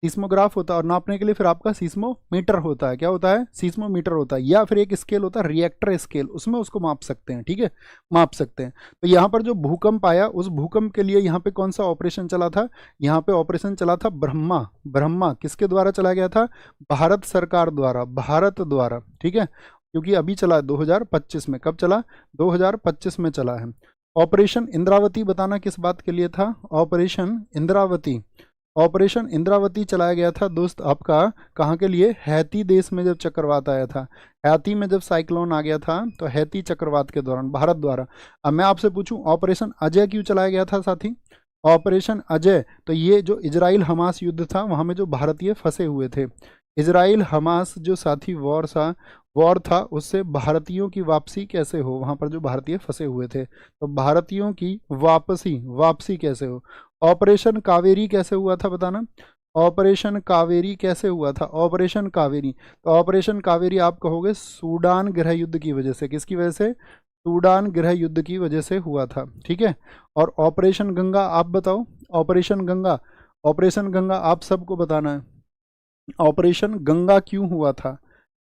सीस्मोग्राफ होता है, और नापने के लिए फिर आपका सीस्मोमीटर होता है। क्या होता है? सीस्मोमीटर होता है, या फिर एक स्केल होता है रिएक्टर स्केल, उसमें उसको माप सकते हैं। ठीक है, माप सकते हैं। तो यहाँ पर जो भूकंप आया, उस भूकंप के लिए यहाँ पे कौन सा ऑपरेशन चला था? यहाँ पे ऑपरेशन चला था ब्रह्मा। ब्रह्मा किसके द्वारा चला गया था? भारत सरकार द्वारा, भारत द्वारा। ठीक है, क्योंकि अभी चला 2025 में। कब चला? 2025 में चला है। ऑपरेशन इंद्रावती बताना किस बात के लिए था? ऑपरेशन इंद्रावती, ऑपरेशन इंद्रावती चलाया गया था दोस्त आपका कहाँ के लिए? हैती देश में जब चक्रवात आया था, हैती में जब साइक्लोन आ गया था, तो हैती चक्रवात के दौरान भारत द्वारा। अब मैं आपसे पूछूं, ऑपरेशन अजय क्यों चलाया गया था साथी? ऑपरेशन अजय, तो ये जो इजराइल हमास युद्ध था, वहां में जो भारतीय फंसे हुए थे, इजराइल हमास जो साथी वॉर था, उससे भारतीयों की वापसी कैसे हो, वहां पर जो भारतीय फंसे हुए थे, तो भारतीयों की वापसी कैसे हो। ऑपरेशन कावेरी कैसे हुआ था बताना? ऑपरेशन कावेरी कैसे हुआ था? ऑपरेशन कावेरी, तो ऑपरेशन कावेरी आप कहोगे सूडान गृह युद्ध की वजह से। किसकी वजह से? सूडान गृह युद्ध की वजह से हुआ था। ठीक है, और ऑपरेशन गंगा आप बताओ। ऑपरेशन गंगा, ऑपरेशन गंगा आप सबको बताना है, ऑपरेशन गंगा क्यों हुआ था?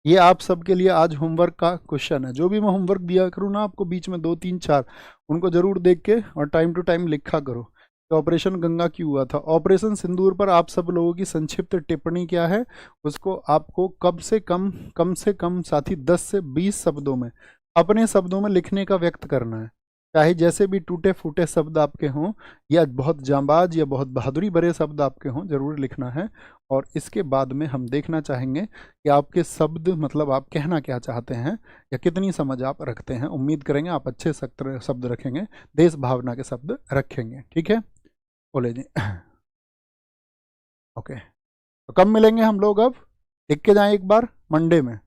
ये आप सबके लिए आज होमवर्क का क्वेश्चन है। जो भी मैं होमवर्क दिया करूँ ना आपको, बीच में 2 3 4, उनको जरूर देख के और टाइम टू टाइम लिखा करो कि ऑपरेशन गंगा क्यों हुआ था। ऑपरेशन सिंदूर पर आप सब लोगों की संक्षिप्त टिप्पणी क्या है, उसको आपको कम से कम साथी 10 से 20 शब्दों में, अपने शब्दों में लिखने का व्यक्त करना है। चाहे जैसे भी टूटे फूटे शब्द आपके हों, या बहुत जांबाज या बहुत बहादुरी भरे शब्द आपके हों, जरूर लिखना है। और इसके बाद में हम देखना चाहेंगे कि आपके शब्द मतलब आप कहना क्या चाहते हैं, या कितनी समझ आप रखते हैं। उम्मीद करेंगे आप अच्छे शब्द रखेंगे, देश भावना के शब्द रखेंगे। ठीक है, बोले जी। ओके, तो कब मिलेंगे हम लोग? अब लिख के जाएं एक बार, मंडे में।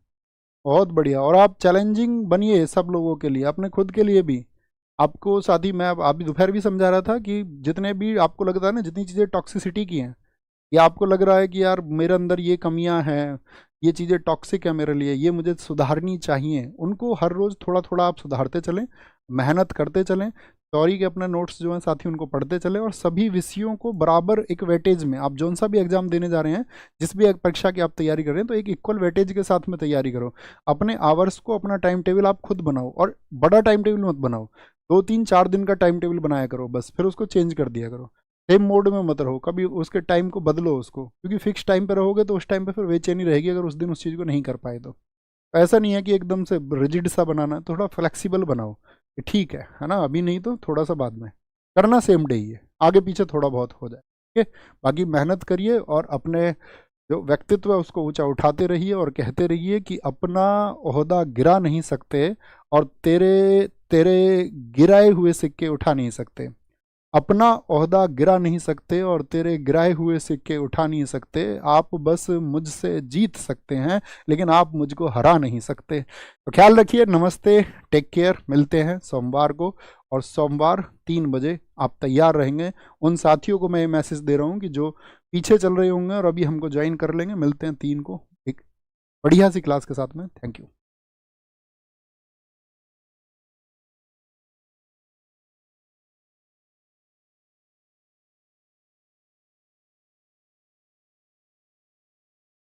बहुत बढ़िया, और आप चैलेंजिंग बनिए सब लोगों के लिए, अपने खुद के लिए भी। आपको साथी मैं आप भी दोपहर भी समझा रहा था कि जितने भी आपको लगता है ना, जितनी चीज़ें टॉक्सिसिटी की हैं, या आपको लग रहा है कि यार मेरे अंदर ये कमियां हैं, ये चीज़ें टॉक्सिक है मेरे लिए, ये मुझे सुधारनी चाहिए, उनको हर रोज़ थोड़ा थोड़ा आप सुधारते चलें, मेहनत करते चलें। थ्योरी के अपने नोट्स जो हैं साथी, उनको पढ़ते चलें, और सभी विषयों को बराबर एक वेटेज में, आप जौन सा भी एग्जाम देने जा रहे हैं, जिस भी एक परीक्षा की आप तैयारी कर रहे हैं, तो एक इक्वल वेटेज के साथ में तैयारी करो। अपने आवर्स को, अपना टाइम टेबल आप खुद बनाओ, और बड़ा टाइम टेबल मत बनाओ। 2 3 4 दिन का टाइम टेबल बनाया करो बस, फिर उसको चेंज कर दिया करो। सेम मोड में मत रहो कभी, उसके टाइम को बदलो उसको, क्योंकि फिक्स टाइम पे रहोगे तो उस टाइम पे फिर बेचैनी रहेगी अगर उस दिन उस चीज़ को नहीं कर पाए तो। ऐसा नहीं है कि एकदम से रिजिड सा बनाना है, थोड़ा फ्लेक्सिबल बनाओ कि ठीक है ना, अभी नहीं तो थोड़ा सा बाद में करना, सेम डे ही है, आगे पीछे थोड़ा बहुत हो जाए। ठीक है, बाकी मेहनत करिए, और अपने जो व्यक्तित्व है उसको ऊंचा उठाते रहिए, और कहते रहिए कि अपना ओहदा गिरा नहीं सकते, और तेरे तेरे गिराए हुए सिक्के उठा नहीं सकते। अपना ओहदा गिरा नहीं सकते, और तेरे गिराए हुए सिक्के उठा नहीं सकते। आप बस मुझसे जीत सकते हैं, लेकिन आप मुझको हरा नहीं सकते। तो ख्याल रखिए, नमस्ते, टेक केयर, मिलते हैं सोमवार को। और सोमवार 3 बजे आप तैयार रहेंगे। उन साथियों को मैं ये मैसेज दे रहा हूँ कि जो पीछे चल रहे होंगे और अभी हमको ज्वाइन कर लेंगे, मिलते हैं 3 को एक बढ़िया सी क्लास के साथ में। Thank you.